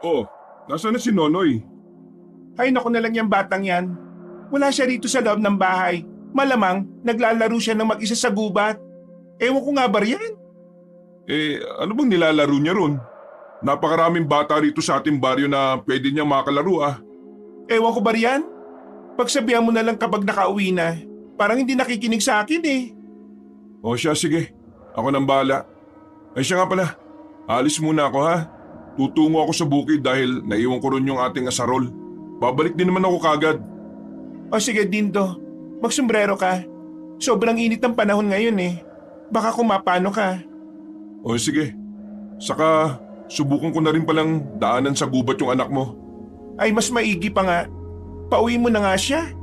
Oh, nasaan na si Nonoy? Ay naku na lang yung batang yan. Wala siya rito sa loob ng bahay. Malamang naglalaro siya ng mag-isa sa gubat. Ewan ko nga ba riyan? Ano bang nilalaro niya ron? Napakaraming bata rito sa ating baryo na pwede niyang makalaro ah. Ewan ko ba riyan? Pagsabihan mo na lang kapag nakauwi na. Parang hindi nakikinig sa akin eh. O siya, sige. Ako nang bahala. Ay siya nga pala, alis muna ako ha. Tutungo ako sa bukid dahil naiwan ko ron yung ating asarol. Babalik din naman ako kagad. O sige Dindo, magsombrero ka. Sobrang init ng panahon ngayon eh. Baka kumapano ka. O sige. Saka subukan ko na rin palang daanan sa gubat yung anak mo. Ay mas maigi pa nga. Pauwi mo na nga siya.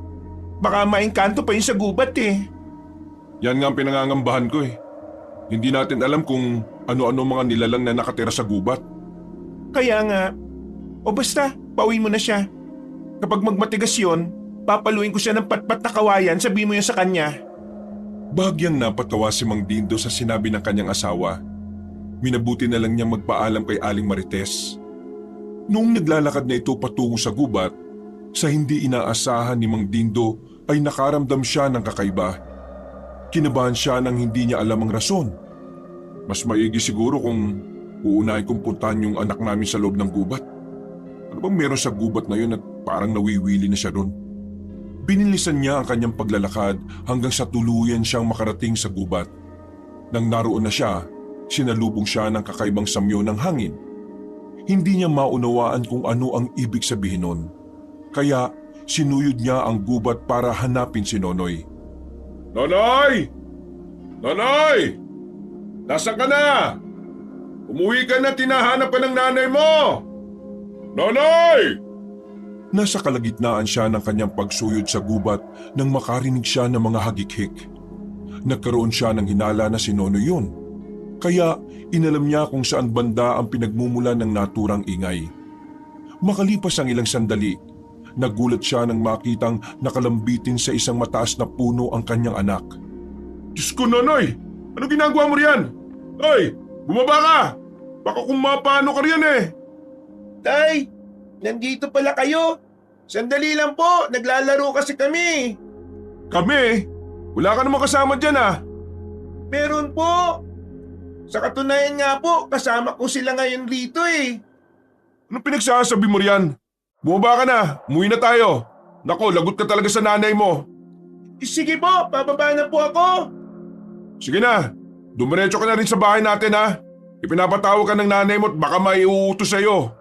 Baka maengkanto pa yun sa gubat eh. Yan nga ang pinangangambahan ko eh. Hindi natin alam kung ano-ano mga nilalang na nakatira sa gubat. Kaya nga. O basta, pauwi mo na siya. Kapag magmatigas yun, papaluin ko siya ng patpat na kawayan, sabihin mo yun sa kanya. Bahagyang napatawa si Mang Dindo sa sinabi ng kanyang asawa. Minabuti na lang niyang magpaalam kay Aling Marites. Noong naglalakad na ito patungo sa gubat, sa hindi inaasahan ni Mang Dindo ay nakaramdam siya ng kakaiba. Kinabahan siya nang hindi niya alam ang rason. Mas maigi siguro kung uunahin kong puntahan yung anak namin sa loob ng gubat. Ano bang meron sa gubat na yun at parang nawiwili na siya doon? Binilisan niya ang kanyang paglalakad hanggang sa tuluyan siyang makarating sa gubat. Nang naroon na siya, sinalubong siya ng kakaibang samyo ng hangin. Hindi niya maunawaan kung ano ang ibig sabihin nun. Kaya sinuyod niya ang gubat para hanapin si Nonoy. Nonoy! Nonoy! Nasaan ka na? Umuwi ka na, tinahanap ka ng nanay mo! Nonoy! Nasa kalagitnaan siya ng kanyang pagsuyod sa gubat nang makarinig siya ng mga hagikhik. Nagkaroon siya ng hinala na si Nonoy yun. Kaya inalam niya kung saan banda ang pinagmumula ng naturang ingay. Makalipas ang ilang sandali, nagulat siya nang makitang nakalambitin sa isang mataas na puno ang kanyang anak. Diyos ko, Nonoy! Ano ginagawa mo riyan? Ay! Bumaba ka! Baka kung mapano ka riyan eh! Tay, nandito pala kayo. Sandali lang po, naglalaro kasi kami. Kami? Wala ka namang kasama dyan ah! Meron po. Sa katunayan nga po, kasama ko sila ngayon rito eh. Anong pinagsasabi mo riyan? Bumaba ka na! Umuwi na tayo! Nako, lagot ka talaga sa nanay mo! Sige po, bababa na po ako. Sige na! Dumiretso ka na rin sa bahay natin ha! Ipinapatawag ka ng nanay mo at baka may uutos sa'yo.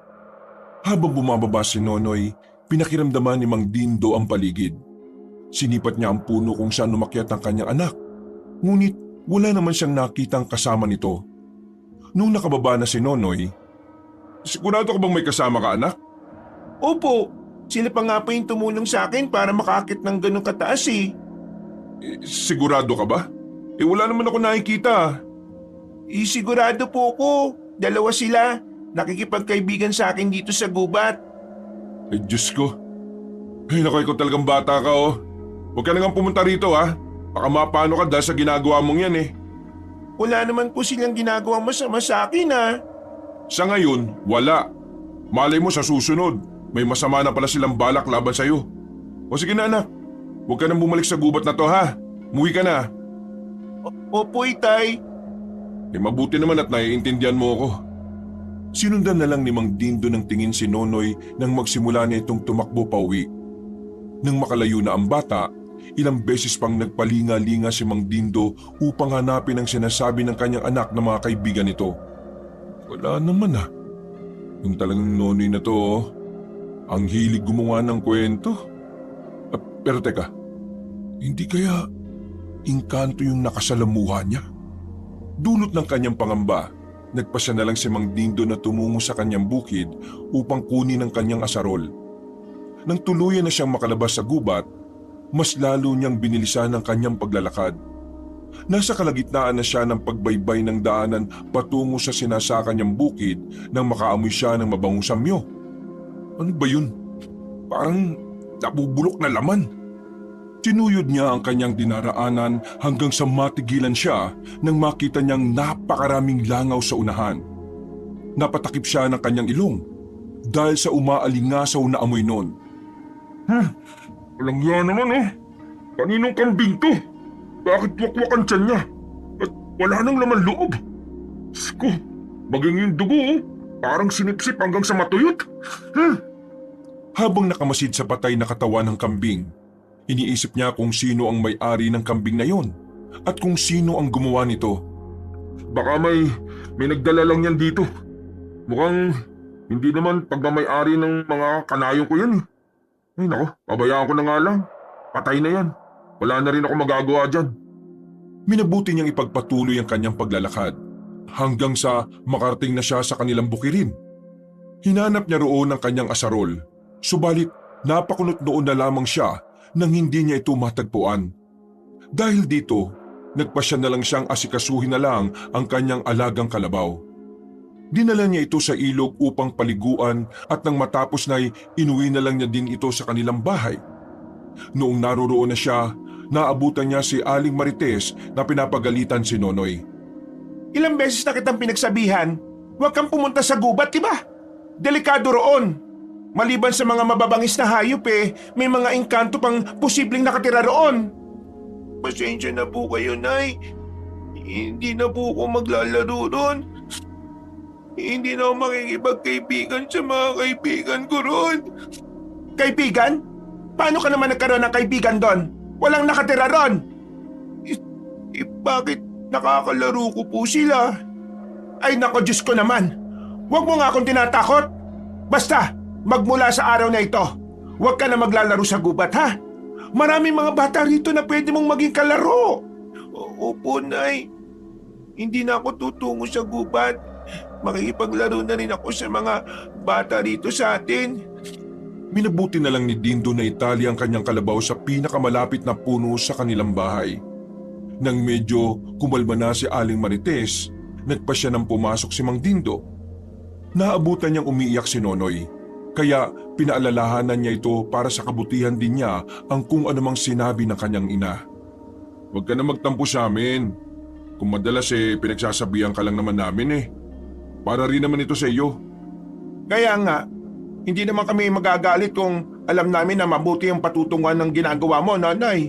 Habang bumababa si Nonoy, pinakiramdaman ni Mang Dindo ang paligid. Sinipat niya ang puno kung saan umakyat ang kanyang anak. Ngunit wala naman siyang nakitang kasama nito. Nung nakababa na si Nonoy, sigurado ka bang may kasama ka anak? Opo, sila pa nga po yung tumulong sa akin para makakit ng ganong kataas eh. Sigurado ka ba? Wala naman ako nakikita. Sigurado po ko, dalawa sila. Nakikipagkaibigan sa akin dito sa gubat. Ay Diyos ko. Ay naku, ikaw talagang bata ka oh. Huwag ka nang pumunta rito ha. Baka mapano ka dahil sa ginagawa mong yan eh. Wala naman po silang ginagawang masama sa akin ha. Sa ngayon, wala. Malay mo sa susunod, may masama na pala silang balak laban sa'yo. O sige na anak, huwag ka nang bumalik sa gubat na to ha. Muwi ka na. Opo itay. Mabuti naman at naiintindihan mo ako. Sinundan na lang ni Mang Dindo ng tingin si Nonoy nang magsimula na itong tumakbo pa uwi. Nang makalayo na ang bata, ilang beses pang nagpalinga-linga si Mang Dindo upang hanapin ang sinasabi ng kanyang anak na mga kaibigan nito. Wala naman ah. Yung talagang Nonoy na to, oh. Ang hilig gumawa ng kwento. Pero teka, hindi kaya engkanto yung nakasalamuha niya? Dulot ng kanyang pangamba, nagpasya na lang si Mang Dindo na tumungo sa kanyang bukid upang kunin ang kanyang asarol. Nang tuluyan na siyang makalabas sa gubat, mas lalo niyang binilisan ang kanyang paglalakad. Nasa kalagitnaan na siya ng pagbaybay ng daanan patungo sa sinasaka niyang bukid nang makaamoy siya ng mabangong samyo. Ano ba yun? Parang nabubulok na laman. Sinuyod niya ang kanyang dinaraanan hanggang sa matigilan siya nang makita niyang napakaraming langaw sa unahan. Napatakip siya ng kanyang ilong. dahil sa umaalingasaw na amoy noon. Walang yan naman oh. Kaninong kambing to? Bakit wakwak ang tiyan niya? At wala nang laman loob. Diyos ko, maging yung dugo oh. Parang sinipsip hanggang sa matuyot. Habang nakamasid sa patay na katawan ng kambing, iniisip niya kung sino ang may-ari ng kambing na yon at kung sino ang gumawa nito. Baka may nagdala lang yan dito. Mukhang hindi naman pagmamay-ari ng mga kanayong ko yan eh. Ay nako, pabayaan ko na nga lang. Patay na yan. Wala na rin ako magagawa dyan. Minabuti niyang ipagpatuloy ang kanyang paglalakad hanggang sa makarating na siya sa kanilang bukirin. Hinanap niya roon ang kanyang asarol, subalit napakunot noon na lamang siya nang hindi niya ito matagpuan. Dahil dito, nagpasya na lang siyang asikasuhin na lang ang kanyang alagang kalabaw. Dinala niya ito sa ilog upang paliguan at nang matapos na'y inuwi na lang niya din ito sa kanilang bahay. Noong naroroon na siya, naabutan niya si Aling Marites na pinapagalitan si Nonoy. Ilang beses na kitang pinagsabihan, huwag kang pumunta sa gubat, diba? Delikado roon. Maliban sa mga mababangis na hayop may mga engkanto pang posibleng nakatira roon. Pasensya na po kayo, Nay. Hindi na po ako maglalaro roon. Hindi na ako makikipagkaibigan sa mga kaibigan ko roon. Kaibigan? Paano ka naman nagkaroon ng kaibigan doon? Walang nakatira roon. Bakit nakakalaro ko po sila? Ay nako, Diyos ko naman. Huwag mo nga akong tinatakot. Basta, magmula sa araw na ito, huwag ka na maglalaro sa gubat, ha? Maraming mga bata rito na pwede mong maging kalaro. Opo, Nay. Hindi na ako tutungo sa gubat. Makikipaglaro na rin ako sa mga bata rito sa atin. Minabuti na lang ni Dindo na itali ang kanyang kalabaw sa pinakamalapit na puno sa kanilang bahay. Nang medyo kumalma na si Aling Marites, nagpa siya nang pumasok si Mang Dindo. Naabutan niyang umiiyak si Nonoy, kaya pinaalalahanan niya ito para sa kabutihan din niya ang kung anumang sinabi ng kanyang ina. Huwag ka na magtampo sa amin. Kung madalas pinagsasabihan ka lang naman namin Para rin naman ito sa iyo. Kaya nga, hindi naman kami magagalit kung alam namin na mabuti ang patutunguhan ng ginagawa mo, Nanay.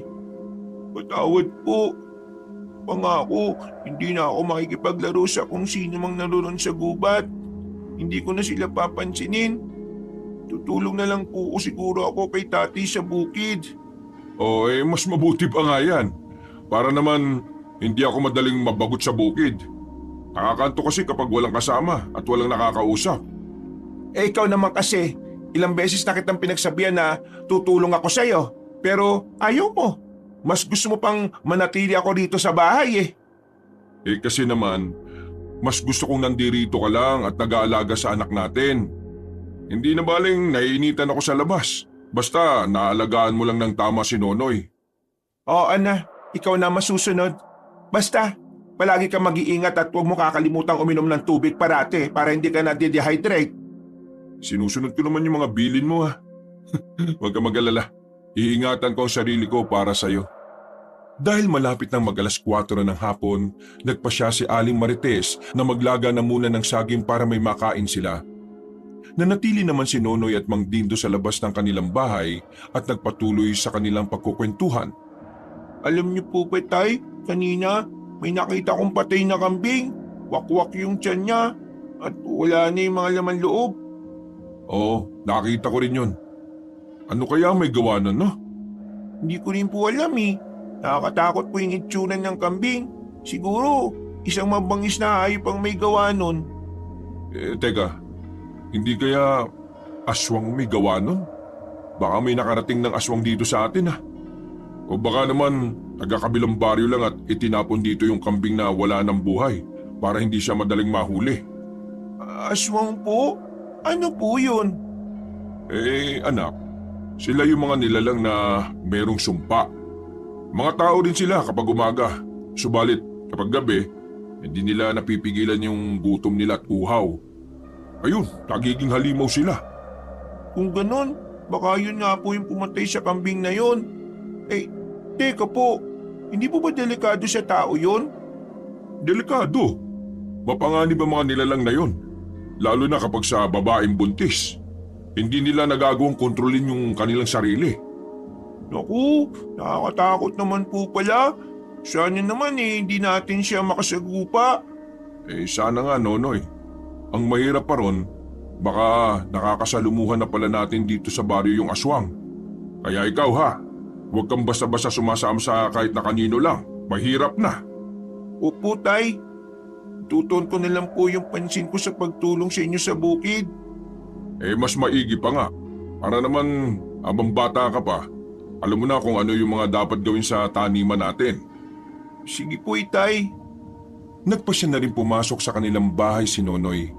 Patawad po. Pangako, hindi na ako makikipaglaro sa kung sino mang naroon sa gubat. Hindi ko na sila papansinin. Tutulong na lang po siguro ako kay Tati sa bukid. Mas mabuti pa nga yan. Para naman hindi ako madaling mabagot sa bukid. Nakakanto kasi kapag walang kasama at walang nakakausap. Ikaw naman kasi, ilang beses na kitang pinagsabihan na tutulong ako sa'yo. Pero ayaw mo. Mas gusto mo pang manatili ako rito sa bahay Kasi naman, mas gusto kong nandirito ka lang at nag-aalaga sa anak natin. Hindi na baling naiinitan ako sa labas. Basta naalagaan mo lang ng tama si Nonoy. Oo na, ikaw na masusunod. Basta, palagi kang mag-iingat at huwag mo kakalimutang uminom ng tubig parate para hindi ka na-dehydrate. Sinusunod ko naman yung mga bilin mo Huwag ka mag-alala. Iingatan ko ang sarili ko para sa'yo. Dahil malapit ng mag-alas 4 ng hapon, nagpa siya si Aling Marites na maglaga na muna ng saging para may makain sila. Nanatili naman si Nonoy at Mang Dindo sa labas ng kanilang bahay at nagpatuloy sa kanilang pagkukwentuhan. Alam niyo po ba, Tay, kanina may nakita kong patay na kambing. Wakwak yung tiyan niya at wala na yung mga laman loob. Oo, nakita ko rin yun. Ano kaya may gawa nun, no? Hindi ko rin po alam Nakakatakot po yung itsunan ng kambing. Siguro, isang mabangis na hayop ang may gawa nun. Teka, hindi kaya aswang may gawa nun? Baka may nakarating ng aswang dito sa atin O baka naman taga-kabilang baryo lang at itinapon dito yung kambing na wala ng buhay para hindi siya madaling mahuli. Aswang po? Ano po yun? Anak, sila yung mga nilalang na merong sumpa. Mga tao din sila kapag umaga. Subalit kapag gabi, hindi nila napipigilan yung gutom nila at uhaw. Ayun, nagiging halimaw sila. Kung ganun, baka yun nga po yung pumatay sa kambing na yun. Teka po, hindi po ba delikado sa tao yun? Delikado. Mapanganib ang mga nilalang na yun. Lalo na kapag sa babaeng buntis. Hindi nila nagagawang kontrolin yung kanilang sarili. Naku, nakakatakot naman po pala. Sana naman hindi natin siya makasagupa. Sana nga, Nonoy. Ang mahirap pa ron, baka nakakasalumuhan na pala natin dito sa baryo yung aswang. Kaya ikaw ha, huwag kang basta-basta sumasama sa kahit na kanino lang. Mahirap na. Opo, Tay. Tutuon ko na lang po yung pansin ko sa pagtulong sa inyo sa bukid. Mas maigi pa nga. Para naman, habang bata ka pa, alam mo na kung ano yung mga dapat gawin sa taniman natin. Sige po, Tay. Nagpasya na rin pumasok sa kanilang bahay si Nonoy.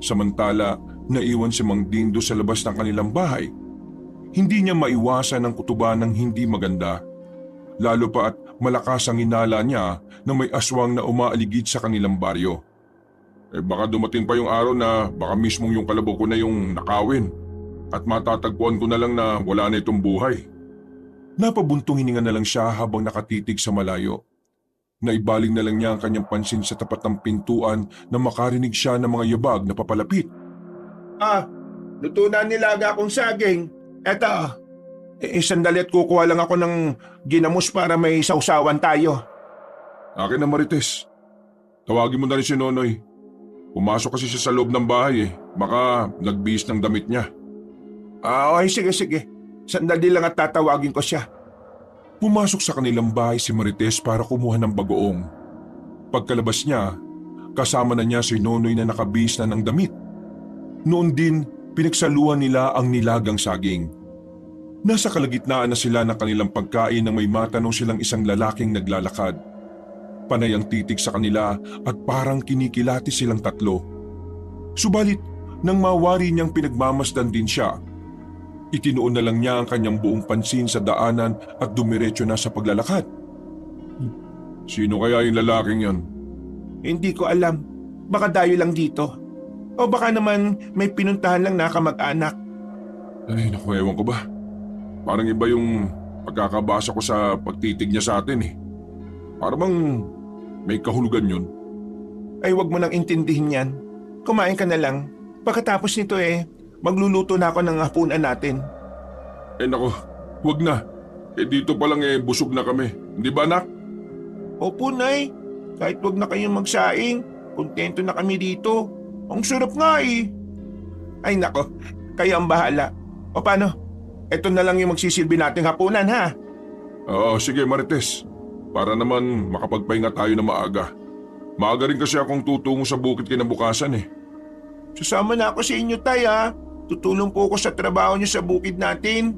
Samantala, naiwan si Mang Dindo sa labas ng kanilang bahay. Hindi niya maiwasan ang kutuban ng hindi maganda. Lalo pa at malakas ang hinala niya na may aswang na umaaligid sa kanilang baryo. Baka dumating pa yung araw na baka mismong yung kalabaw ko na yung nakawin at matatagpuan ko na lang na wala na itong buhay. Napabuntong hininga na lang siya habang nakatitig sa malayo. Naibaling na lang niya ang kanyang pansin sa tapat ng pintuan na makarinig siya ng mga yabag na papalapit. Luto na nilaga akong saging. Eto, sandali at kukuha lang ako ng ginamos para may sausawan tayo. Akin na, Marites. Tawagin mo na rin si Nonoy. Pumasok kasi siya sa loob ng bahay Baka nagbihis ng damit niya. Okay, sige. Sandali lang at tatawagin ko siya. Pumasok sa kanilang bahay si Marites para kumuha ng bagoong. Pagkalabas niya, kasama na niya si Nonoy na nakabihis na ng damit. Noon din, pinagsaluhan nila ang nilagang saging. Nasa kalagitnaan na sila ng kanilang pagkain nang may matanong silang isang lalaking naglalakad. Panay ang titig sa kanila at parang kinikilati silang tatlo. Subalit, nang mawari niyang pinagmamasdan din siya, itinuon na lang niya ang kanyang buong pansin sa daanan at dumiretso na sa paglalakad. Sino kaya yung lalaking yan? Hindi ko alam. Baka dayo lang dito. O baka naman may pinuntahan lang na kamag-anak. Naku, ewan ko ba? Parang iba yung pagkakabasa ko sa pagtitig niya sa atin Parang bang may kahulugan yun. Ay, wag mo nang intindihin yan. Kumain ka na lang. Pagkatapos nito magluluto na ako ng hapunan natin. Naku, wag na. Dito pa lang busog na kami. Hindi ba, anak? Opo, Nay. Kahit wag na kayong magsaing, kontento na kami dito. Ang sarap nga Ay nako, kayo ang bahala. O paano? Ito na lang yung magsisilbi nating hapunan, ha? Oo, sige, Marites. Para naman makapagpahinga tayo na maaga. Maaga rin kasi akong tutungo sa bukid kinabukasan Sasama na ako sa inyo, Tay, ha? Tutulong po ako sa trabaho niyo sa bukid natin.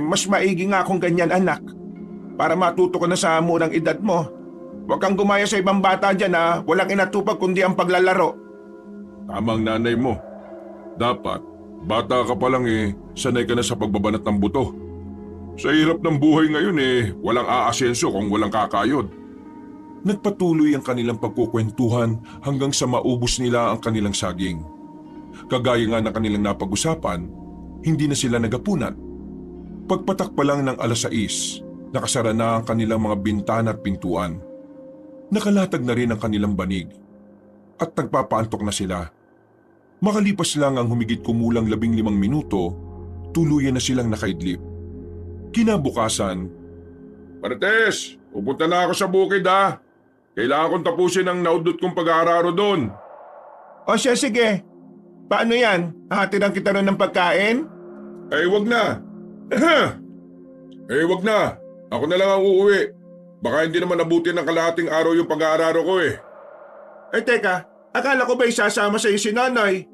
Mas maigi nga akong ganyan, anak. Para matuto ko na sa murang edad mo. Huwag kang gumaya sa ibang bata dyan, ha? Walang inatupag kundi ang paglalaro. Tamang nanay mo. Dapat, bata ka pa lang sanay ka na sa pagbabanat ng buto. Sa hirap ng buhay ngayon walang aasenso kung walang kakayod. Nagpatuloy ang kanilang pagkukwentuhan hanggang sa maubos nila ang kanilang saging. Kagaya nga ng kanilang napag-usapan, hindi na sila nagapunat. Pagpatak pa lang ng 6:00, nakasara na ang kanilang mga bintana at pintuan. Nakalatag na rin ang kanilang banig. At nagpapaantok na sila. Makalipas lang ang humigit kumulang 15 minuto, tuluyan na silang nakaidlip. Kinabukasan, Marites, pupunta na ako sa bukid ha. Kailangan kong tapusin ang naudot kong pag-aararo doon. O siya, sige. Paano yan? Hatiran kita rin ng pagkain? Wag na. Wag na. Ako na lang ang uuwi. Baka hindi naman nabuti ng kalahating araw yung pag-aararo ko Teka. Akala ko ba isasama sa'yo si Nanay?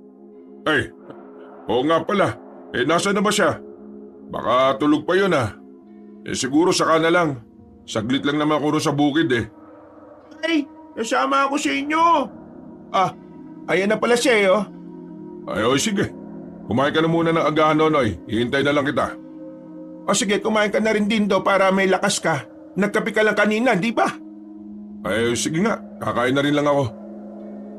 Oo nga pala. Nasaan na ba siya? Baka tulog pa yun siguro saka na lang. Saglit lang naman ako rin sa bukid Nasama ako sa inyo. Ayan na pala siya sige. Kumain ka na muna ng agahan, Nonoy. Ihintay na lang kita. O sige, kumain ka na rin din para may lakas ka. Nagkape ka lang kanina, di ba? Sige nga. Kakain na rin lang ako.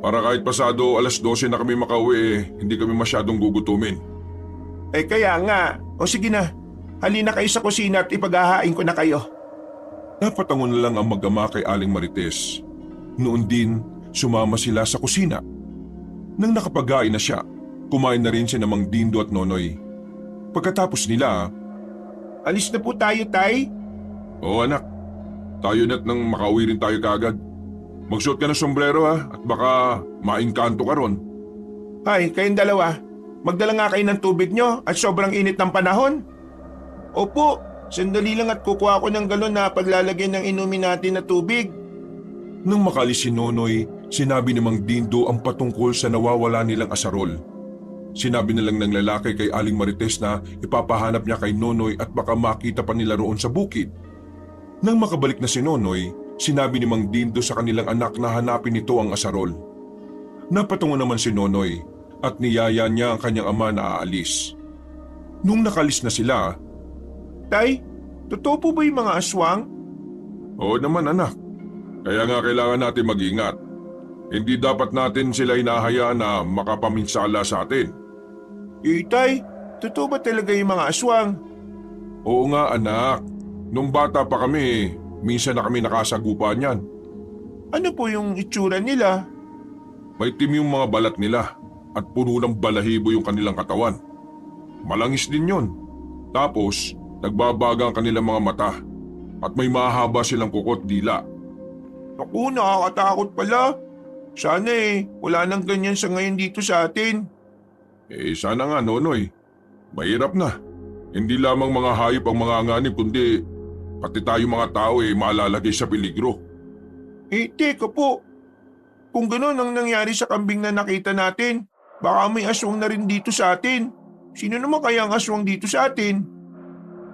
Para kahit pasado 12:00 na kami makauwi hindi kami masyadong gugutumin. Kaya nga. O sige na. Halina kayo sa kusina at ipaghahain ko na kayo. Napatangon na lang ang mag-ama kay Aling Marites. Noon din, sumama sila sa kusina. Nang nakapaghain na siya, Kumain na rin si Mang Dindo at Nonoy. Pagkatapos nila, Alis na po tayo, Tay. "Oo anak, tayo na't nang makauwi rin tayo kaagad. Magsuot ka ng sombrero ha at baka mainkanto ka ron." Ay, kayong dalawa, magdala nga kayo ng tubig nyo at sobrang init ng panahon. Opo, sandali lang at kukuha ko ng galon na paglalagyan ng inumin natin na tubig. Nang makalis si Nonoy, sinabi ni Mang Dindo ang patungkol sa nawawala nilang asarol. Sinabi na lang ng lalaki kay Aling Marites na ipapahanap niya kay Nonoy at baka makita pa nila roon sa bukid. Nang makabalik na si Nonoy, sinabi ni Mang Dindo sa kanilang anak na hanapin nito ang asarol. Napatungo naman si Nonoy at niyaya niya ang kanyang ama na aalis. Nung nakalis na sila, Tay, totoo po ba yung mga aswang? "Oo naman anak, kaya nga kailangan natin mag-ingat. Hindi dapat natin sila inahayaan na makapaminsala sa atin." Tay, totoo ba talaga yung mga aswang? "Oo nga anak, nung bata pa kami, minsan na kami nakasagupan yan. Ano po yung itsura nila? May itim yung mga balat nila at puno ng balahibo yung kanilang katawan. Malangis din yun. Tapos, nagbabaga ang kanilang mga mata at may mahaba silang kukot dila." Naku, nakakatakot pala. Sana wala nang ganyan sa ngayon dito sa atin. Sana nga Nonoy, mahirap na. Hindi lamang mga hayop ang mga anganib kundi pati tayo mga tao malalagay sa peligro. Teka po. Kung gano'n ang nangyari sa kambing na nakita natin, baka may aswang na rin dito sa atin. Sino naman kaya ang aswang dito sa atin?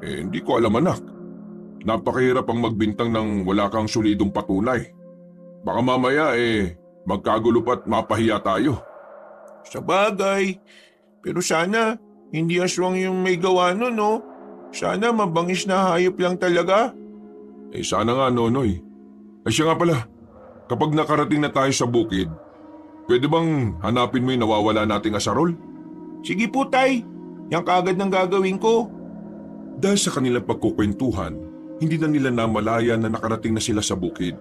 Hindi ko alam anak. Napakahirap ang magbintang ng wala kang solidong patunay. Baka mamaya magkagulo pa't mapahiya tayo. Sa bagay. Pero sana, hindi aswang yung may gawa nun, no? Sana mabangis na hayop lang talaga. Sana nga Nonoy. Siya nga pala, kapag nakarating na tayo sa bukid, pwede bang hanapin mo yung nawawala nating asarol? Sige po, Tay. Yan kaagad ng gagawin ko. Dahil sa kanilang pagkukwentuhan, hindi na nila namalaya na nakarating na sila sa bukid.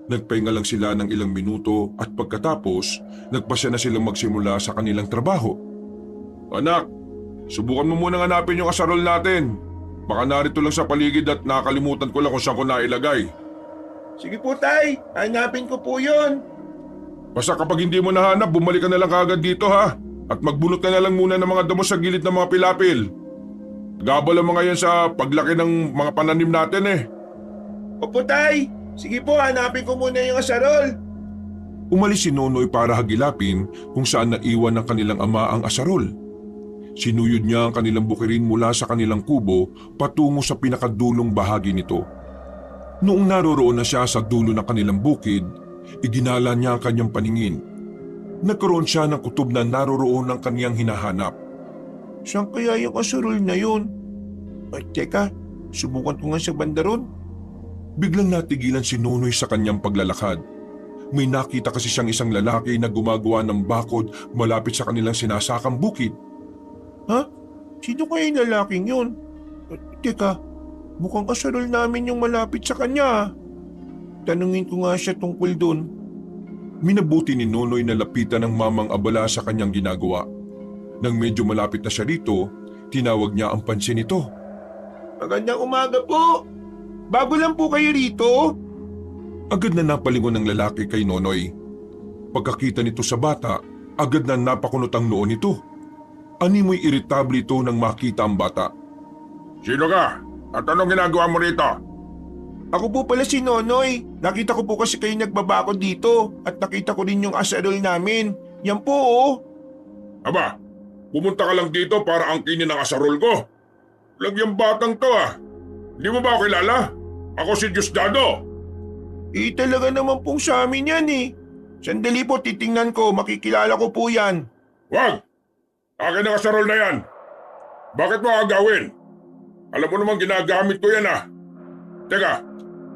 Nagpahinga lang sila ng ilang minuto at pagkatapos, nagpasya na silang magsimula sa kanilang trabaho. "Anak, subukan mo munang hanapin yung asarol natin. Baka narito lang sa paligid at nakalimutan ko lang kung saan ko nailagay." Sige po, Tay. Hanapin ko po yun. Basta kapag hindi mo nahanap, bumalik ka na lang kaagad dito ha. At magbunot ka na lang muna ng mga damo sa gilid ng mga pilapil. Gabal ang mga yan sa paglaki ng mga pananim natin Opo, Tay. Sige po, hanapin ko muna yung asarol. Umalis si Nonoy para hagilapin kung saan naiwan ng kanilang ama ang asarol. Sinuyod niya ang kanilang bukirin mula sa kanilang kubo patungo sa pinakadulong bahagi nito. Noong naroroon na siya sa dulo ng kanilang bukid, iginala niya ang kanyang paningin. Nagkaroon siya ng kutob na naroroon ng kaniyang hinahanap. Saan kaya yung asarol na yun? Ay, teka. Subukan ko nga sa banda ron. Biglang natigilan si Nonoy sa kanyang paglalakad. May nakita kasi siyang isang lalaki na gumagawa ng bakod malapit sa kanilang sinasakang bukid. Ha? Sino kaya yung lalaking yun? Teka, mukhang asarol namin yung malapit sa kanya. Tanungin ko nga siya tungkol dun. Minabuti ni Nonoy na lapitan ng mamang abala sa kanyang ginagawa. Nang medyo malapit na siya rito, tinawag niya ang pansin nito. Magandang umaga po. Bago lang po kayo rito? Agad na napalingon ng lalaki kay Nonoy. Pagkakita nito sa bata, agad na napakunot ang noo nito. Animoy iritable ito nang makita ang bata. Sino ka? At anong ginagawa mo rito? Ako po pala si Nonoy. Nakita ko po kasi kayo nagbabako dito at nakita ko din yung asarol namin. Yan po Aba, pumunta ka lang dito para angkinin ang asarol ko. Lang batang to Di mo ba ako kilala? Ako si Diosdado. Talaga naman pong sa amin yan Sandali po, titingnan ko. Makikilala ko po yan. Wag! Akin ang asarol na yan. Bakit mo agawin? Alam mo naman ginagamit ko yan Teka,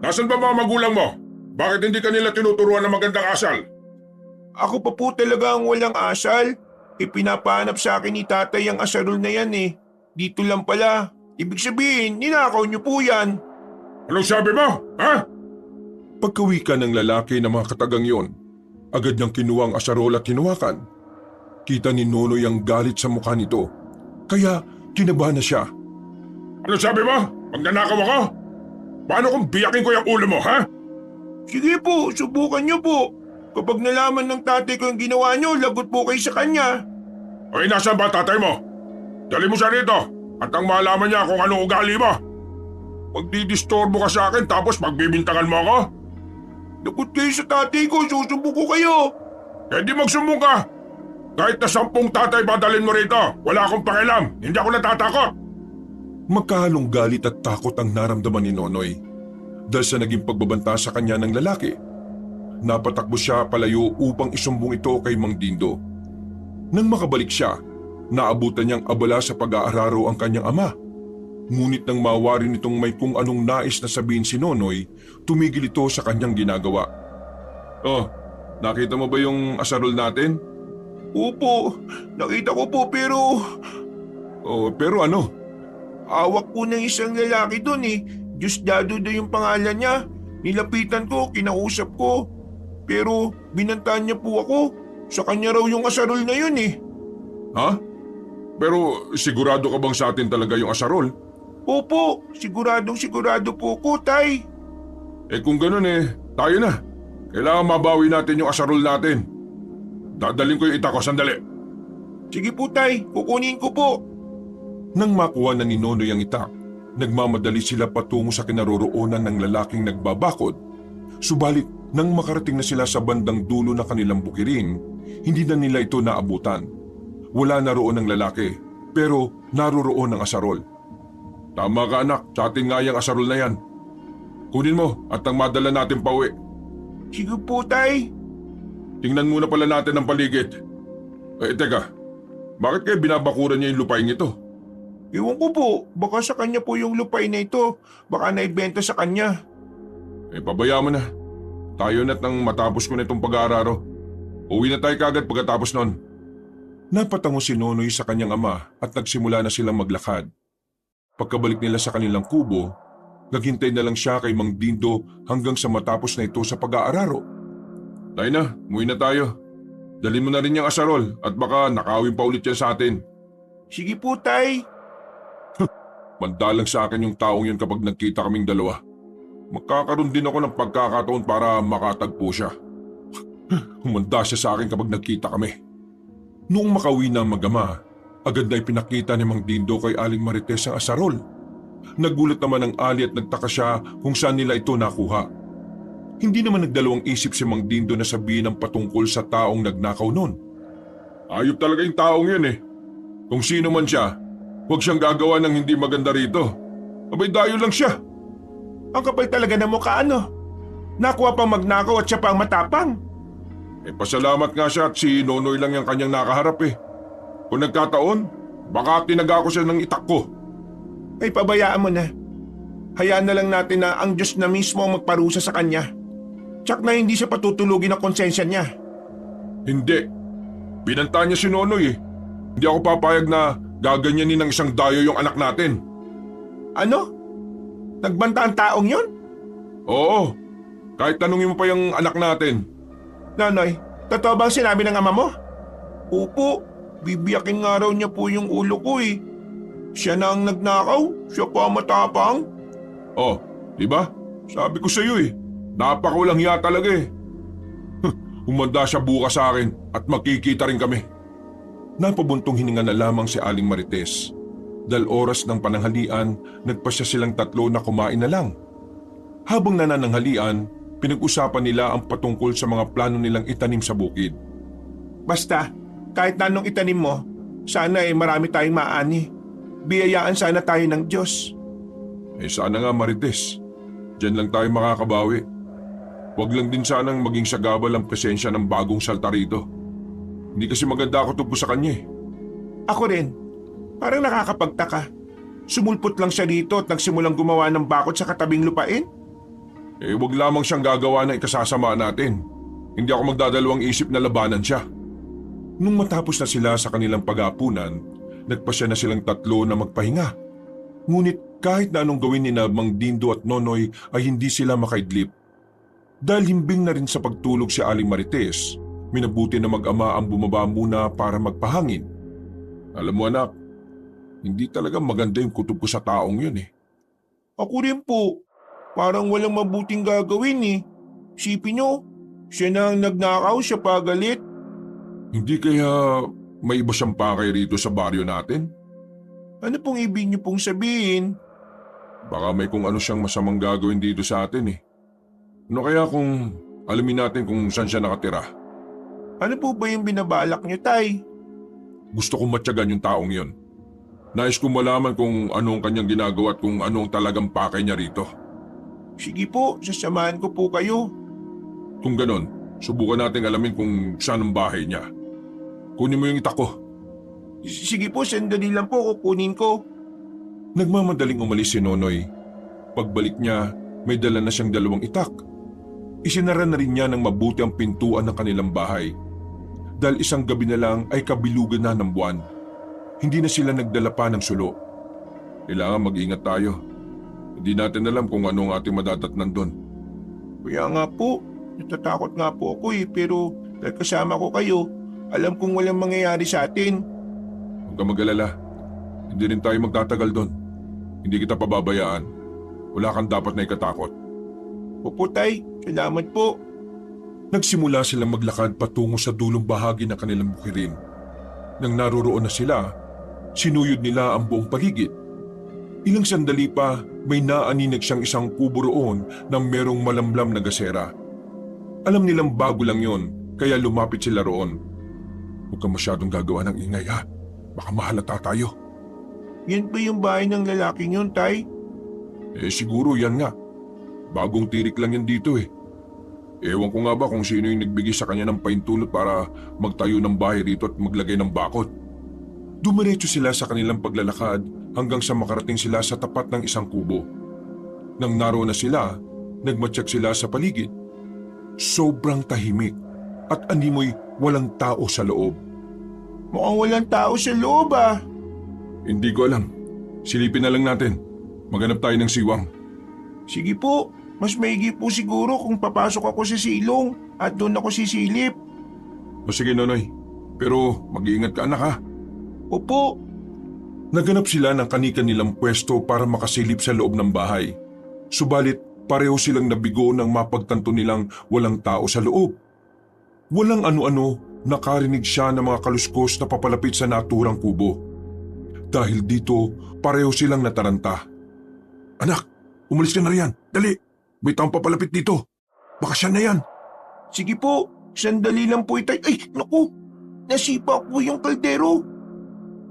nasan ba mga magulang mo? Bakit hindi kanila tinuturuan ng magandang asal? Ako pa po talaga ang walang asal. Pinapahanap sa akin ni tatay ang asarol na yan Dito lang pala. Ibig sabihin, ninakaw niyo po yan. Anong sabi mo? Ha? Pagkawi ka ng lalaki ng mga katagang yon, agad niyang kinuha ang asarol at hinawakan. Kita ni Nonoy ang galit sa mukha nito, kaya kinabahan na siya. Ano sabi mo? Magnanakaw ako? Paano kung biyakin ko yung ulo mo, ha? Sige po, subukan niyo po. Kapag nalaman ng tatay ko yung ginawa niyo, lagot po kayo sa kanya. Ay, nasaan ba tatay mo? Dali mo siya rito at ang malaman niya kung anong ugali mo. Magdidisturbo ka sa akin tapos magbibintangan mo ako? Lagot kayo sa tatay ko, susumbo ko kayo. Eh di magsumbong ka. Kahit na 10 tatay padalin mo rito, wala akong pakialam. Hindi ako natatakot. Magkahalong galit at takot ang naramdaman ni Nonoy dahil sa naging pagbabanta sa kanya ng lalaki. Napatakbo siya palayo upang isumbong ito kay Mang Dindo. Nang makabalik siya, naabutan niyang abala sa pag-aararo ang kanyang ama. Ngunit nang mawari nitong may kung anong nais na sabihin si Nonoy, tumigil ito sa kanyang ginagawa. Oh, nakita mo ba yung asarol natin? Opo, nakita ko po pero Oh, pero ano? awak po ng isang lalaki doon eh. Diosdado daw yung pangalan niya. Nilapitan ko, kinausap ko. Pero binantaan niya po ako. Sa kanya raw yung asarol na yun eh. Ha? Pero sigurado ka bang sa atin talaga yung asarol? Opo, sigurado po ko, tay. Eh kung ganun tayo na. Kailangan mabawi natin yung asarol natin. Dadaling ko yung ita ko, sandali. Sige po, tay. Kukunin ko po. Nang makuha na ni Nonoy ang itak, nagmamadali sila patungo sa kinaroroonan ng lalaking nagbabakod. Subalit, nang makarating na sila sa bandang dulo ng kanilang bukirin, hindi na nila ito naabutan. Wala na roon ang lalaki, pero naroroon ang asarol. Tama ka anak, sa atin nga yung asarol na yan. Kunin mo at ang madala natin pauwi. Sige po, tay. Tingnan muna pala natin ang paligid. Teka, bakit kayo binabakuran niya yung lupain ito? Iwan ko po, baka sa kanya po yung lupay na ito. Baka naibenta sa kanya. Pabayaan mo na. Tayo na't nang matapos ko na itong pag-aararo. Uwi na tayo kagad pagkatapos nun. Napatango si Nonoy sa kanyang ama at nagsimula na silang maglakad. Pagkabalik nila sa kanilang kubo, naghintay na lang siya kay Mang Dindo hanggang sa matapos na ito sa pag-aararo. Tayo na, umuwi na tayo. Dalhin mo na rin yung asarol at baka nakawin pa ulit yan sa atin. Sige po, tay. Mandalang sa akin yung taong yun kapag nagkita kaming dalawa. Magkakaroon din ako ng pagkakataon para makatagpo siya. Humanda siya sa akin kapag nagkita kami. Noong makauwi na ang mag-ama, agad na ipinakita ni Mang Dindo kay Aling Marites ang asarol. Nagulat naman ang Ali at nagtaka siya kung saan nila ito nakuha. Hindi naman nagdalawang isip si Mang Dindo na sabihin ang patungkol sa taong nagnakaw nun. Ayop talaga yung taong yun Kung sino man siya, huwag siyang gagawa ng hindi maganda rito. Abay dayo lang siya. Ang kapal talaga ng mukha, ano? Nakuha pang magnakaw at siya pang matapang. Pasalamat nga siya at si Nonoy lang yung kanyang nakaharap Kung nagkataon, baka tinaga ko siya ng itak ko. Ay, pabayaan mo na. Hayaan na lang natin na ang Diyos na mismo ang magparusa sa kanya. Tsak na hindi siya patutulugin ang konsensya niya. Hindi. Binanta niya si Nonoy Hindi ako papayag na gaganyanin ng isang dayo yung anak natin. Ano? Nagbanta ang taong yon? Oo. Kahit tanungin mo pa yung anak natin. Nonoy, totoo bang sinabi ng ama mo? Opo, bibiyakin nga raw niya po yung ulo ko Siya na ang nagnakaw, siya pa ang matapang. Oh, di ba? Sabi ko sa iyo napakawalang hiya talaga Humanda siya bukas sa akin at magkikita rin kami. Napabuntong hininga na lamang si Aling Marites. Dahil oras ng pananghalian, nagpasya silang tatlo na kumain na lang. Habang nanananghalian, pinag-usapan nila ang patungkol sa mga plano nilang itanim sa bukid. Basta, kahit na anong itanim mo, sana marami tayong maani. Biyayaan sana tayo ng Diyos. Sana nga Marites, diyan lang tayo makakabawi. Huwag lang din sanang maging sagabal ang presensya ng bagong salta rito. Hindi kasi maganda ako tungkol sa kanya Ako rin, parang nakakapagtaka. Sumulpot lang siya dito at nagsimulang gumawa ng bakod sa katabing lupain. Huwag lamang siyang gagawa ng ikasasama natin. Hindi ako magdadalawang isip na labanan siya. Nung matapos na sila sa kanilang pag-aapunan, nagpasya na silang tatlo na magpahinga. Ngunit kahit na anong gawin ni Mang Dindo at Nonoy ay hindi sila makaidlip. Dahil himbing na rin sa pagtulog si Aling Marites, minabuti na mag-ama ang bumaba muna para magpahangin. Alam mo anak, hindi talaga maganda yung kutob ko sa taong yun eh. Ako rin po. Parang walang mabuting gagawin eh. Sipin nyo, siya na ang nagnakaw, siya pa galit. Hindi kaya may iba siyang pakay rito sa baryo natin? Ano pong ibig niyo pong sabihin? Baka may kung ano siyang masamang gagawin dito sa atin eh. Ano kaya kung alamin natin kung saan siya nakatira? Ano po ba yung binabalak niyo, Tay? Gusto kong matyagan yung taong yon. Nais kong malaman kung anong kanyang ginagawa at kung anong talagang pakay niya rito. Sige po, sasamahan ko po kayo. Kung ganon, subukan nating alamin kung saan ang bahay niya. Kunin mo yung itak ko. Sige po, sandali lang po, kukunin ko. Nagmamadaling umalis si Nonoy. Pagbalik niya, may dala na siyang 2 itak. Isinara na rin niya ng mabuti ang pintuan ng kanilang bahay. Dahil isang gabi na lang ay kabilugan na ng buwan. Hindi na sila nagdala pa ng sulo. Kailangan mag-ingat tayo. Hindi natin alam kung ano ang ating madadatnan doon. Kaya nga po, natatakot nga po ako eh, pero dahil kasama ko kayo, alam kong walang mangyayari sa atin. Huwag ka mag-alala. Hindi rin tayo magtatagal doon. Hindi kita pababayaan. Wala kang dapat na ikatakot. Opo, Tay, salamat po. Nagsimula silang maglakad patungo sa dulong bahagi ng kanilang bukirin. Nang naroroon na sila, sinuyod nila ang buong paligid. Ilang sandali pa, may naaninag siyang isang kubo roon na merong malamlam na gasera. Alam nilang bago lang yon, kaya lumapit sila roon. Huwag kang masyadong gagawa ng ingay ha. Baka mahalata tayo. Yan ba yung bahay ng lalaking yun, Tay? Siguro yan nga. Bagong tirik lang yan dito eh. Ewan ko nga ba kung sino yung nagbigay sa kanya ng paintulot para magtayo ng bahay rito at maglagay ng bakod. Dumiretso sila sa kanilang paglalakad hanggang sa makarating sila sa tapat ng isang kubo. Nang naroon na sila, nagmatsyag sila sa paligid. Sobrang tahimik at animoy walang tao sa loob. Mukhang walang tao sa loob ah. Hindi ko alam. Silipin na lang natin. Maghanap tayo ng siwang. Sige po, mas maigi po siguro kung papasok ako sa silong at doon ako sisilip. O sige Nonoy, pero mag-iingat ka anak ha. Opo. Naganap sila ng kani-kanilang pwesto para makasilip sa loob ng bahay. Subalit pareho silang nabigo nang mapagtanto nilang walang tao sa loob. Walang ano-ano, nakarinig siya ng mga kaluskos na papalapit sa naturang kubo. Dahil dito, pareho silang nataranta. Anak, umalis ka na riyan. Dali, may taong papalapit dito. Baka siya na yan. Sige po, sandali lang po itay. Ay, naku, nasipa ko yung kaldero.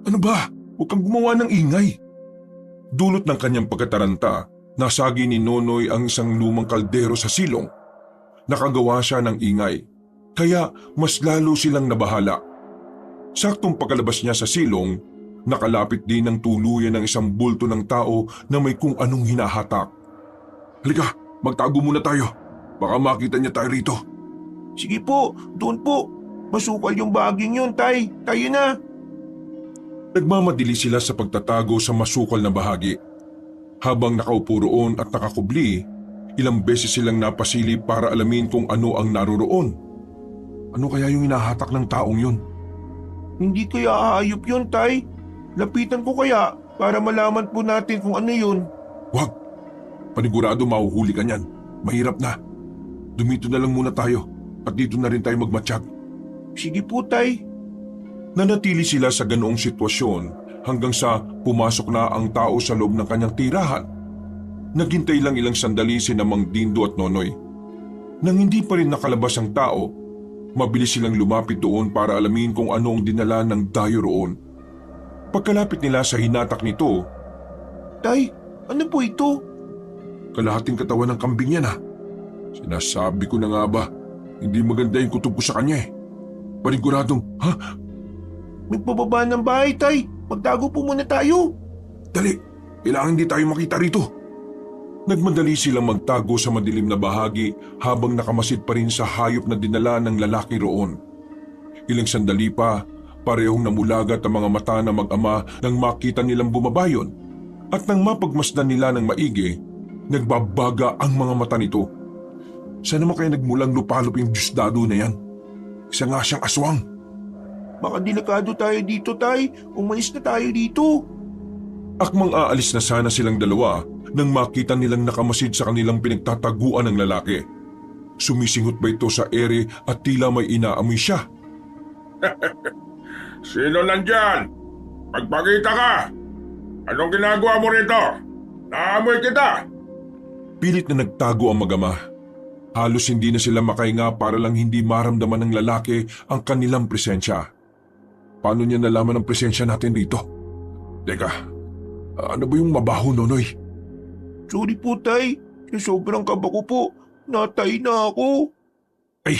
Ano ba? Huwag kang gumawa ng ingay. Dulot ng kanyang pagkataranta, nasagi ni Nonoy ang isang lumang kaldero sa silong. Nakagawa siya ng ingay, kaya mas lalo silang nabahala. Saktong pagkalabas niya sa silong, nakalapit din ng tuluyan ng isang bulto ng tao na may kung anong hinahatak. Halika, magtago muna tayo. Baka makita niya tayo rito. Sige po, doon po. Masukal yung baging yun, Tay. Tayo na. Nagmamadili sila sa pagtatago sa masukal na bahagi. Habang nakaupo roon at nakakubli, ilang beses silang napasilip para alamin kung ano ang naroroon. Ano kaya yung hinahatak ng taong yun? Hindi kaya aayop yun, Tay. Lapitan ko kaya para malaman po natin kung ano yun. Wag! Panigurado mahuhuli ka niyan. Mahirap na. Dumito na lang muna tayo at dito na rin tayo magmatsyag. Sige po, Tay. Nanatili sila sa ganoong sitwasyon hanggang sa pumasok na ang tao sa loob ng kanyang tirahan. Naghintay lang ilang sandali sina Mang Dindo at Nonoy. Nang hindi pa rin nakalabas ang tao, mabilis silang lumapit doon para alamin kung ano ang dinala ng dayo roon. Pagkalapit nila sa hinatak nito, Tay, ano po ito? kalahating katawan ng kambing yan ha. Sinasabi ko na nga ba, hindi maganda yung kutob ko sa kanya eh. Paniguradong, ha? May pababa ng bahay, Tay. Magtago po muna tayo. Dali, kailangan hindi tayo makita rito. Nagmadali silang magtago sa madilim na bahagi habang nakamasid pa rin sa hayop na dinala ng lalaki roon. Ilang sandali pa, parehong namulagat ang mga mata ng mag-ama nang makita nilang bumabayon. At nang mapagmasdan nila ng maigi, nagbabaga ang mga mata nito. Saan naman kaya nagmulang lupalop yung Diyosdado na yan? Isa nga siyang aswang. Baka delikado tayo dito, Tay. Umalis na tayo dito. Akmang aalis na sana silang dalawa nang makita nilang nakamasid sa kanilang pinagtataguan ng lalaki. Sumisinghot ba ito sa ere at tila may inaamoy siya? Sino nandyan? Magpakita ka! Anong ginagawa mo rito? Naamoy kita! Pilit na nagtago ang mag-ama. Halos hindi na sila makahinga para lang hindi maramdaman ng lalaki ang kanilang presensya. Paano niya nalaman ang presensya natin dito? Teka, ano ba yung mabaho, Nonoy? Sorry po, Tay. Sa sobrang kaba ko po, natay na ako. Ay,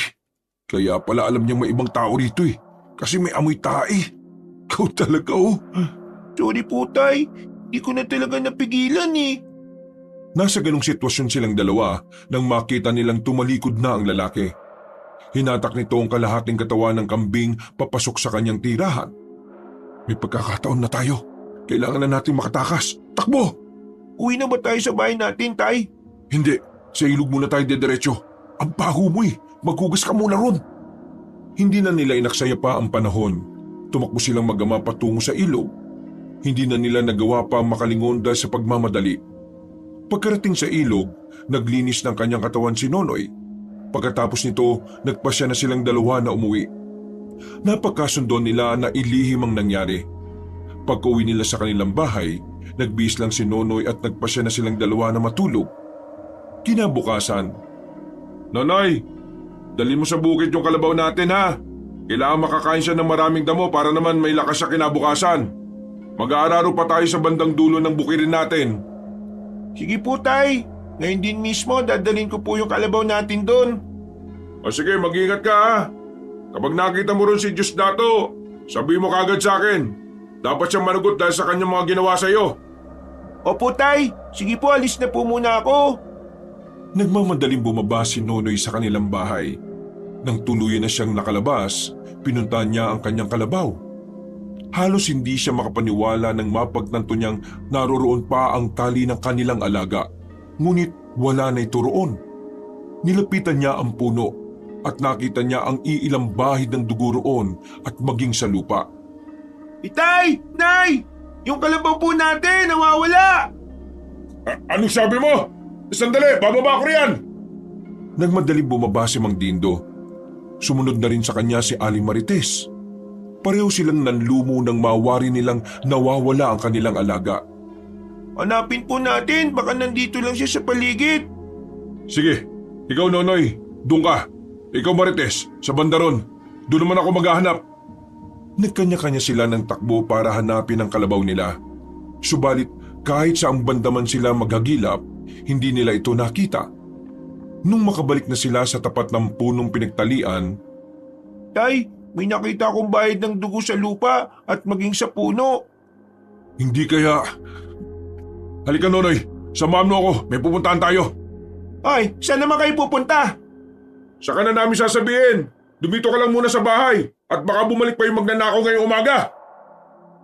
kaya pala alam niyang may ibang tao rito eh. Kasi may amoy tae. Ikaw talaga oh. Sorry po, Tay. Di ko na talaga napigilan eh. Nasa ganong sitwasyon silang dalawa nang makita nilang tumalikod na ang lalaki. Hinatak nito ang kalahating katawan ng kambing papasok sa kanyang tirahan. May pagkakataon na tayo. Kailangan na natin makatakas. Takbo! Uwi na ba tayo sa bahay natin, Tay? Hindi. Sa ilog muna tayo dediretso. Ang baho mo eh. Maghugas ka muna ron. Hindi na nila inaksaya pa ang panahon. Tumakbo silang mag-ama patungo sa ilog. Hindi na nila nagawa pa makalingon dahil sa pagmamadali. Pagkarating sa ilog, naglinis ng kanyang katawan si Nonoy. Pagkatapos nito, nagpasya na silang dalawa na umuwi. Napagkasundo nila na ilihim ang nangyari. Pagka-uwi nila sa kanilang bahay, nagbihis lang si Nonoy at nagpasya na silang dalawa na matulog. Kinabukasan, Nonoy, dali mo sa bukid yung kalabaw natin ha. Kailangan makakain siya ng maraming damo para naman may lakas siya kinabukasan. Mag-aararo pa tayo sa bandang dulo ng bukirin natin. Sige po, Tay. Ngayon din mismo, dadalhin ko po yung kalabaw natin doon. O sige, mag-ingat ka ha. Kapag nakita mo ron si Diosdado, sabi mo kagad sa akin. Dapat siyang managot dahil sa kanyang mga ginawa sa iyo. Opo, Tay. Sige po, alis na po muna ako. Nagmamadaling bumaba si Nonoy sa kanilang bahay. Nang tuluyan na siyang nakalabas, pinuntahan niya ang kanyang kalabaw. Halos hindi siya makapaniwala nang mapagtanto niyang naroroon pa ang tali ng kanilang alaga. Ngunit wala na ito roon. Nilapitan niya ang puno at nakita niya ang iilang bahid ng dugo roon at maging sa lupa. Itay! Nay! Yung kalabaw po natin, nawawala! Anong sabi mo? Sandali, bababa ko riyan! Nagmadaling bumaba si Mang Dindo. Sumunod na rin sa kanya si Aling Marites. Pareho silang nanlumo nang mawari nilang nawawala ang kanilang alaga. Hanapin po natin, baka nandito lang siya sa paligid. Sige, ikaw Nonoy, doon ka. Ikaw Marites, sa bandaron. Doon naman ako maghahanap. Nagkanya-kanya sila ng takbo para hanapin ang kalabaw nila. Subalit kahit saang banda man sila maghagilap, hindi nila ito nakita. Nung makabalik na sila sa tapat ng punong pinagtalian, Tay, may nakita akong bahid ng dugo sa lupa at maging sa puno. hindi kaya... Halika Nonoy, samahan mo ako, may pupuntahan tayo. Ay, saan naman kayo pupunta? Saka na namin sasabihin, dumito ka lang muna sa bahay at baka bumalik pa yung magnanakaw ngayong umaga.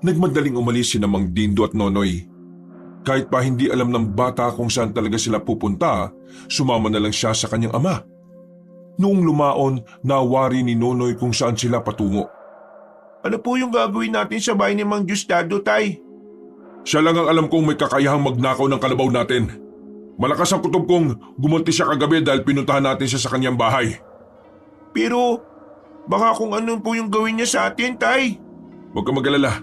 Nagmadaling umalis si Mang Dindo at Nonoy. Kahit pa hindi alam ng bata kung saan talaga sila pupunta, sumama na lang siya sa kanyang ama. Noong lumaon, nawari ni Nonoy kung saan sila patungo. Ano po yung gagawin natin sa bahay ni Mang Diosdado, Tay? Siya lang ang alam kong may kakayahang magnakaw ng kalabaw natin. Malakas ang kutob kong gumunti siya kagabi dahil pinuntahan natin siya sa kanyang bahay. Pero baka kung ano po yung gawin niya sa atin, Tay. Huwag kang mag-alala.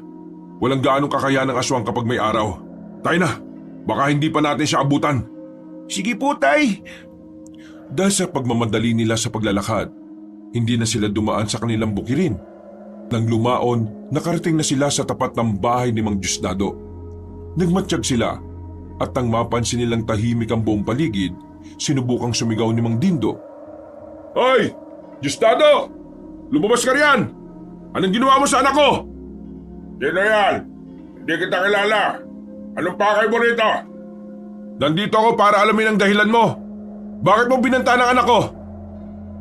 Walang gaanong kakayahan ng aswang kapag may araw. Tayo na, baka hindi pa natin siya abutan. Sige po, Tay. Dahil sa pagmamadali nila sa paglalakad, hindi na sila dumaan sa kanilang bukirin. Nang lumaon, nakarating na sila sa tapat ng bahay ni Mang Diosdado. Nagmatsyag sila at nang mapansin nilang tahimik ang buong paligid, sinubukang sumigaw ni Mang Dindo. Hoy! Diosdado! Lumabas ka riyan! Anong ginawa mo sa anak ko? Sino yan? Hindi kita kilala. Anong pakay mo rito? Nandito ako para alamin ang dahilan mo. Bakit mo binanta ng anak ko?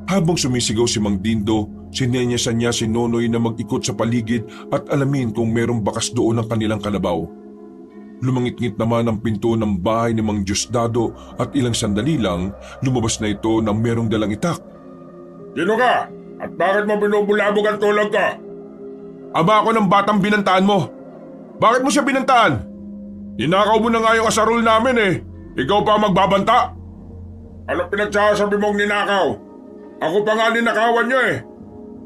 Habang sumisigaw si Mang Dindo, sinenyasan niya si Nonoy na mag-ikot sa paligid at alamin kung merong bakas doon ang kanilang kalabaw. Lumangit-ngit naman ang pinto ng bahay ni Mang Diosdado at ilang sandali lang lumabas na ito na merong dalang itak. Sino ka? At bakit mo binubulabog ang tulog ko? Ama ako ng batang binantaan mo. Bakit mo siya binantaan? Ninakaw mo na nga yung asarol namin eh. Ikaw pa magbabanta? Ano pinagsasabi mong ninakaw? Ako pa nga ninakawan niyo eh.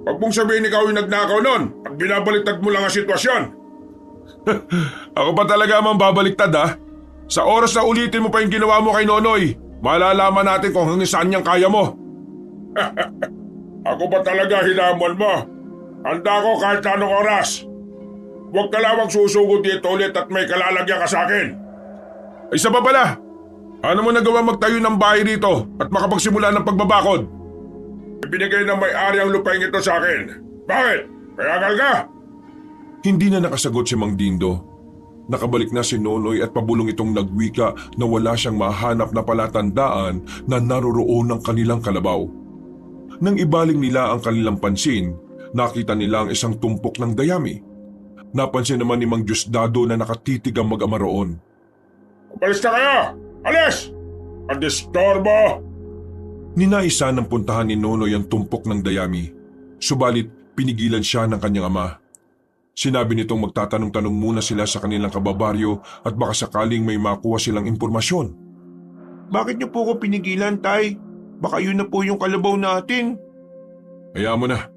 Huwag mong sabihin ikaw yung nagnakaw nun at binabaliktad mo lang ang sitwasyon. Ako pa talaga mang babaliktad ha. Sa oras na ulitin mo pa yung ginawa mo kay Nonoy, malalaman natin kung hanggang saan niyang kaya mo. Ako ba talaga hinamon mo? Handa ko kahit sa anong oras. Huwag ka lamang susugod dito ulit at may kalalagyan ka sa akin. Isa pa pala, ano mo nagawa magtayo ng bahay rito at makapagsimula ng pagbabakod? Ibinigay ng may-ari ang lupain ito sa akin. Bakit? Kayagal ka? Hindi na nakasagot si Mang Dindo. Nakabalik na si Nonoy at pabulong itong nagwika na wala siyang mahanap na palatandaan na naroroon ng kanilang kalabaw. Nang ibaling nila ang kanilang pansin, nakita nila ang isang tumpok ng dayami. Napansin naman ni Mang Diosdado na nakatitig ang mag-ama roon. Umalis na kayo! Alis! Ang distorbo! Ninaisa ng puntahan ni Nonoy ang tumpok ng dayami. Subalit pinigilan siya ng kanyang ama. Sinabi nitong magtatanong-tanong muna sila sa kanilang kababaryo at baka sakaling may makuha silang impormasyon. Bakit niyo po ko pinigilan, Tay? Baka yun na po yung kalabaw natin. Hayaan mo na.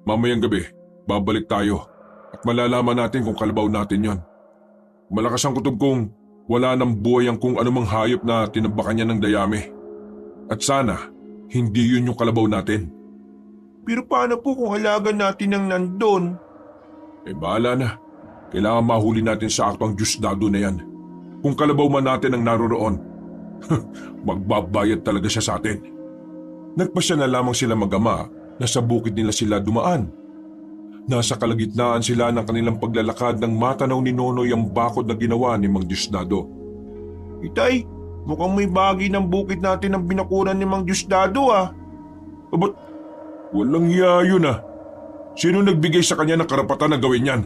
Mamayang gabi, babalik tayo at malalaman natin kung kalabaw natin yon. Malakas ang kutob kong wala nang buhay ang kung anumang hayop na tinabakan niya ng dayami. At sana, hindi yun yung kalabaw natin. Pero paano po kung halagan natin ang nandun? Bahala na. Kailangan mahuli natin sa aktong Diosdado na yan. Kung kalabaw man natin ang naroroon, magbabayad talaga siya sa atin. Nagpasya na lamang sila mag-ama na sa bukid nila sila dumaan. Nasa kalagitnaan sila ng kanilang paglalakad nang matanaw ni Nonoy ang bakod na ginawa ni Mang Diosdado. Itay, mukhang may bahagi ng bukid natin ang binakuran ni Mang Diosdado ah. Ba't walang hiya yun ah. Sino nagbigay sa kanya ng karapatan na gawin yan?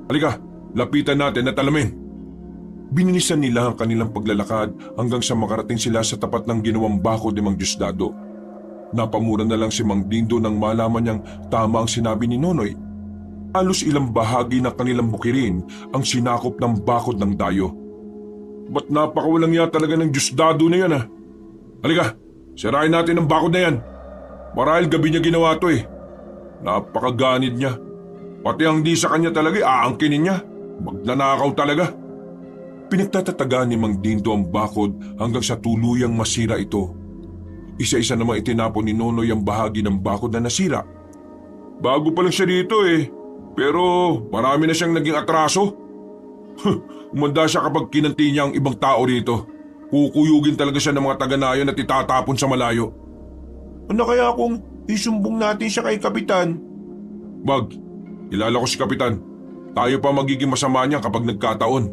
Halika, lapitan natin at alamin. Binilisan nila ang kanilang paglalakad hanggang sa makarating sila sa tapat ng ginawang bakod ni Mang Diosdado. Napamura na lang si Mang Dindo nang malaman niyang tama ang sinabi ni Nonoy. Halos ilang bahagi ng kanilang bukirin ang sinakop ng bakod ng dayo. Ba't napakawalang ya talaga ng Diosdado na yan ah? Halika, sirain natin ang bakod na yan. Marahil gabi niya ginawa to eh. Napakaganid niya. Pati ang di sa kanya talaga aangkinin niya. Magnanakaw talaga. Pinagtatataga ni Mang Dindo ang bakod hanggang sa tuluyang masira ito. Isa-isa namang itinapon ni Nonoy ang bahagi ng bakod na nasira. Bago pa lang siya dito eh. Pero marami na siyang naging atraso. Umanda siya kapag kinanti niya ang ibang tao rito. Kukuyugin talaga siya ng mga taga-nayon at itatapon sa malayo. Ano kaya kung isumbong natin siya kay Kapitan? Wag, kilala ko si Kapitan. Tayo pa magiging masama niya kapag nagkataon.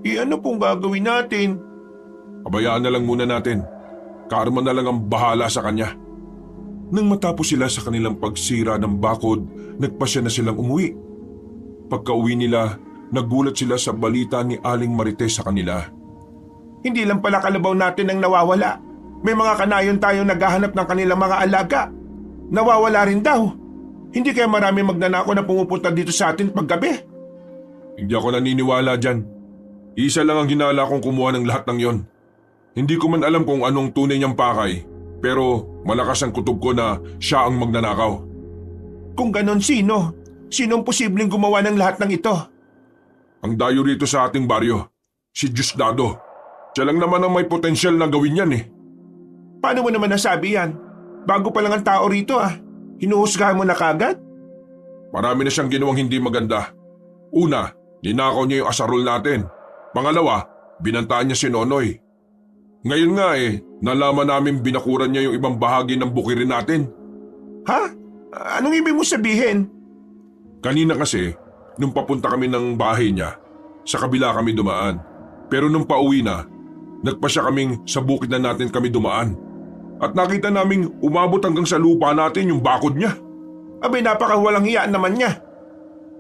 Ano pong gagawin natin? Pabayaan na lang muna natin. Karma na lang ang bahala sa kanya. Nang matapos sila sa kanilang pagsira ng bakod, nagpasya na silang umuwi. Pagka-uwi nila, nagulat sila sa balita ni Aling Marites sa kanila. Hindi lang pala kalabaw natin ang nawawala. May mga kanayon tayong naghahanap ng kanilang mga alaga. Nawawala rin daw. Hindi kaya marami magnanako na pumupunta dito sa atin paggabi? Hindi ako naniniwala dyan. Isa lang ang hinala kong kumuha ng lahat ng yon. Hindi ko man alam kung anong tunay niyang pakay, pero malakas ang kutob ko na siya ang magnanakaw. Kung ganon, sino? Sinong posibleng gumawa ng lahat ng ito? Ang dayo rito sa ating baryo, si Diosdado. Siya lang naman ang may potensyal na gawin yan eh. Paano mo naman nasabi yan? Bago pa lang ang tao rito ah. Hinuhusgahan mo na kagad? Marami na siyang ginawang hindi maganda. Una, ninakaw niya yung asarol natin. Pangalawa, binantaan niya si Nonoy. Ngayon nga nalaman namin binakuran niya yung ibang bahagi ng bukirin natin. Ha? Anong ibig mo sabihin? Kanina kasi, nung papunta kami ng bahay niya, sa kabila kami dumaan. Pero nung pauwi na, nagpasya kaming sa bukid na natin kami dumaan. At nakita naming umabot hanggang sa lupa natin yung bakod niya. Abay, napakawalang hiyaan naman niya.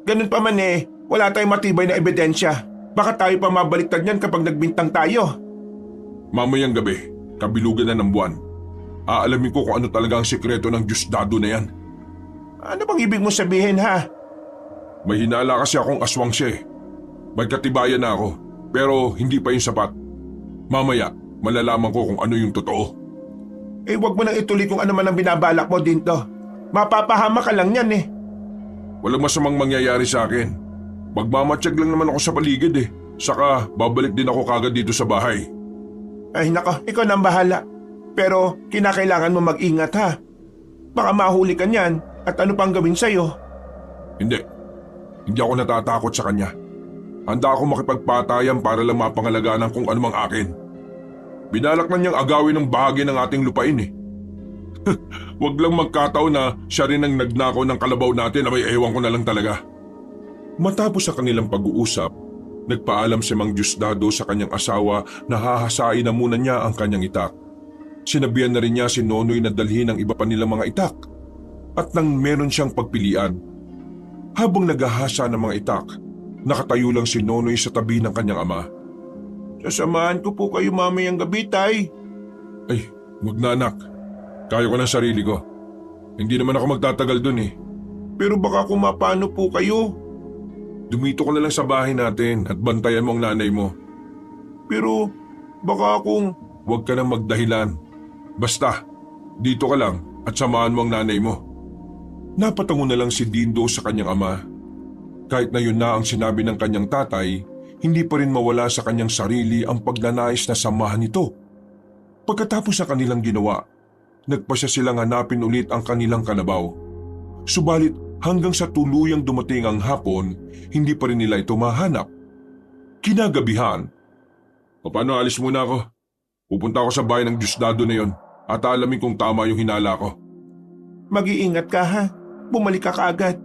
Ganun pa man wala tayong matibay na ebidensya. Baka tayo pa mabaliktad niyan kapag nagbintang tayo. Mamayang gabi, kabilugan na ng buwan. Aalamin ko kung ano talaga ang sikreto ng Diosdado na yan. Ano bang ibig mo sabihin ha? May hinala kasi akong aswang siya eh. May katibayan na ako, pero hindi pa yung sapat. Mamaya, malalaman ko kung ano yung totoo. Eh wag mo nang ituloy kung ano man ang binabalak mo din to. Mapapahama ka lang yan eh. Walang masamang mangyayari sa akin. Magmamatsyag lang naman ako sa paligid eh. Saka babalik din ako kagad dito sa bahay. Ay nako, ikaw na ang bahala. Pero kinakailangan mo mag-ingat ha. Baka mahuli ka niyan at ano pang gawin sa'yo. Hindi. Hindi ako natatakot sa kanya. Handa ako makipagpatayan para lang mapangalagaan kung anumang akin. Binalak na niyang agawin ng bahagi ng ating lupain eh. Huwag lang magkataon na siya rin ang nagnakaw ng kalabaw natin na may ewan ko na lang talaga. Matapos sa kanilang pag-uusap, nagpaalam si Mang Diosdado sa kanyang asawa na hahasain na muna niya ang kanyang itak. Sinabihan na rin niya si Nonoy na dalhin ang iba pa nilang mga itak. At nang meron siyang pagpilian, habang naghahasa ng mga itak, nakatayo lang si Nonoy sa tabi ng kanyang ama. Sasamahan ko po kayo mamayang gabi, Tay. Ay, wag na anak. Kaya ko ng sarili ko. Hindi naman ako magtatagal dun eh. Pero baka kung mapano po kayo. Dumito ko na lang sa bahay natin at bantayan mo ang nanay mo. Pero baka kung... Huwag ka nang magdahilan. Basta, dito ka lang at samahan mo ang nanay mo. Napatango na lang si Dindo sa kanyang ama. Kahit na yun na ang sinabi ng kanyang tatay, hindi pa rin mawala sa kanyang sarili ang pagnanais na samahan ito. Pagkatapos sa kanilang ginawa, nagpasya silang hanapin ulit ang kanilang kalabaw. Subalit hanggang sa tuluyang dumating ang hapon, hindi pa rin nila ito mahanap. Kinagabihan, "Paano, alis muna ako? Pupunta ako sa bahay ng Diosdado na yon at alamin kung tama yung hinala ko." Mag-iingat ka ha. Bumalik ka kaagad.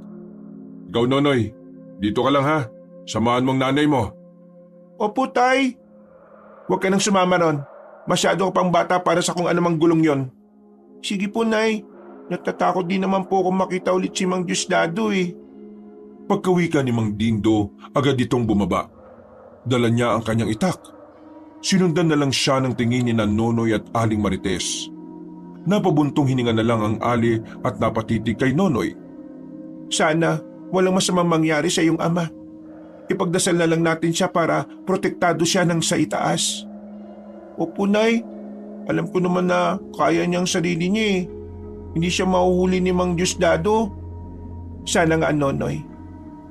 Ikaw, Nonoy, dito ka lang ha. Samahan mong nanay mo. Opo, Tay. Huwag ka nang sumama ron. Masyado ka pang bata para sa kung anumang gulong yon. Sige po, Nay. Natatakot din naman po kung makita ulit si Mang Diosdado eh. Pagkawika ni Mang Dindo, agad itong bumaba. Dala niya ang kanyang itak. Sinundan na lang siya ng tingin ni Nonoy at Aling Marites. Napabuntong hininga na lang ang Ali at napatitig kay Nonoy. Sana walang masamang mangyari sa iyong ama. Ipagdasal na lang natin siya para protektado siya ng sa itaas. Opo, Nay. Alam ko naman na kaya niyang sarili niya eh. Hindi siya mahuhuli ni Mang Diosdado. Sana nga, Nonoy.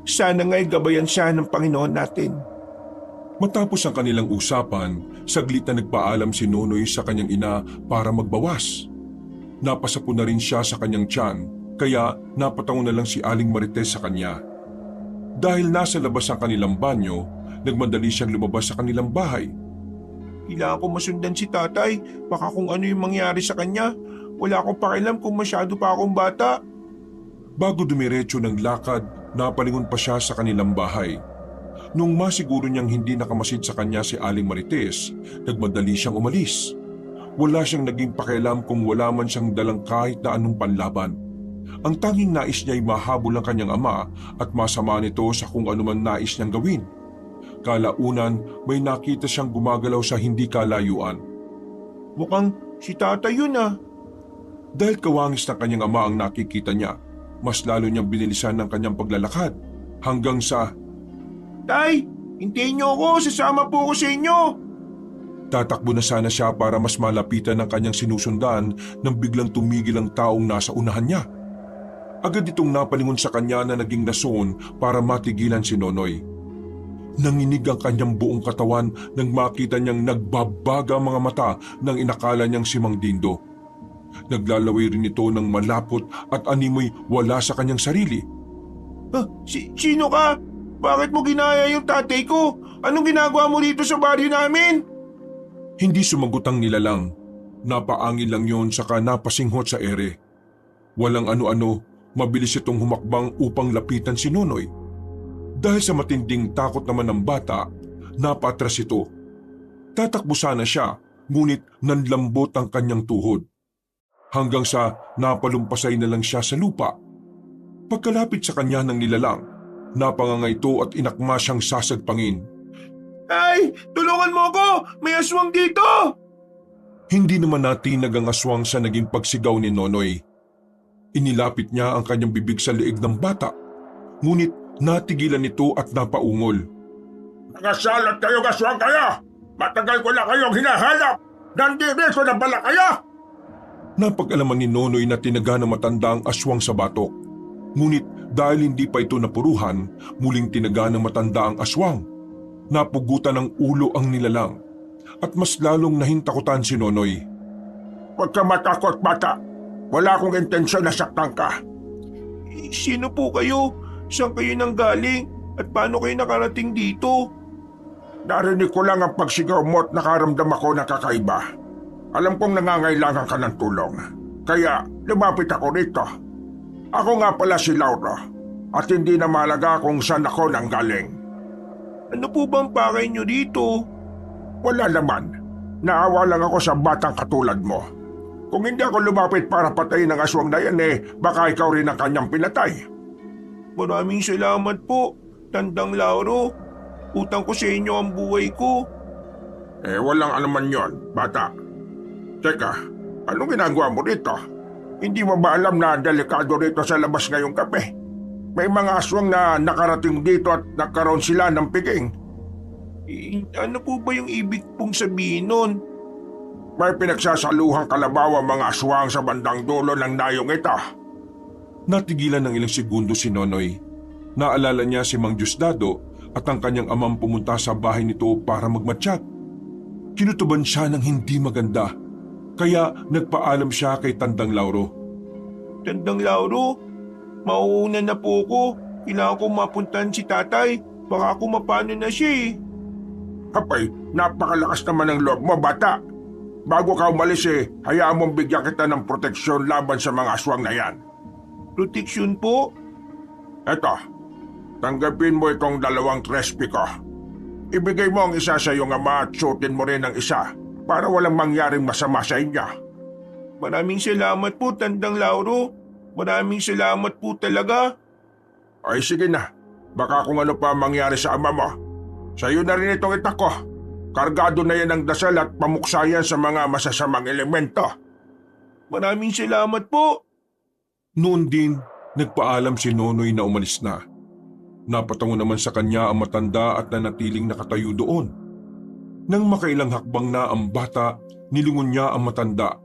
Sana nga'y gabayan siya ng Panginoon natin. Matapos ang kanilang usapan, saglit na nagpaalam si Nonoy sa kanyang ina para magbawas. Napasapo na rin siya sa kanyang tiyan, kaya napatango na lang si Aling Marites sa kanya. Dahil nasa labas ang kanilang banyo, nagmadali siyang lumabas sa kanilang bahay. Kailangan ko masundan si tatay. Baka kung ano yung mangyari sa kanya. Wala akong pakialam kung masyado pa akong bata. Bago dumiretso ng lakad, napalingon pa siya sa kanilang bahay. Nung masiguro niyang hindi nakamasid sa kanya si Aling Marites, nagmadali siyang umalis. Wala siyang naging pakialam kung wala man siyang dalang kahit na anong panlaban. Ang tanging nais niya ay mahabol ang kanyang ama at masama nito sa kung anuman nais niyang gawin. Kalaunan, may nakita siyang gumagalaw sa hindi kalayuan. Mukhang si tatay yun ah. Dahil kawangis ng kanyang ama ang nakikita niya, mas lalo niyang binilisan ng kanyang paglalakad hanggang sa... Tay, hintayin niyo ako. Sasama po ako sa inyo. Tatakbo na sana siya para mas malapitan ng kanyang sinusundan nang biglang tumigil ang taong nasa unahan niya. Agad itong napalingon sa kanya na naging rason para matigilan si Nonoy. Nanginig ang kanyang buong katawan nang makita niyang nagbabaga ang mga mata nang inakala niyang si Mang Dindo. Naglalaway rin ito ng malapot at animoy wala sa kanyang sarili. Sino ka? Bakit mo ginaya yung tatay ko? Anong ginagawa mo dito sa baryo namin? Hindi sumagot ang nilalang. Napaangil lang yon saka napasinghot sa ere. Walang ano-ano, mabilis itong humakbang upang lapitan si Nonoy. Dahil sa matinding takot naman ng bata, napatras ito. Tatakbo sana siya, ngunit nanlambot ang kanyang tuhod. Hanggang sa napalumpasay na lang siya sa lupa. Pagkalapit sa kanya ng nilalang, napanganga ito at inakma siyang sasagpangin. Ay, tulungan mo ako! May aswang dito! Hindi naman natinag ang aswang sa naging pagsigaw ni Nonoy. Inilapit niya ang kanyang bibig sa leeg ng bata, ngunit natigilan nito at napaungol. Nakasalat kayo, aswang kayo! Matagal ko na kayong hinahanap! Nandito na pala kayo! Napag-alaman ni Nonoy na tinaga ng matanda ang aswang sa batok. Ngunit dahil hindi pa ito napuruhan, muling tinaga ng matanda ang aswang. Napugutan ng ulo ang nilalang at mas lalong nahintakutan si Nonoy. Huwag ka matakot, bata. Wala akong intensyon na saktan ka. Sino po kayo? Saan kayo nanggaling? At paano kayo nakarating dito? Narinig ko lang ang pagsigaw mo at nakaramdam ako ng kakaiba. Alam kong nangangailangan ka ng tulong. Kaya lumapit ako rito. Ako nga pala si Laura at hindi na mahalaga kung saan ako nanggaling. Ano po bang pakay nyo dito? Wala naman. Naawa lang ako sa batang katulad mo. Kung hindi ako lumapit para patayin ang aswang na yan baka ikaw rin ang kanyang pinatay. Maraming salamat po, Tandang Lauro. Utang ko sa inyo ang buhay ko. Walang anuman yon, bata. Teka, anong ginagawa mo rito? Hindi mo ba alam na delikado rito sa labas ngayong gabi? May mga aswang na nakarating dito at nagkaroon sila ng piging. Ano po ba yung ibig pong sabihin nun? May pinagsasaluhang kalabaw ang mga aswang sa bandang dulo ng dayong ito. Natigilan ng ilang segundo si Nonoy. Naalala niya si Mang Diosdado at ang kanyang amang pumunta sa bahay nito para magmatsyag. Kinutuban siya ng hindi maganda, kaya nagpaalam siya kay Tandang Lauro. Tandang Lauro, mauuna na po ko. Kailangan ko mapuntahan si tatay. Baka ako mapano na siya eh. Kapay, napakalakas naman ng loob mo, bata. Bago ka umalis hayaan mong bigyan kita ng proteksyon laban sa mga aswang na yan. Proteksyon po? Eto, tanggapin mo itong 2 trespi ko. Ibigay mo ang isa sa iyong ama at suotin mo rin ang isa para walang mangyaring masama sa inyo. Maraming salamat po, Tandang Lauro. Maraming salamat po talaga. Ay sige na, baka kung ano pa mangyari sa ama mo. Sa iyo na rin itong itak ko. Kargado na yan ng dasal at pamuksayan sa mga masasamang elemento. Maraming salamat po. Noon din, nagpaalam si Nonoy na umalis na. Napatango naman sa kanya ang matanda at nanatiling nakatayo doon. Nang makailang hakbang na ang bata, nilingon niya ang matanda.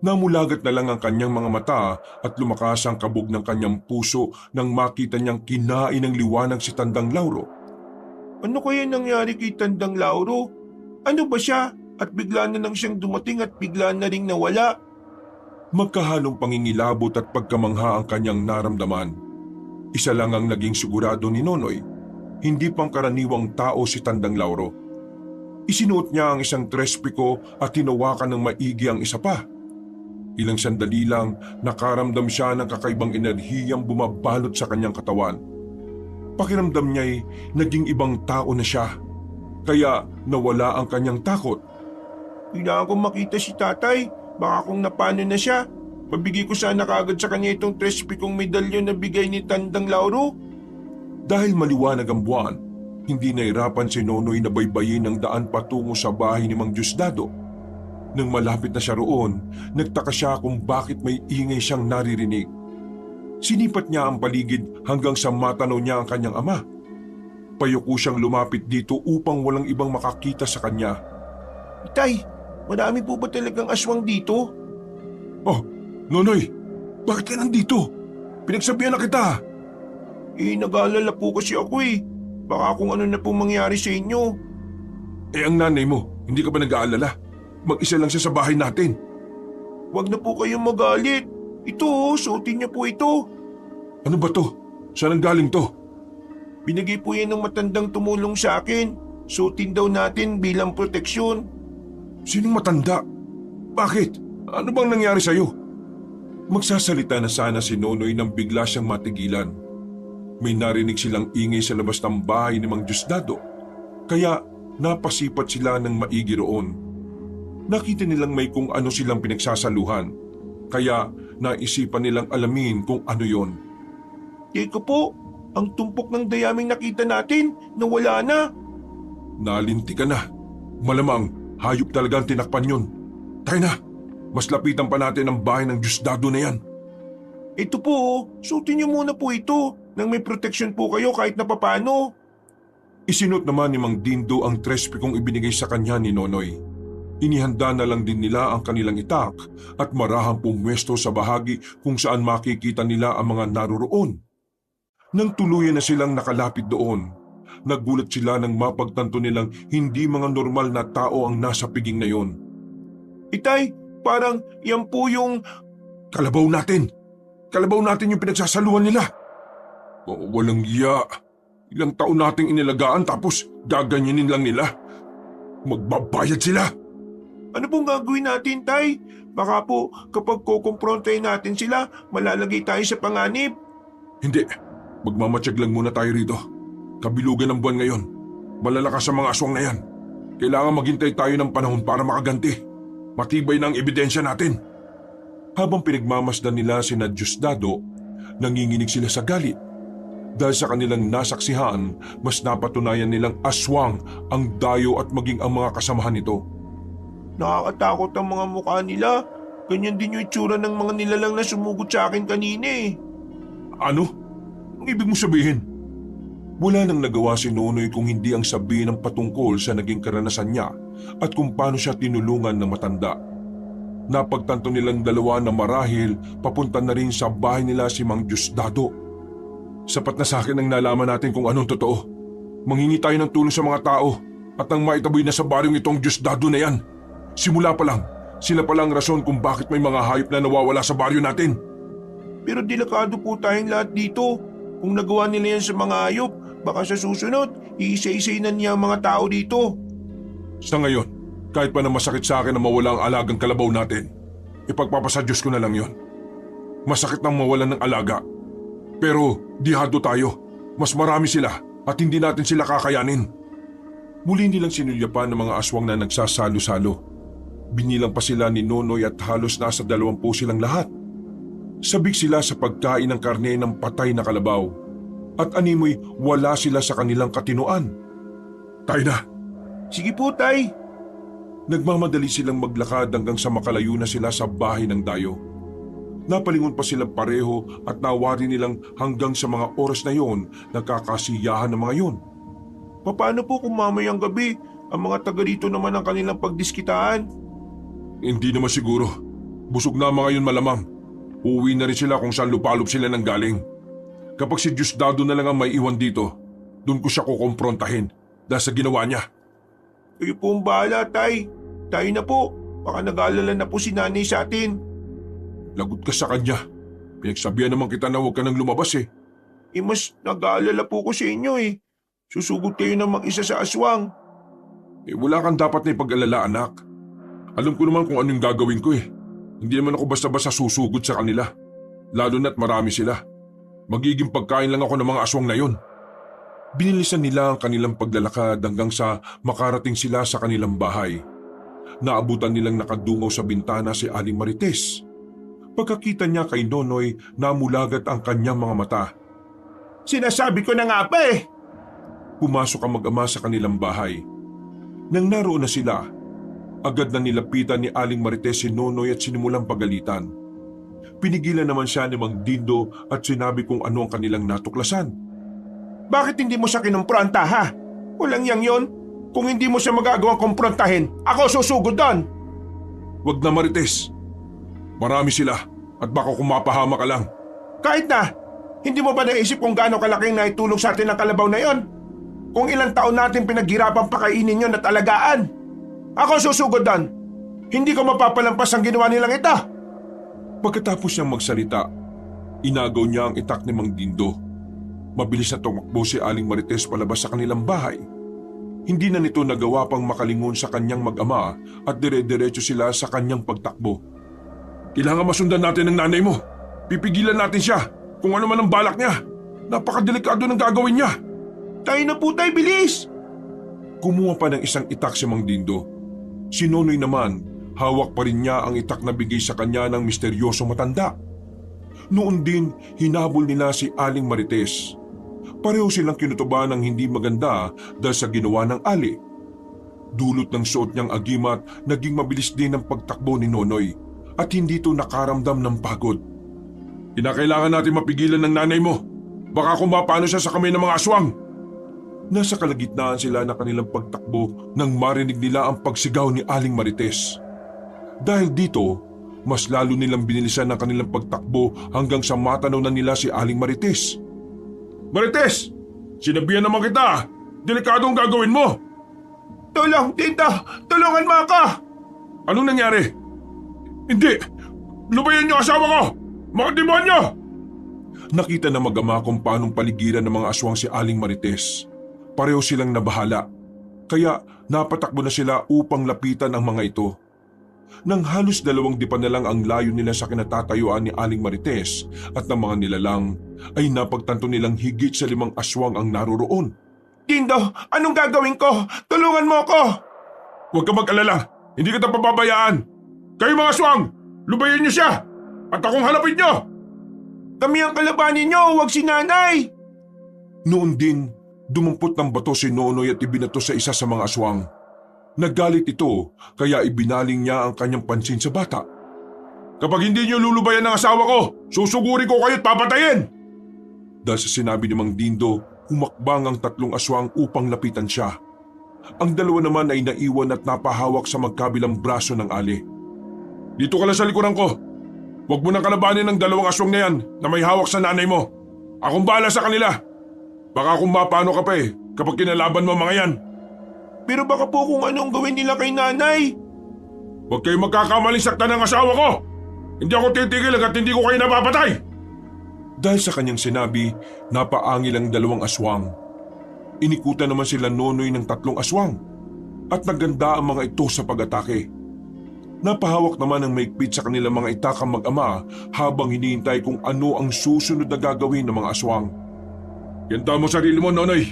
Namulagat na lang ang kanyang mga mata at lumakas ang kabog ng kanyang puso nang makita niyang kinain ng liwanag si Tandang Lauro. Ano kaya nangyari kay Tandang Lauro? Ano ba siya? At bigla na lang siyang dumating at bigla na ring nawala. Magkahalong pangingilabot at pagkamangha ang kanyang naramdaman. Isa lang ang naging sigurado ni Nonoy, hindi pangkaraniwang tao si Tandang Lauro. Isinuot niya ang isang trespiko at tinawakan ng maigi ang isa pa. Ilang sandali lang nakaramdam siya ng kakaibang enerhiyang bumabalot sa kanyang katawan. Pakiramdam niya'y naging ibang tao na siya, kaya nawala ang kanyang takot. Kailangan kong makita si tatay. Baka kung napano na siya. Mabigay ko sana kaagad sa kanya itong trespikong medalyon na bigay ni Tandang Lauro. Dahil maliwanag ang buwan, hindi nahirapan si Nonoy na baybayin ang daan patungo sa bahay ni Mang Diosdado. Nang malapit na siya roon, nagtaka siya kung bakit may ingay siyang naririnig. Sinipat niya ang paligid hanggang sa matanaw niya ang kanyang ama. Payuko siyang lumapit dito upang walang ibang makakita sa kanya. Tay, marami po ba talagang aswang dito? Oh, Nonoy, bakit ka nandito? Pinagsabihan na kita. Nag-aalala po kasi ako eh. Baka kung ano na po mangyari sa inyo. Ang nanay mo, hindi ka ba nag-aalala? Mag-isa lang siya sa bahay natin. Huwag na po kayong magalit. Ito, suotin niyo po ito. Ano ba to? Saan ang galing to? Binigay po yan ng matandang tumulong sa akin. Suotin daw natin bilang proteksyon. Sinong matanda? Bakit? Ano bang nangyari sa'yo? Magsasalita na sana si Nonoy nang bigla siyang matigilan. May narinig silang ingay sa labas ng bahay ni Mang Diosdado, kaya napasipat sila ng maigi roon. Nakita nilang may kung ano silang pinagsasaluhan, kaya naisipan nilang alamin kung ano yon. Teka po, ang tumpok ng dayaming nakita natin, nawala na. Nalinti ka na. Malamang hayop talaga ang tinakpan yun. Tayo na, mas lapitan pa natin ang bahay ng Diosdado na yan. Ito po, suotin niyo muna po ito nang may proteksyon po kayo kahit na papano. Isinot naman ni Mang Dindo ang 3 pikong ibinigay sa kanya ni Nonoy. Inihanda na lang din nila ang kanilang itak at marahang pumwesto sa bahagi kung saan makikita nila ang mga naroroon. Nang tuluyan na silang nakalapit doon, nagulat sila nang mapagtanto nilang hindi mga normal na tao ang nasa piging na yon. Itay, parang yan po yung... Kalabaw natin! Kalabaw natin yung pinagsasaluhan nila! Walang iya! Ilang taon nating inilagaan tapos gaganyanin lang nila. Magbabayad sila! Ano pong gagawin natin, Tay? Baka po kapag kukumprontahin natin sila, malalagay tayo sa panganib. Hindi. Magmamatsyag lang muna tayo rito. Kabilugan ng buwan ngayon. Malalakas sa mga aswang na yan. Kailangan maghintay tayo ng panahon para makaganti. Matibay na ang ebidensya natin. Habang pinagmamasdan nila sina Diosdado, nanginginig sila sa galit. Dahil sa kanilang nasaksihan, mas napatunayan nilang aswang ang dayo at maging ang mga kasamahan nito. Nakakatakot ang mga mukha nila. Ganyan din yung itsura ng mga nilalang na sumugod sa akin kanina eh. Ano? Ang ibig mo sabihin? Wala nang nagawa si Nonoy kung hindi ang sabihin ng patungkol sa naging karanasan niya at kung paano siya tinulungan ng matanda. Napagtanto nilang dalawa na marahil papunta na rin sa bahay nila si Mang Diosdado. Sapat na sa akin ang nalaman natin kung anong totoo. Manghingi tayo ng tulong sa mga tao at nang maitaboy na sa baryong itong Diosdado na yan. Simula pa lang, sila palang rason kung bakit may mga hayop na nawawala sa baryo natin. Pero delikado po tayong lahat dito. Kung nagawa nila yan sa mga hayop, baka sa susunod, iisa-isay na niya ang mga tao dito. Sa ngayon, kahit pa na masakit sa akin na mawala ang alagang kalabaw natin, ipagpapasa Diyos ko na lang yon. Masakit nang mawalan ng alaga. Pero dihado tayo, mas marami sila at hindi natin sila kakayanin. Muli nilang sinulyapan ng mga aswang na nagsasalo-salo. Binilang pa sila ni Nonoy at halos nasa 20 silang lahat. Sabik sila sa pagkain ng karne ng patay na kalabaw. At animoy wala sila sa kanilang katinuan. Tayo na! Sige po, Tay. Nagmamadali silang maglakad hanggang sa makalayo na sila sa bahay ng dayo. Napalingon pa silang pareho at nawari nilang hanggang sa mga oras na yon nagkakasiyahan ng mga yon. Paano po kung mamayang gabi, ang mga taga dito naman ang kanilang pagdiskitaan? Hindi naman siguro. Busog na mga yun malamang. Uuwi na rin sila kung saan lupalop sila nang galing. Kapag si Diosdado na lang ang may iwan dito, doon ko siya kukomprontahin dahil sa ginawa niya. Kayo po ang bahala, Tay. Tayo na po. Baka nag-aalala na po si nanay sa atin. Lagot ka sa kanya. Pinagsabihan naman kita na huwag ka nang lumabas eh. Mas nag-aalala po ko sa inyo eh. Susugod kayo ng mag-isa sa aswang. Wala kang dapat na ipag-alala, anak. Alam ko naman kung anong gagawin ko eh. Hindi naman ako basta-basta susugod sa kanila. Lalo na't marami sila. Magiging pagkain lang ako ng mga aswang na yon. Binilisan nila ang kanilang paglalakad hanggang sa makarating sila sa kanilang bahay. Naabutan nilang nakadungaw sa bintana si Aling Marites. Pagkakita niya kay Nonoy, namulagat ang kanyang mga mata. Sinasabi ko na nga pa eh. Pumasok ang mag-ama sa kanilang bahay. Nang naroon na sila, agad na nilapitan ni Aling Marites si Nonoy at sinimulang pagalitan. Pinigilan naman siya ni Mang Dindo at sinabi kung ano ang kanilang natuklasan. Bakit hindi mo siya kinumpronta ha? Walang yang yon. Kung hindi mo siya magagawang kumprontahin, ako susugod doon. Wag na Marites. Marami sila at baka kumapahama ka lang. Kahit na, hindi mo ba naisip kung gaano kalaking naitulong sa atin ang kalabaw na yon? Kung ilang taon natin pinaghirapan pakainin yon at alagaan. Ako susugod doon. Hindi ko mapapalampas ang ginawa nilang ito. Pagkatapos niyang magsalita, inagaw niya ang itak ni Mang Dindo. Mabilis na tumakbo si Aling Marites palabas sa kanilang bahay. Hindi na nito nagawa pang makalingon sa kanyang mag-ama at dire-diretso sila sa kanyang pagtakbo. Kailangan masundan natin ang nanay mo. Pipigilan natin siya kung ano man ang balak niya. Napakadelikado ng gagawin niya. Tayo na po tayo, bilis! Kumuha pa ng isang itak si Mang Dindo. Si Nonoy naman, hawak pa rin niya ang itak na bigay sa kanya ng misteryosong matanda. Noon din, hinabol nila si Aling Marites. Pareho silang kinutuban ng hindi maganda dahil sa ginawa ng ali. Dulot ng suot niyang agimat, naging mabilis din ang pagtakbo ni Nonoy at hindi ito nakaramdam ng pagod. Kinakailangan natin mapigilan ng nanay mo. Baka kung mapano siya sa kamay ng mga aswang. Nasa kalagitnaan sila ng kanilang pagtakbo nang marinig nila ang pagsigaw ni Aling Marites. Dahil dito, mas lalo nilang binilisan ang kanilang pagtakbo hanggang sa matanaw na nila si Aling Marites. Marites! Sinabihan naman kita! Delikado ang gagawin mo! Tulong, Tito! Tulungan mo ako! Anong nangyari? Hindi! Lubayan niyo asawa ko! Mga demonyo! Nakita na mag-ama kung paanong paligiran ng mga aswang si Aling Marites. Pareho silang nabahala. Kaya napatakbo na sila upang lapitan ang mga ito. Nang halos 2 dipa na lang ang layo nila sa kinatatayuan ni Aling Marites at ng mga nilalang, ay napagtanto nilang higit sa 5 aswang ang naroroon. Dindo, anong gagawin ko? Tulungan mo ako! Huwag ka mag-alala, hindi kita pababayaan. Kayo mga aswang, lubayan niyo siya! At akong halapin niyo! Kami ang kalabanin niyo, huwag si nanay! Noon din, dumampot ng bato si Nonoy at ibinato sa isa sa mga aswang. Naggalit ito, kaya ibinaling niya ang kanyang pansin sa bata. Kapag hindi niyo lulubayan ng asawa ko, susuguri ko kayo at papatayin! Dahil sa sinabi ni Mang Dindo, humakbang ang 3 aswang upang lapitan siya. Ang 2 naman ay naiwan at napahawak sa magkabilang braso ng Ali. Dito ka lang sa likuran ko. Huwag mo nang kalabanin ng 2 aswang na yan na may hawak sa nanay mo. Akong bahala sa kanila. Baka kung mapano ka pa kapag kinalaban mo mga yan. Pero baka po kung anong gawin nila kay nanay. Huwag kayong magkakamaling saktan ng asawa ko. Hindi ako titigil hanggat hindi ko kayo napapatay. Dahil sa kanyang sinabi, napaangil ang 2 aswang. Inikutan naman sila Nonoy ng 3 aswang at naganda ang mga ito sa pag-atake. Napahawak naman ang maigpit sa kanilang mga itakang mag-ama habang hinihintay kung ano ang susunod na gagawin ng mga aswang. Ganda mo sarili mo, Nonoy.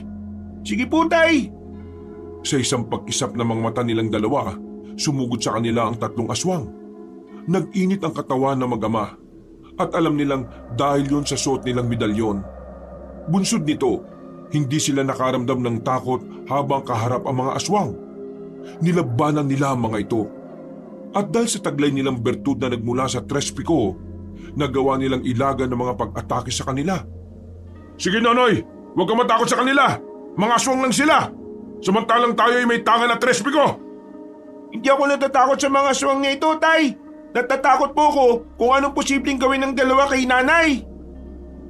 Sige po, tay. Sa isang pag-isap ng mga mata nilang 2, sumugod sa kanila ang 3 aswang. Nag-init ang katawan ng mag-ama at alam nilang dahil yon sa suot nilang medalyon. Bunsod nito, hindi sila nakaramdam ng takot habang kaharap ang mga aswang. Nilabanan nila ang mga ito. At dahil sa taglay nilang bertud na nagmula sa Tres Pico, nagawa nilang ilagan ng mga pag-atake sa kanila. Sige Nonoy, huwag kang matakot sa kanila. Mga aswang lang sila. Samantalang tayo ay may tangan na Tres Pico. Hindi ako natatakot sa mga aswang na ito, tay. Natatakot po ko kung anong posibleng gawin ng 2 kay nanay.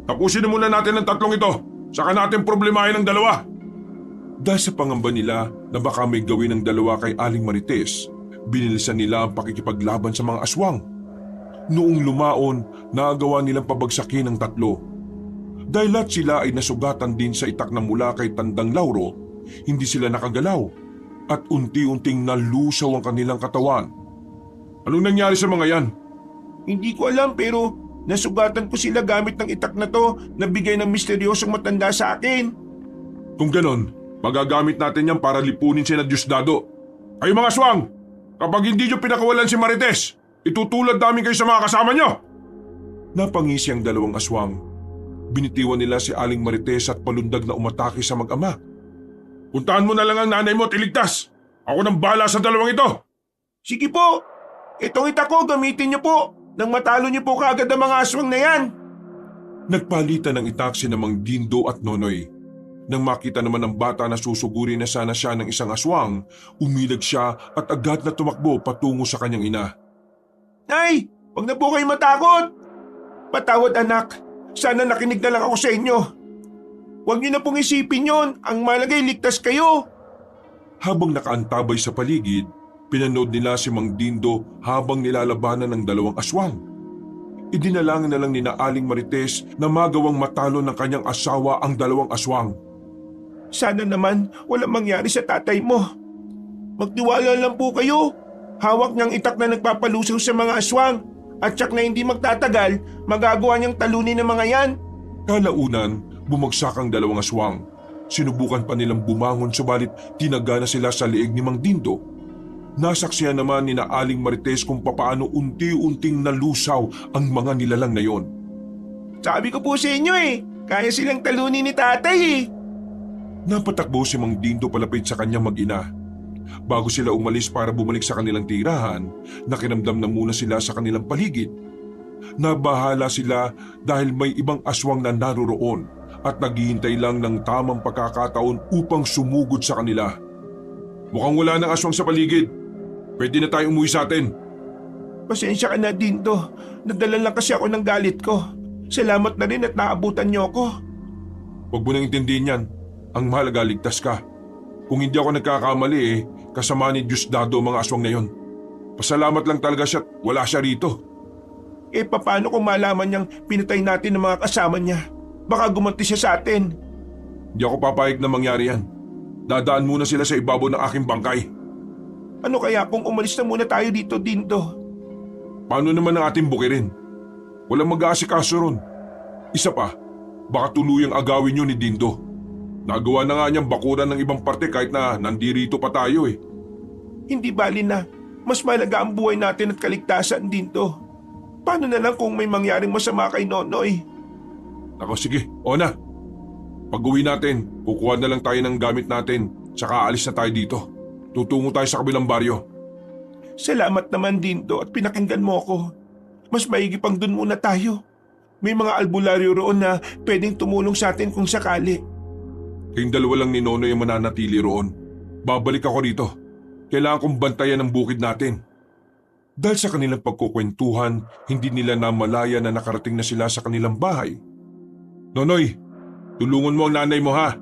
Tapusin na muna natin ang 3 ito. Saka natin problemahin ang 2. Dahil sa pangamba nila na baka may gawin ng 2 kay Aling Marites, binilisan nila ang pakikipaglaban sa mga aswang. Noong lumaon, nagawa nilang pabagsakin ang 3. Dahil lahat sila ay nasugatan din sa itak na mula kay Tandang Lauro, hindi sila nakagalaw at unti-unting nalusaw ang kanilang katawan. Anong nangyari sa mga yan? Hindi ko alam pero nasugatan ko sila gamit ng itak na to na bigay ng misteryosong matanda sa akin. Kung ganon, magagamit natin yan para lipunin si na Diosdado. Ay mga aswang! Kapag hindi nyo pinakawalan si Marites, itutulad namin kayo sa mga kasama nyo! Napangisi ang 2 aswang. Binitiwan nila si Aling Marites at palundag na umatake sa mag-ama. Puntahan mo na lang ang nanay mo at iligtas. Ako nang bahala sa 2 ito. Sige po, itong itak ko gamitin niyo po nang matalo niyo po kaagad ang mga aswang na yan. Nagpalitan ng itak si Mang Dindo at Nonoy. Nang makita naman ng bata na susuguri na sana siya ng isang aswang, umilag siya at agad na tumakbo patungo sa kanyang ina. Nay, huwag na po kayo matakot. Patawad anak, sana nakinig na lang ako sa inyo. Huwag niyo na pong isipin yon, ang malagay ligtas kayo. Habang nakaantabay sa paligid, pinanood nila si Mang Dindo habang nilalabanan ng 2 aswang. Idinalangin na lang ni Aling Marites na magawang matalo ng kanyang asawa ang 2 aswang. Sana naman walang mangyari sa tatay mo. Magtiwala lang po kayo. Hawak niyang itak na nagpapalusaw sa mga aswang. At tsak na hindi magtatagal, magagawa niyang talunin ng mga yan. Kalaunan, bumagsak ang 2 aswang. Sinubukan pa nilang bumangon subalit tinaga na sila sa leeg ni Mang Dindo. Nasaksihan naman ni Aling Marites kung papaano unti-unting nalusaw ang mga nilalang na yon. Sabi ko po sa inyo kaya silang talunin ni tatay Napatakbo si Mang Dindo palapit sa kanyang mag-ina. Bago sila umalis para bumalik sa kanilang tirahan, nakiramdam na muna sila sa kanilang paligid. Nabahala sila dahil may ibang aswang na naroroon at naghihintay lang ng tamang pagkakataon upang sumugod sa kanila. Mukhang wala ng aswang sa paligid. Pwede na tayo umuwi sa atin. Pasensya ka na, Dindo. Nadala lang kasi ako ng galit ko. Salamat na rin at naabutan niyo ako. Huwag mo nang intindihin yan. Ang mahalaga, ligtas ka. Kung hindi ako nagkakamali kasama ni Diosdado ang mga aswang na yon. Pasalamat lang talaga siya at wala siya rito. Paano kung malaman niyang pinatay natin ang mga kasama niya? Baka gumanti siya sa atin. Hindi ako papayag na mangyari yan. Dadaan muna sila sa ibabaw ng aking bangkay. Ano kaya kung umalis na muna tayo dito, Dindo? Paano naman ang ating bukirin? Walang mag-aasikaso ron. Isa pa, baka tuluyang agawin yun ni Dindo. Nagawa na nga niyang bakuran ng ibang parte kahit na nandirito pa tayo Hindi bali na. Mas malaga ang buhay natin at kaligtasan, Dindo. Paano na lang kung may mangyaring masama kay Nonoy? Ako sige, o na. Pag-uwi natin, kukuha na lang tayo ng gamit natin, tsaka aalis na tayo dito. Tutungo tayo sa kabilang baryo. Salamat naman, Dindo, at pinakinggan mo ako. Mas maigi pang dun muna tayo. May mga albularyo roon na pwedeng tumulong sa atin kung sakali. Kayong dalawa lang ni Nonoy ang mananatili roon. Babalik ako rito. Kailangan kong bantayan ang bukid natin. Dahil sa kanilang pagkukwentuhan, hindi nila namalaya na nakarating na sila sa kanilang bahay. Nonoy, tulungan mo ang nanay mo ha.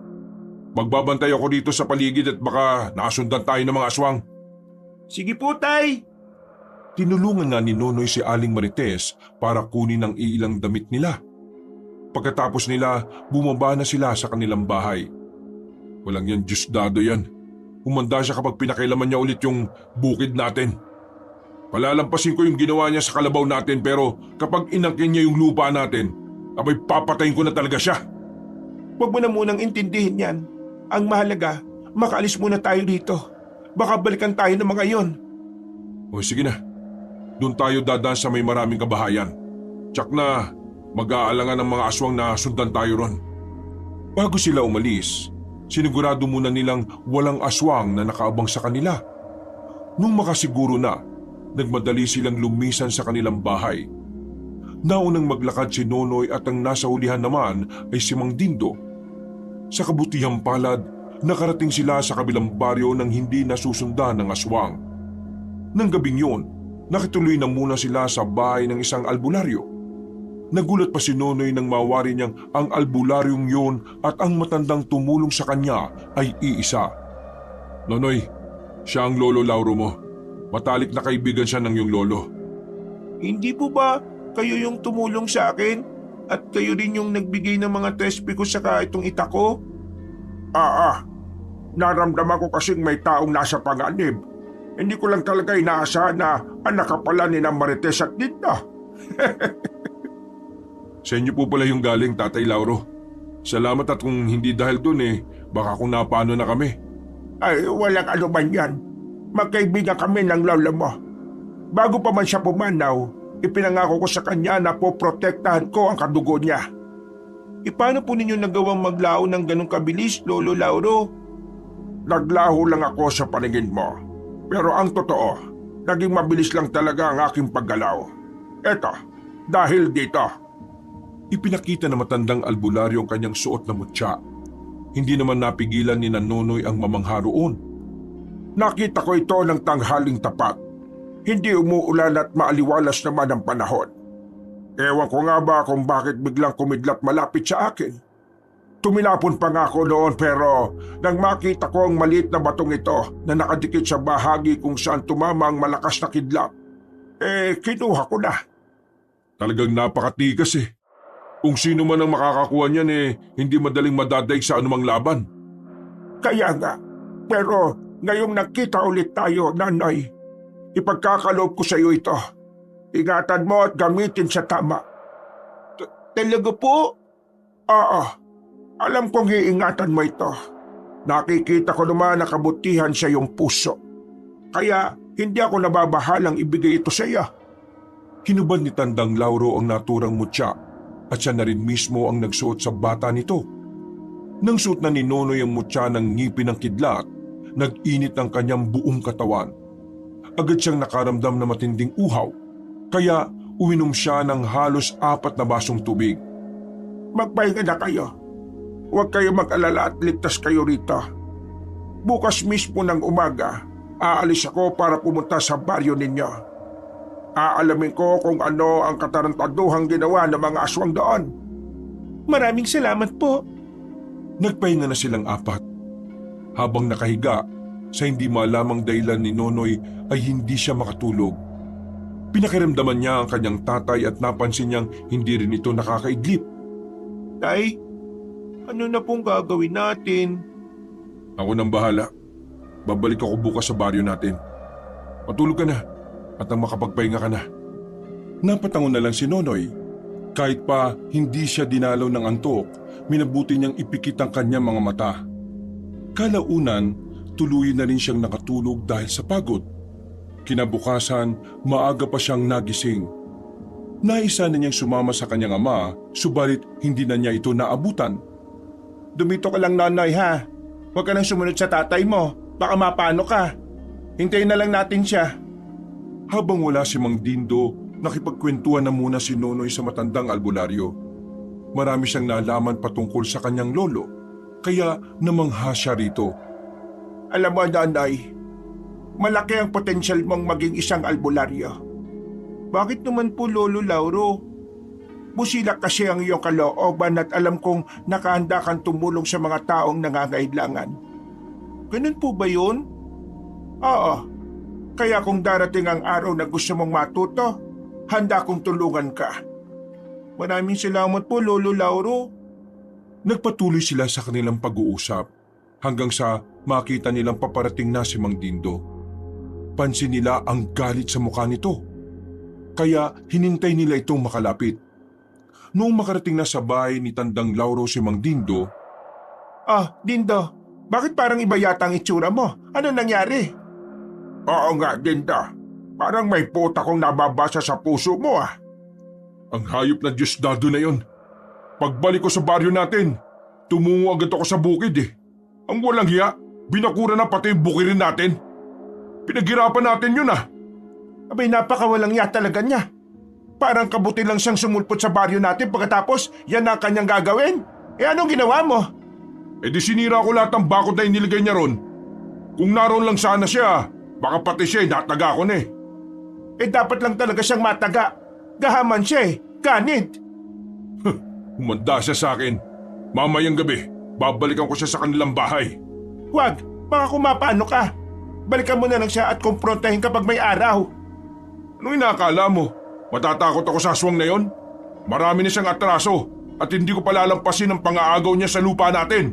Magbabantay ako dito sa paligid at baka nakasundan tayo ng mga aswang. Sige po, Tay. Tinulungan nga ni Nonoy si Aling Marites para kunin ang iilang damit nila. Pagkatapos nila, bumaba na sila sa kanilang bahay. Walang yan Diosdado yan. Humanda siya kapag pinakailaman niya ulit yung bukid natin. Palalampasin ko yung ginawa niya sa kalabaw natin pero kapag inangkin niya yung lupa natin, abay papatayin ko na talaga siya. Huwag mo na munang intindihin yan. Ang mahalaga, makaalis muna tayo dito. Baka balikan tayo ng mga yon. O sige na, doon tayo dadaan sa may maraming kabahayan. Tsak na mag-aalangan ng mga aswang na sundan tayo ron. Bago sila umalis, sinigurado muna nilang walang aswang na nakaabang sa kanila. Nung makasiguro na, nagmadali silang lumisan sa kanilang bahay. Naunang maglakad si Nonoy at ang nasa hulihan naman ay si Mang Dindo. Sa kabutihang palad, nakarating sila sa kabilang baryo nang hindi nasusundan ng aswang. Nang gabing yun, nakituloy na muna sila sa bahay ng isang albularyo. Nagulat pa si Nonoy nang mawari niyang ang albularyong yun at ang matandang tumulong sa kanya ay iisa. Nonoy, siya ang lolo Lauro mo. Matalik na kaibigan siya ng iyong lolo. Hindi po ba kayo yung tumulong sa akin? At kayo rin yung nagbigay ng mga trespi ko saka itong ita ko? Naramdaman ko kasing may taong nasa panganib. Hindi ko lang talaga inaasahan na anak ka pala ni Marites at Dinda. Sa inyo po pala yung galing, Tatay Lauro. Salamat at kung hindi dahil dun baka kung napano na kami. Ay, walang ano man yan. Magkaibigan kami ng lola mo. Bago pa man siya pumanaw, ipinangako ko sa kanya na poprotektahan ko ang kadugo niya. Paano po ninyo nagawang maglaho ng ganong kabilis, Lolo Lauro? Naglaho lang ako sa paningin mo. Pero ang totoo, naging mabilis lang talaga ang aking paggalaw. Eto, dahil dito. Ipinakita na matandang albularyo ang kanyang suot na mutya. Hindi naman napigilan ni Nonoy ang mamangha roon. Nakita ko ito ng tanghaling tapat. Hindi umuulan at maaliwalas naman ang panahon. Ewan ko nga ba kung bakit biglang kumidlat malapit sa akin. Tuminapon pa nga ako noon pero nang makita ko ang maliit na batong ito na nakadikit sa bahagi kung saan tumama ang malakas na kidlat, kinuha ko na. Talagang napakatigas Kung sino man ang makakakuha niyan hindi madaling madadaig sa anumang laban. Kaya nga, pero ngayong nagkita ulit tayo, Nanay, ipagkakaloob ko sa iyo ito. Ingatan mo at gamitin sa tama. Talaga po? Oo, alam kong iingatan mo ito. Nakikita ko naman na kabutihan sa iyong puso. Kaya hindi ako nababahalang ibigay ito sa iyo. Hinubad ni Tandang Lauro ang naturang mutya at siya na rin mismo ang nagsuot sa bata nito. Nang suot na ni Nonoy ang mutya ng ngipin ng kidlat, nag-init ang kanyang buong katawan. Agad siyang nakaramdam na matinding uhaw, kaya Uminom siya ng halos 4 na basong tubig. Magpahinga na kayo. Huwag kayo mag-alala at ligtas kayo rito. Bukas mismo ng umaga, aalis ako para pumunta sa baryo ninyo. Aalamin ko kung ano ang katarantaduhang ginawa ng mga aswang doon. Maraming salamat po. Nagpahinga na silang 4. Habang nakahiga, sa hindi malamang dahilan ni Nonoy ay hindi siya makatulog. Pinakiramdaman niya ang kanyang tatay at napansin niyang hindi rin ito nakakaidlip. Tay, ano na pong gagawin natin? Ako nang bahala. Babalik ako bukas sa baryo natin. Matulog ka na at nang makapagpahinga ka na. Napatangon na lang si Nonoy. Kahit pa hindi siya dinalaw ng antok, minabuti niyang ipikit ang kanyang mga mata. Kalaunan, tuluyan na rin siyang nakatulog dahil sa pagod. Kinabukasan, maaga pa siyang nagising. Naisa na niyang sumama sa kanyang ama, subalit hindi na niya ito naabutan. Dumito ka lang, Nonoy, ha? Huwag ka nang sumunod sa tatay mo. Baka mapano ka. Hintayin na lang natin siya. Habang wala si Mang Dindo, nakipagkwentuhan na muna si Nonoy sa matandang albularyo. Marami siyang nalaman patungkol sa kanyang lolo, kaya namangha siya rito. Alam mo, Nonoy, malaki ang potensyal mong maging isang albularyo. Bakit naman po, Lolo Lauro? Busilak kasi ang iyong kalooban at alam kong nakahanda kang tumulong sa mga taong nangangailangan. Ganun po ba yun? Oo. Kaya kung darating ang araw na gusto mong matuto, handa kong tulungan ka. Maraming salamat po, Lolo Lauro. Nagpatuloy sila sa kanilang pag-uusap hanggang sa makita nilang paparating na si Mang Dindo. Pansin nila ang galit sa mukha nito. Kaya hinintay nila itong makalapit. Noong makarating na sa bahay ni Tandang Lauro si Mang Dindo, Dindo, bakit parang iba yata ang itsura mo? Ano nangyari? Oo nga, Dindo. Parang may puta kong nababasa sa puso mo ah. ang hayop na Diosdado na yon. Pagbalik ko sa baryo natin, tumungo agad ako sa bukid eh. Ang walang hiya, binakura na pati yung bukirin natin. Pinaghirapan natin yun ah. Abay, napakawalang ya talaga niya. Parang kabuti lang siyang sumulpot sa baryo natin pagkatapos yan ang kanyang gagawin. Anong ginawa mo? E di sinira ko lahat ng bakod na inilagay niya ron. Kung naroon lang sana siya, baka pati siya nataga ko na eh. Dapat lang talaga siyang mataga. Gahaman siya eh. Ganit. Humanda siya sa akin. Mamayang gabi, babalikan ko siya sa kanilang bahay. Huwag, baka kumapano ka. Balikan mo na lang siya at kumprontahin kapag may araw. Ano inakala mo? Matatakot ako sa aswang na yon? Marami na siyang atraso at hindi ko palalampasin ang pang-aagaw niya sa lupa natin.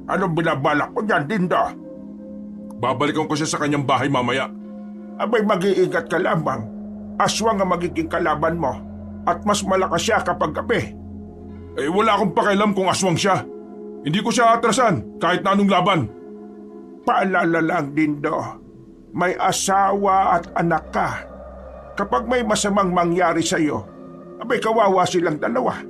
Anong binabalak ko dyan, Dinda? Babalikan ko siya sa kanyang bahay mamaya. Abay, mag-iingat ka lamang. Aswang ang magiging kalaban mo at mas malakas siya kapag gabi. Wala akong pakialam kung aswang siya. Hindi ko siya atrasan kahit na anong laban. Paalala lang, Dindo. May asawa at anak ka. Kapag may masamang mangyari sa iyo, abay kawawa silang dalawa.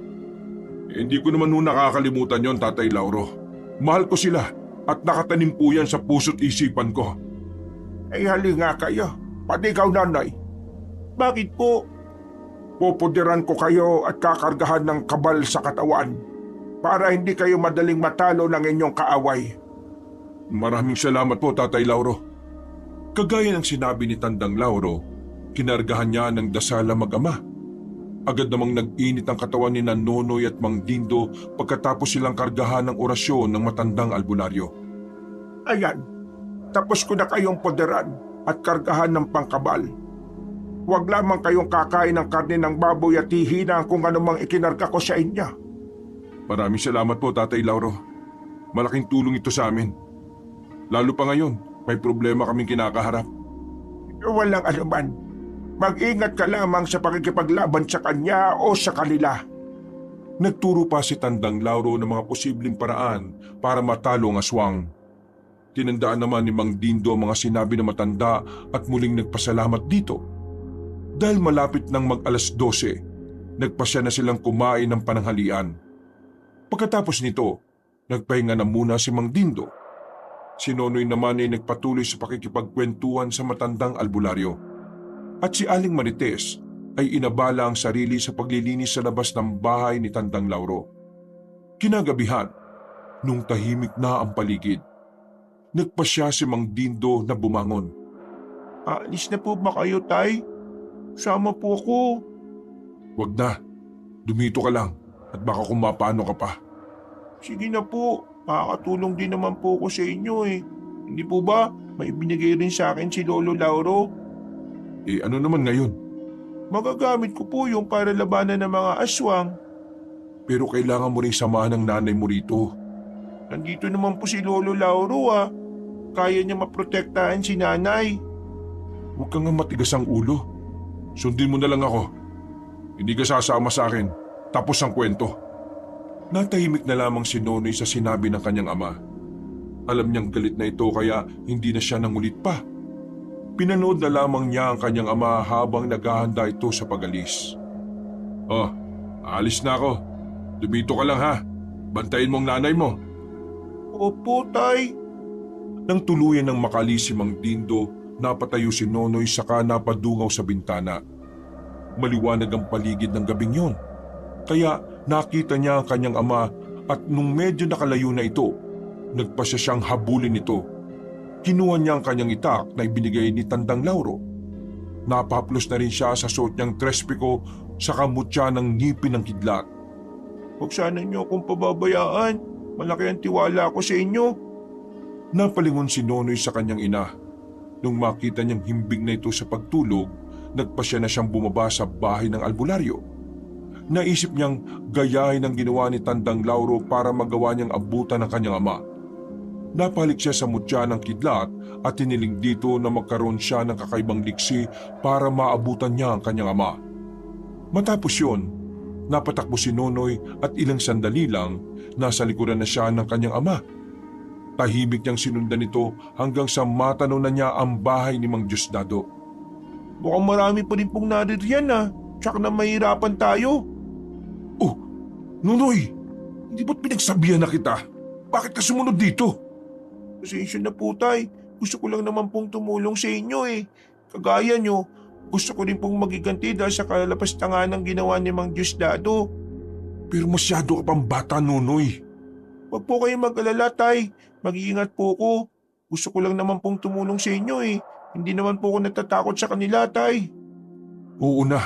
Hindi ko naman nakakalimutan yon, Tatay Lauro. Mahal ko sila at nakatanim po yan sa puso't isipan ko. Hali nga kayo, pati ikaw, Nonoy. Bakit po? Pupudiran ko kayo at kakargahan ng kabal sa katawan para hindi kayo madaling matalo ng inyong kaaway. Maraming salamat po, Tatay Lauro. Kagaya ng sinabi ni Tandang Lauro, kinargahan niya ng dasala mag-ama. Agad namang nag-init ang katawan ni Nonoy at Mang Dindo pagkatapos silang kargahan ng orasyon ng matandang albularyo. Ayan, tapos ko na kayong poderan at kargahan ng pangkabal. Huwag lamang kayong kakain ng karne ng baboy at hihina kung anumang ikinarga ko sa inyo. Maraming salamat po, Tatay Lauro. Malaking tulong ito sa amin. Lalo pa ngayon, may problema kaming kinakaharap. Walang anuman. Mag-ingat ka lamang sa pakikipaglaban sa kanya o sa kanila. Nagturo pa si Tandang Lauro ng mga posibleng paraan para matalo ang aswang. Tinandaan naman ni Mang Dindo ang mga sinabi ng matanda at muling nagpasalamat dito. Dahil malapit ng mag-alas 12, nagpasya na silang kumain ng pananghalian. Pagkatapos nito, nagpahinga na muna si Mang Dindo. Si Nonoy naman ay nagpatuloy sa pakikipagkwentuhan sa matandang albularyo. At si Aling Marites ay inabala ang sarili sa paglilinis sa labas ng bahay ni Tandang Lauro. Kinagabihan, nung tahimik na ang paligid, nagpasya si Mang Dindo na bumangon. Aalis na po ba kayo, Tay? Sama po ako. Wag na, dumito ka lang at baka kung mapano ka pa. Sige na po, makakatulong din naman po ako sa inyo eh. Hindi po ba may binigay rin sa akin si Lolo Lauro? Ano naman ngayon? Magagamit ko po yung para labanan ng mga aswang. Pero kailangan mo rin samahan ng nanay mo rito. Nandito naman po si Lolo Lauro ah. Kaya niya maprotektahan si nanay. Huwag kang nga matigas ang ulo. Sundin mo na lang ako. Hindi ka sasama sa akin. Tapos ang kwento. Natahimik na lamang si Nonoy sa sinabi ng kanyang ama. Alam niyang galit na ito kaya hindi na siya nangulit pa. Pinanood na lamang niya ang kanyang ama habang naghahanda ito sa pag-alis. Oh, alis na ako. Dumito ka lang ha. Bantayin mo ang nanay mo. Opo, Tay. Nang tuluyan ng makalis si Mang Dindo, napatayo si Nonoy saka napadungaw sa bintana. Maliwanag ang paligid ng gabing yon. Kaya nakita niya ang kanyang ama at nung medyo nakalayo na ito, nagpasya siyang habulin ito. Kinuha niya ang kanyang itak na ibinigay ni Tandang Lauro. Napaplos na rin siya sa suot niyang trespiko sa kamutya ng ngipin ng kidlat. Huwag sana niyo akong pababayaan. Malaki ang tiwala ko sa inyo. Napalingon si Nonoy sa kanyang ina. Nung makita niyang himbing na ito sa pagtulog, nagpasya na siyang bumaba sa bahay ng albularyo. Naisip niyang gayahin ang ginawa ni Tandang Lauro para magawa niyang abutan ng kanyang ama. Napalik siya sa mutya ng kidlat at tiniling dito na magkaroon siya ng kakaibang liksi para maabutan niya ang kanyang ama. Matapos yun, napatakbo si Nonoy at ilang sandali lang nasa likuran na siya ng kanyang ama. Tahimik niyang sinundan ito hanggang sa matanaw na niya ang bahay ni Mang Diosdado. Mukhang marami pa rin pong naririyan ah. Tsak na mahirapan tayo. Oh, Nonoy! Hindi ba't pinagsabihan na kita? Bakit ka sumunod dito? Pasensya na po, Tay. Gusto ko lang naman pong tumulong sa inyo eh. Kagaya nyo, gusto ko rin pong magiganti dahil sa kalalapastangan ng ginawa ni Mang Diosdado. Pero masyado ka pang bata, Nonoy. Huwag po kayong mag-alala, Tay. Mag-iingat po ko. Gusto ko lang naman pong tumulong sa inyo eh. Hindi naman po ako natatakot sa kanila, Tay. Oo na.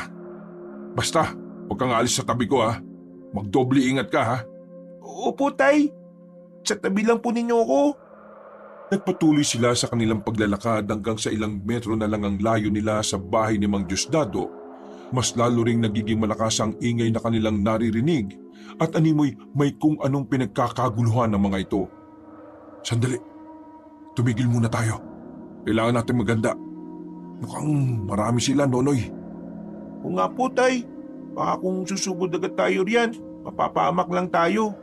Basta, huwag kang alis sa tabi ko ha. Magdoble ingat ka ha. Opo, Tay. Sa tabi lang po ninyo ako. Nagpatuloy sila sa kanilang paglalakad hanggang sa ilang metro na lang ang layo nila sa bahay ni Mang Diosdado. Mas lalo ring nagiging malakas ang ingay na kanilang naririnig at animoy may kung anong pinagkakaguluhan ng mga ito. Sandali, tumigil muna tayo. Kailangan natin maganda. Mukhang marami sila, Nonoy. Kung nga po, Tay. Baka kung susugod agad tayo riyan, mapapahamak lang tayo.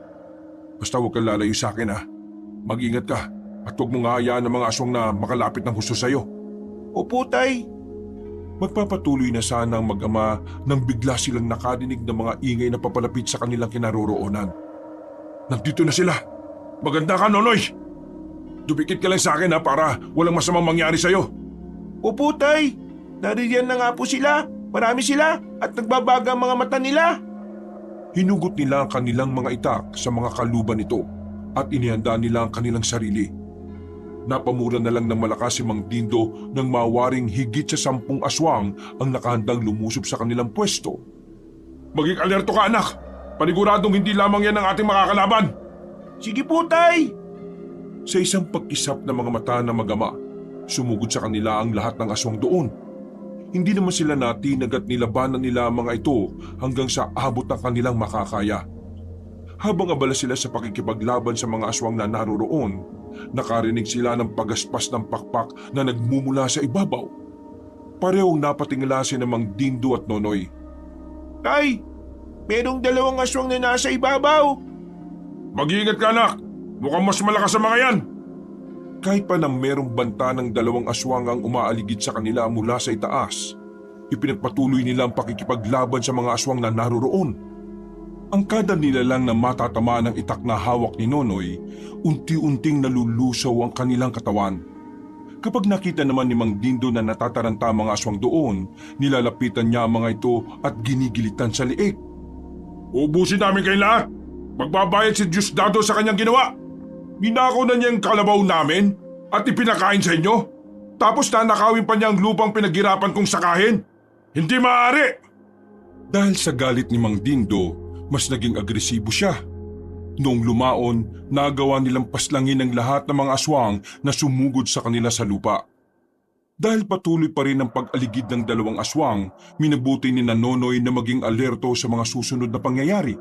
Basta huwag kang lalayo sa akin ha. Mag-ingat ka at huwag mong hahayaan ng mga aswang na makalapit ng husto sa'yo. Opo, Tay. Magpapatuloy na sana ang mag-ama nang bigla silang nakadinig ng mga ingay na papalapit sa kanilang kinaroroonan. Nandito na sila! Maganda ka, Nonoy! Dumikit ka lang sa akin ha para walang masamang mangyari sa'yo. Opo, Tay. Naririyan na nga po sila. Marami sila at nagbabaga ang mga mata nila. Hinugot nila ang kanilang mga itak sa mga kaluban nito at inihanda nila ang kanilang sarili. Napamura na lang ng malakas si Mang Dindo nang mawaring higit sa 10 aswang ang nakahandang lumusob sa kanilang pwesto. Maging alerto ka, anak! Paniguradong hindi lamang yan ang ating makakalaban! Sige po, Tay. Sa isang pagkisap ng mga mata ng mag-ama, sumugod sa kanila ang lahat ng aswang doon. Hindi naman sila natinag at nilabanan nila ang mga ito hanggang sa abot ng kanilang makakaya. Habang abala sila sa pakikipaglaban sa mga aswang na naroroon, nakarinig sila ng pagaspas ng pakpak na nagmumula sa ibabaw. Parehong napatingala si Mang Dindo at Nonoy. Tay, merong 2 aswang na nasa ibabaw. Mag-iingat ka, anak! Mukhang mas malakas sa mga yan! Kahit pa na merong banta ng 2 aswang ang umaaligid sa kanila mula sa itaas, ipinagpatuloy nila ang pakikipaglaban sa mga aswang na naroroon. Ang kada nila lang na matatama ng itak na hawak ni Nonoy, unti-unting nalulusaw ang kanilang katawan. Kapag nakita naman ni Mang Dindo na natataranta ang mga aswang doon, nilalapitan niya ang mga ito at ginigilitan sa liig. Ubusin namin kayo lahat. Magbabayad si Diosdado sa kanyang ginawa. Ninakaw na niya ang kalabaw namin at ipinakain sa inyo. Tapos nanakawin pa niya ang lupang pinaghirapan kong sakahin. Hindi maaari! Dahil sa galit ni Mang Dindo, mas naging agresibo siya. Noong lumaon, nagawa nilang paslangin ang lahat ng mga aswang na sumugod sa kanila sa lupa. Dahil patuloy pa rin ang pag-aligid ng dalawang aswang, minabuti ni Nonoy na maging alerto sa mga susunod na pangyayari.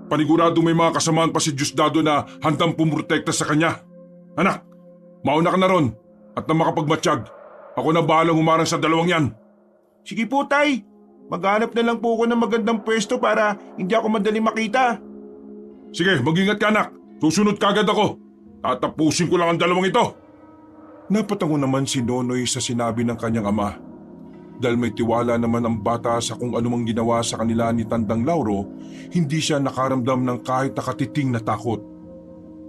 Panigurado may mga kasamaan pa si Diosdado na handang pumuprotekta sa kanya. Anak, mauna ka na ron at na makapagmatsyag. Ako na bahalang humarang sa dalawang yan. Sige po, Tay. Maghanap na lang po ako ng magandang pwesto para hindi ako madaling makita. Sige, mag-ingat ka, anak. Susunod kagad ako. Tatapusin ko lang ang dalawang ito. Napatango naman si Nonoy sa sinabi ng kanyang ama. Dahil may tiwala naman ang bata sa kung anumang ginawa sa kanila ni Tandang Lauro, hindi siya nakaramdam ng kahit nakatiting na takot.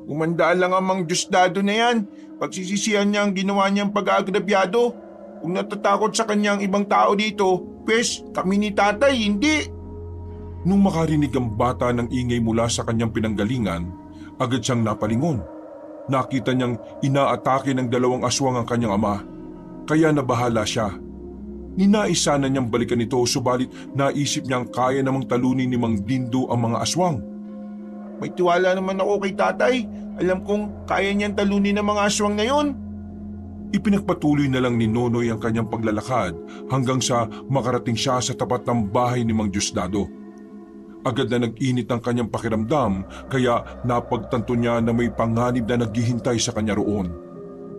Umandaan lang ang Mang Diosdado na yan. Pagsisisihan niya ang ginawa niyang pag-aagrabyado. Kung natatakot sa kanyang ibang tao dito, pes, kami ni tatay, hindi. Nung makarinig ang bata ng ingay mula sa kanyang pinanggalingan, agad siyang napalingon. Nakita niyang inaatake ng dalawang aswang ang kanyang ama, kaya nabahala siya. Ninais sana niyang balikan ito subalit naisip niyang kaya namang talunin ni Mang Dindo ang mga aswang. May tiwala naman ako kay tatay. Alam kong kaya niyang talunin ang mga aswang na yun. Ipinagpatuloy na lang ni Nonoy ang kanyang paglalakad hanggang sa makarating siya sa tapat ng bahay ni Mang Diosdado. Agad na nag-init ang kanyang pakiramdam kaya napagtanto niya na may panganib na naghihintay sa kanya roon.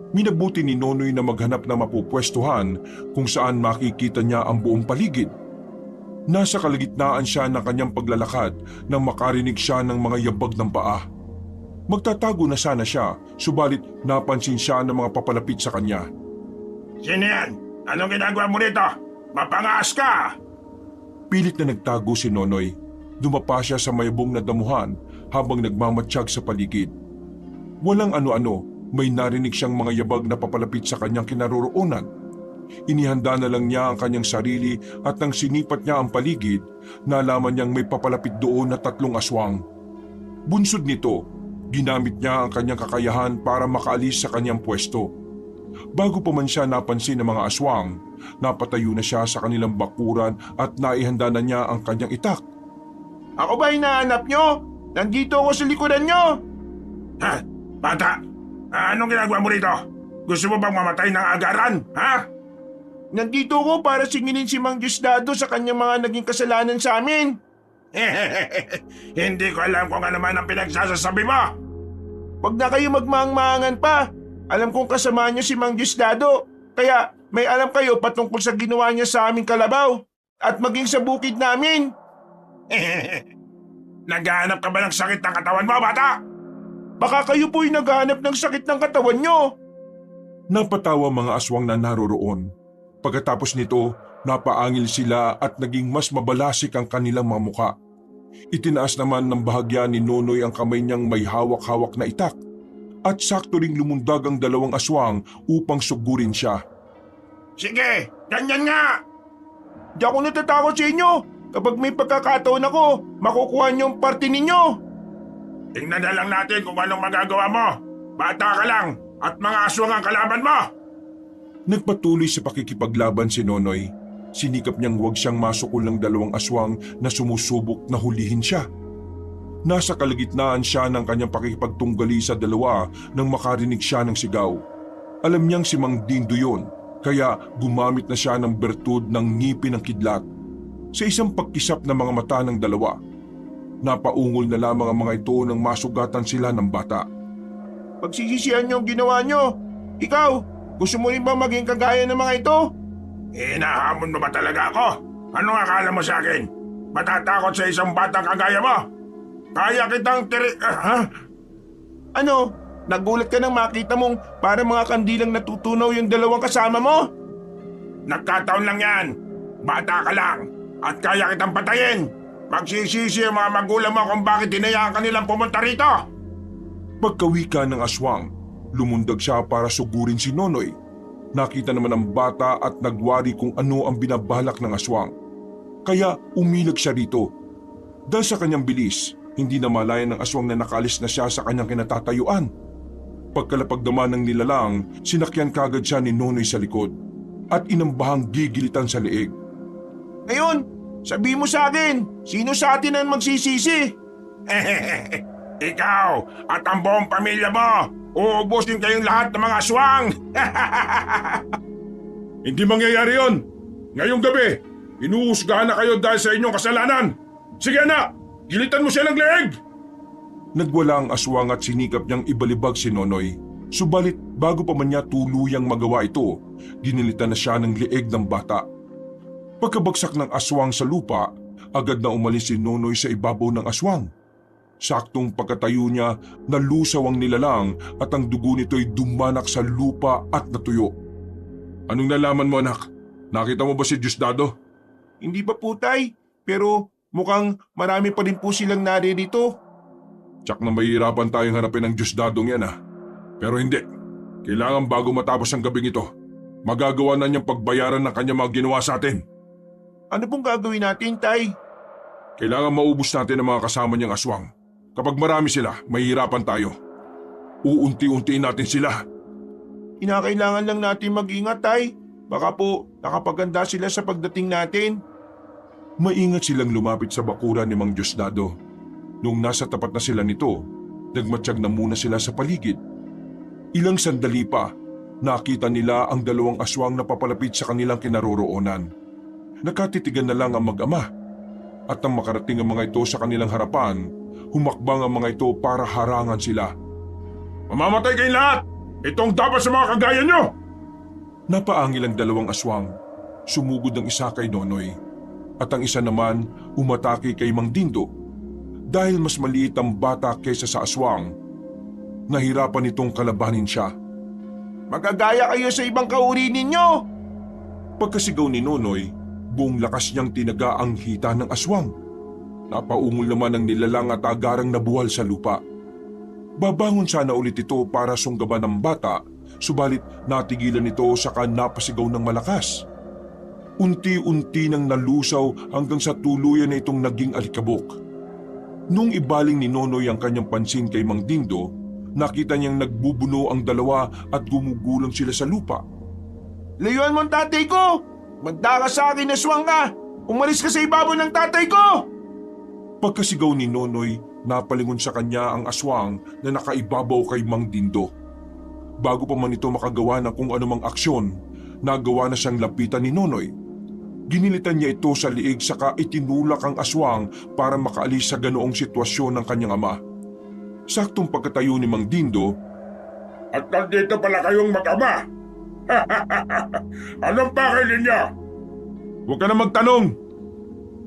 Minabuti ni Nonoy na maghanap ng mapupwestuhan kung saan makikita niya ang buong paligid. Nasa kalagitnaan siya ng kanyang paglalakad nang makarinig siya ng mga yabag ng paa. Magtatago na sana siya, subalit napansin siya ng mga papalapit sa kanya. Sino yan? Anong ginagawa mo rito? Mapangas ka! Pilit na nagtago si Nonoy. Dumapa siya sa mayabong na damuhan habang nagmamatsyag sa paligid. Walang ano-ano, may narinig siyang mga yabag na papalapit sa kanyang kinaroroonan. Inihanda na lang niya ang kanyang sarili at nang sinipat niya ang paligid, nalaman niyang may papalapit doon na 3 aswang. Bunsod nito, ginamit niya ang kanyang kakayahan para makaalis sa kanyang pwesto. Bago pa man siya napansin ng mga aswang, napatayo na siya sa kanilang bakuran at naihanda na niya ang kanyang itak. Ako ba hinahanap nyo? Nandito ako sa likuran nyo! Ha? Bata! Anong ginagawa mo rito? Gusto mo bang mamatay ng agaran? Ha? Nandito ako para singilin si Mang Diosdado sa kanyang mga naging kasalanan sa amin. Hindi ko alam kung ano man ang pinagsasasabi mo. Huwag na kayo magmaang-maangan pa. Alam kong kasama niyo si Mang Diosdado. Kaya may alam kayo patungkol sa ginawa niya sa aming kalabaw at maging sa bukid namin. Naghahanap ka ba ng sakit ng katawan mo, bata? Baka kayo po'y naghahanap ng sakit ng katawan nyo. Napatawa mga aswang na naroroon. Pagkatapos nito, napaangil sila at naging mas mabalasik ang kanilang mga muka. Itinaas naman ng bahagya ni Nonoy ang kamay niyang may hawak-hawak na itak at sakto ring lumundag ang 2 aswang upang sugurin siya. Sige, ganyan nga! Di ako natatakot sa inyo. Kapag may pagkakataon ako, makukuha niyo ang parte ninyo. Tingnan na lang natin kung anong magagawa mo. Bata ka lang at mga aswang ang kalaban mo. Nagpatuloy sa pakikipaglaban si Nonoy. Sinikap niyang huwag siyang masukol ng 2 aswang na sumusubok na hulihin siya. Nasa kalagitnaan siya ng kanyang pakikipagtunggali sa 2 nang makarinig siya ng sigaw. Alam niyang si Mang Dindo yun, kaya gumamit na siya ng bertud ng ngipin ng kidlat. Sa isang pagkisap ng mga mata ng 2, napaungol na lamang ang mga ito nang masugatan sila ng bata. Pagsisisihan niyo ang ginawa niyo. Ikaw, gusto mo rin ba maging kagaya ng mga ito? Hinahamon mo ba talaga ako? Anong akala mo sa akin? Matatakot sa isang batang kagaya mo? Kaya kitang Ano? Nagulat ka nang makita mong para mga kandilang natutunaw yung 2 kasama mo? Nagkataon lang yan. Bata ka lang. At kaya kitang patayin. Magsisisi ang mga magulang mo kung bakit hinayaan kanilang pumunta rito. Pagkawika ng aswang, Lumundag siya para sugurin si Nonoy. Nakita naman ang bata at nagwari kung ano ang binabalak ng aswang. Kaya umilag siya rito. Dahil sa kanyang bilis, hindi na malayan ng aswang na nakaalis na siya sa kanyang kinatatayuan. Pagkalapag naman ng nilalang, sinakyan kagad siya ni Nonoy sa likod at inambahang gigilitan sa leeg. Ngayon, sabi mo sa akin, sino sa atin ang magsisisi? Ikaw at ang buong pamilya mo. Uubusin kayong lahat ng mga aswang. Hindi mangyayari yon. Ngayong gabi, inuhusgahan na kayo dahil sa inyong kasalanan. Sige anak, gilitan mo siya ng leeg! Nagwala ang aswang at sinikap niyang ibalibag si Nonoy. Subalit bago pa man niya tuluyang magawa ito, ginilitan na siya ng leeg ng bata. Pagkabagsak ng aswang sa lupa, agad na umalis si Nonoy sa ibabaw ng aswang. Saktong pagkatayo niya, nalusaw ang nilalang at ang dugo nito'y dumanak sa lupa at natuyo. Anong nalaman mo anak? Nakita mo ba si Diosdado? Hindi pa po tay, pero mukhang marami pa rin po silang naririto. Tsak na mahihirapan tayong harapin ang Diosdadong yan Pero hindi. Kailangan bago matapos ang gabing ito, magagawa na niyang pagbayaran ng kanyang mga ginawa sa atin. Ano pong gagawin natin, tay? Kailangan maubos natin ang mga kasama niyang aswang. Kapag marami sila, mahihirapan tayo. Uunti-untiin natin sila. Kinakailangan lang natin mag-ingat, tay. Baka po nakapaganda sila sa pagdating natin. Maingat silang lumapit sa bakuran ni Mang Diosdado. Nung nasa tapat na sila nito, nagmatsyag na muna sila sa paligid. Ilang sandali pa, nakita nila ang dalawang aswang na papalapit sa kanilang kinaroroonan. Nakatitigan na lang ang mag-ama. At nang makarating ang mga ito sa kanilang harapan, humakbang ang mga ito para harangan sila. Mamamatay kayong lahat! Itong dapat sa mga kagaya nyo! Napaangil ang dalawang aswang. Sumugod ang isa kay Nonoy. At ang isa naman umatake kay Mang Dindo. Dahil mas maliit ang bata kaysa sa aswang, nahirapan itong kalabanin siya. Magagaya kayo sa ibang kauri ninyo! Pagkasigaw ni Nonoy, buong lakas niyang tinaga ang hita ng aswang. Napaungol naman ang nilalang at agarang nabuwal sa lupa. Babangon sana ulit ito para sunggaban ng bata, subalit natigilan ito saka napasigaw ng malakas. Unti-unti nang nalusaw hanggang sa tuluyan na itong naging alikabok. Nung ibaling ni Nonoy ang kanyang pansin kay Mang Dindo, nakita niyang nagbubuno ang dalawa at gumugulang sila sa lupa. Layuan mo ang tatay ko! Magda ka sa akin, aswang ka! Umalis ka sa ibabaw ng tatay ko! Pagkasigaw ni Nonoy, napalingon sa kanya ang aswang na nakaibabaw kay Mang Dindo. Bago pa man ito makagawa ng kung anumang aksyon, nagawa na siyang lapitan ni Nonoy. Ginilitan niya ito sa liig saka itinulak ang aswang para makaalis sa ganoong sitwasyon ng kanyang ama. Saktong pagkatayo ni Mang Dindo, At nandito pala kayong mag-ama! Anong pakay ninyo? "Huwag ka na magtanong!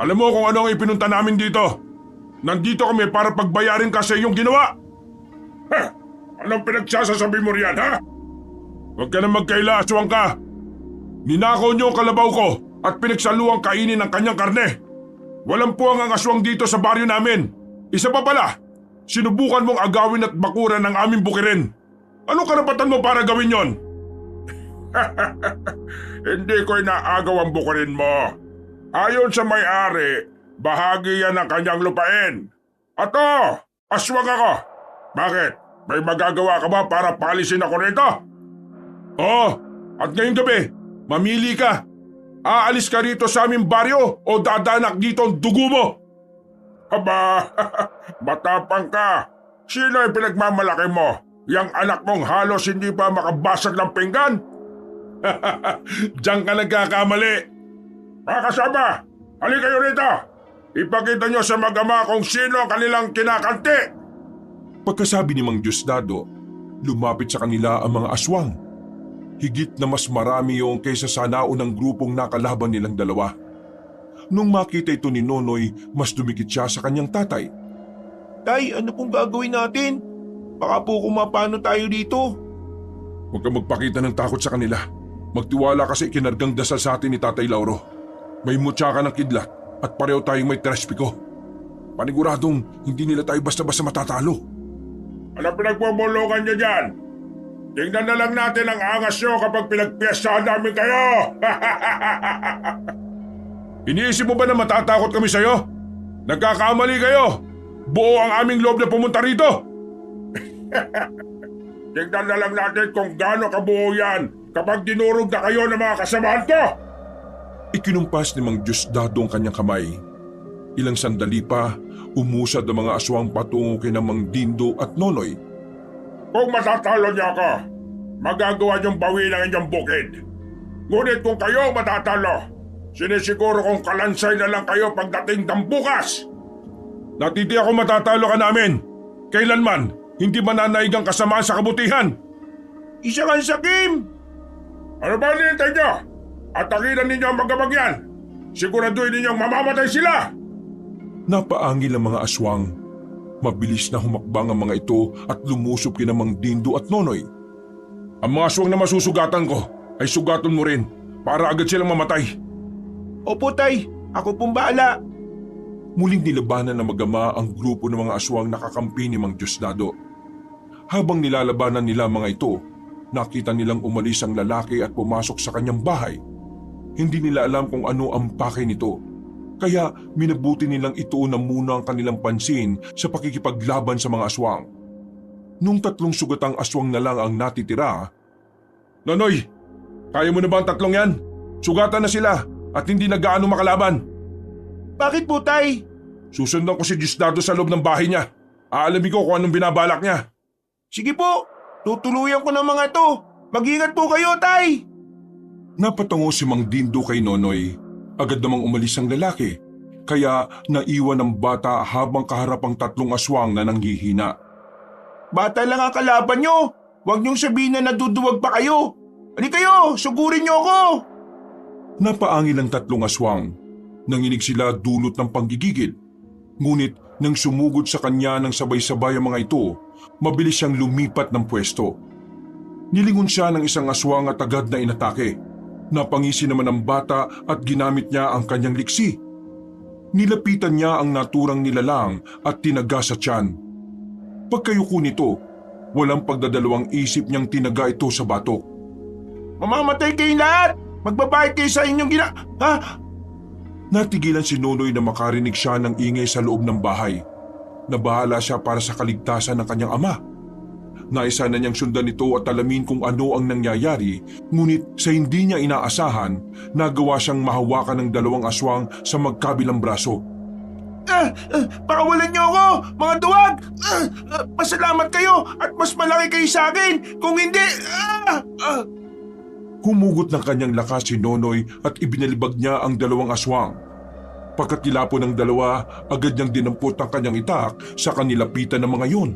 Alam mo kung ano ang ipinunta namin dito. Nandito kami para pagbayarin ka sa iyong ginawa." Anong pinagsasasabi mo riyan, ha? "Huwag ka na magkaila, aswang ka! Ninakaw niyo ang kalabaw ko at pinagsaluang kainin ng kanyang karne. Walang puwang ang aswang dito sa baryo namin. Isa pa pala, sinubukan mong agawin at bakuran ng aming bukirin. Anong karapatan mo para gawin yon?" Hindi ko inaagaw ang bukirin mo. Ayon sa may-ari, bahagi yan ng kanyang lupain. At aswang ako. Bakit? May magagawa ka ba para palisin ako rito? Oo, at ngayong gabi, mamili ka. Aalis ka rito sa aming baryo o dadanak dito ang dugo mo? Aba, matapang ka. Sino ang pinagmamalaki mo? Yang anak mong halos hindi pa makabasag ng pinggan? Diyan ka nagkakamali. Mga kasama, halika kayo rito. Ipakita nyo sa mag-ama kung sino ang kanilang kinakanti. Pagkasabi ni Mang Diosdado, lumapit sa kanila ang mga aswang. Higit na mas marami yung kaysa sa naunang grupong nakalaban nilang dalawa. Nung makita ito ni Nonoy, mas dumikit siya sa kanyang tatay. Tay, ano pong gagawin natin? Baka po kumapano tayo dito. Huwag kang magpakita ng takot sa kanila. Magtiwala kasi ikinargang dasal sa atin ni Tatay Lauro. May mutya ka ng kidlat at pareho tayong may trespiko. Paniguradong hindi nila tayo basta-basta matatalo. Ano pinagmumulungan nyo dyan? Tingnan na lang natin ang angas nyo kapag pinagpiyasahan namin kayo! Iniisip mo ba na matatakot kami sa'yo? Nagkakamali kayo! Buo ang aming loob na pumunta rito! Tingnan na lang natin kung gaano kabuo yan kapag dinurog na kayo ng mga kasamahan ko! Ikinumpas ni Mang Diosdado ang kanyang kamay. Ilang sandali pa, umusad ang mga aswang patungo kina Mang Dindo at Nonoy. Kung matatalo niya ako, magagawa niyong bawiin ang inyong bukid. Ngunit kung kayo matatalo, sinisiguro kong kalansay na lang kayo pagdating ng bukas. Natiti ako matatalo ka namin. Kailanman, hindi mananaig ang kasamaan sa kabutihan. Isa kang sakim! Ano ba nilintay niyo? Atakinan ninyo ang magabag yan. Siguraduhin ninyong mamamatay sila. Napaangil ang mga aswang. Mabilis na humakbang ang mga ito at lumusob kina Mang Dindo at Nonoy. Ang mga aswang na masusugatan ko ay sugatan mo rin para agad silang mamatay. Opo tay, ako pong bahala. Muling nilabanan ng mag-ama ang grupo ng mga aswang nakakampi ni Mang Diosdado. Habang nilalabanan nila mga ito, nakita nilang umalis ang lalaki at pumasok sa kanyang bahay. Hindi nila alam kung ano ang pakay nito. Kaya minabuti nilang ituon na muna ang kanilang pansin sa pakikipaglaban sa mga aswang. Nung 3 sugatang aswang na lang ang natitira, Nonoy, kaya mo na ba ang 3 yan? Sugatan na sila at hindi na gaano makalaban. Bakit po tay? Susundan ko si Diosdado sa loob ng bahay niya. Aalamin ko kung anong binabalak niya. Sige po, tutuluyan ko ng mga to. Mag-ingat po kayo tay. Napatungo si Mang Dindo kay Nonoy. Agad namang umalis ang lalaki, kaya naiwan ang bata habang kaharap ang 3 aswang na nanghihina. Bata lang ang kalaban nyo! Huwag niyong sabihin na naduduwag pa kayo! Ali kayo! Sugurin niyo ako! Napaangil ang 3 aswang. Nanginig sila dulot ng panggigigil. Ngunit nang sumugod sa kanya ng sabay-sabay ang mga ito, mabilis siyang lumipat ng pwesto. Nilingon siya ng isang aswang at agad na inatake. Napangisi naman ang bata at ginamit niya ang kanyang liksi. Nilapitan niya ang naturang nilalang at tinaga sa tiyan. Pagkayuko nito, walang pagdadalawang isip niyang tinaga ito sa batok. Mamamatay kayong lahat! Magbabayad kayo sa inyong Natigilan si Nonoy na makarinig siya ng ingay sa loob ng bahay. Nabahala siya para sa kaligtasan ng kanyang ama. Naisa na niyang sundan ito at alamin kung ano ang nangyayari, ngunit sa hindi niya inaasahan, nagawa siyang mahawakan ng 2 aswang sa magkabilang braso. Pakawalan niyo ako, mga duwag! Pasalamat kayo at mas malaki kayo sa akin! Kung hindi... Humugot ng kanyang lakas si Nonoy at ibinalibag niya ang 2 aswang. Pagkat nilapon ng 2, agad niyang dinampot ang kanyang itak sa kanilapitan ng mga yun.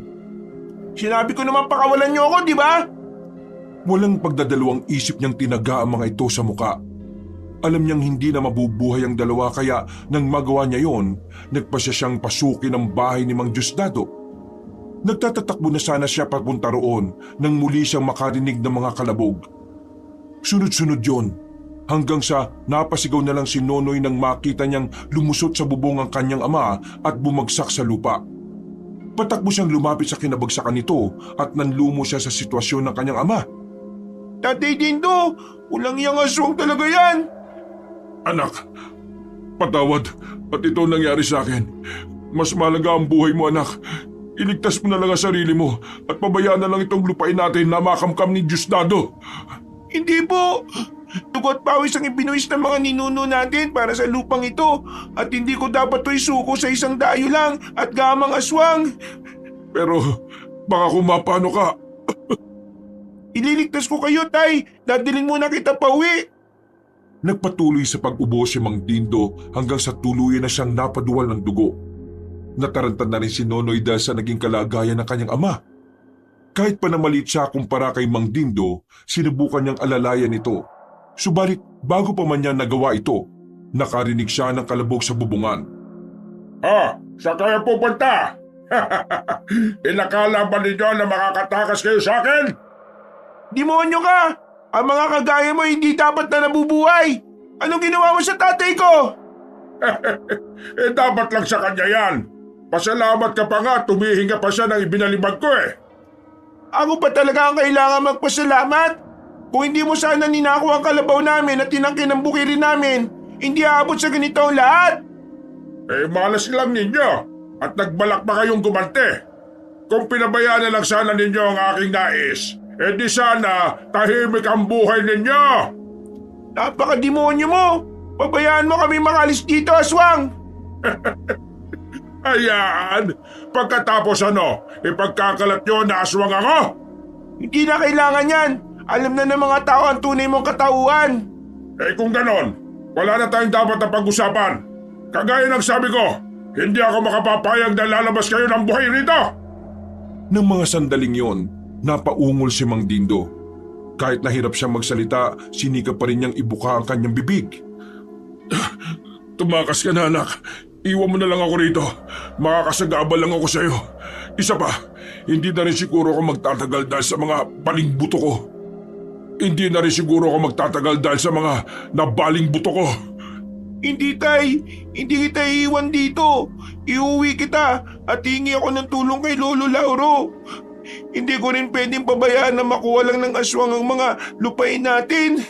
Sinabi ko naman pakawalan niyo ako, di ba? Walang pagdadalawang isip niyang tinaga ang mga ito sa muka. Alam niyang hindi na mabubuhay ang 2 kaya nang magawa niya yon, nagpasya siyang pasukin ang bahay ni Mang Diosdado. Nagtatatakbo na sana siya papunta roon nang muli siyang makarinig ng mga kalabog. Sunod-sunod yon, hanggang sa napasigaw na lang si Nonoy nang makita niyang lumusot sa bubong ang kanyang ama at bumagsak sa lupa. Patakbo siyang lumapit sa kinabagsakan nito at nanlumo siya sa sitwasyon ng kanyang ama. Tatay Dindo, ulang iyang aswang talaga yan! Anak, patawad at ito nangyari sa akin. Mas malaga ang buhay mo, anak. Iligtas mo na lang ang sarili mo at pabayaan na lang itong lupain natin na makamkam ni Diosdado. Hindi po! Dugot pawis ang ibinuwis ng mga ninuno natin para sa lupang ito at hindi ko dapat ito'y suko sa isang dayo lang at gamang aswang. Pero baka kung mapano ka. Ililigtas ko kayo, tay. Dadalhin muna kita pauwi. Nagpatuloy sa pag-ubo si Mang Dindo hanggang sa tuluyan na siyang napaduwal ng dugo. Nataranta na rin si Nonoy dahil sa naging kalagayan ng kanyang ama. Kahit pa na maliit siya kumpara kay Mang Dindo, sinubukan niyang alalayan ito. Subalit bago pa man niya nagawa ito, nakarinig siya ng kalabog sa bubungan. Saan kayo pupunta? Inakala ba ninyo na makakatakas kayo sa akin? Demonyo ka! Ang mga kagaya mo hindi dapat na nabubuhay! Anong ginawa mo sa tatay ko? Dapat lang sa kanya yan. Pasalamat ka pa nga, tumihinga pa siya ng ibinalibag ko eh. Ako pa talaga ang kailangan magpasalamat. Kung hindi mo sana ninako ang kalabaw namin at tinangkin ang bukirin namin, hindi aabot sa ganito ang lahat. Malas lang ninyo at nagbalak pa kayong gumante. Kung pinabayaan na lang sana ninyo ang aking nais, di sana tahimik ang buhay ninyo. Napakademonyo mo! Pabayaan mo kami makalis dito, aswang! Ayan, pagkatapos ipagkakalat nyo na aswang ako? Hindi na kailangan yan. Alam na ng mga tao ang tunay mong katauhan. Kung ganon, wala na tayong dapat na pag-usapan. Kagaya ng sabi ko, hindi ako makapapayag na lalabas kayo ng buhay rito. Nang mga sandaling yon, napaungol si Mang Dindo. Kahit nahirap siyang magsalita, sinikap pa rin niyang ibuka ang kanyang bibig. Tumakas ka na, anak. Iwan mo na lang ako rito. Makakasagabal lang ako sa'yo. Isa pa, hindi na rin siguro ako magtatagal dahil sa mga baling buto ko. Hindi na rin siguro ako magtatagal dahil sa mga nabaling buto ko. Hindi, Tay. Hindi kita iiwan dito. Iuwi kita at hingi ako ng tulong kay Lolo Lauro. Hindi ko rin pwedeng pabayaan na makuha lang ng aswang ang mga lupain natin.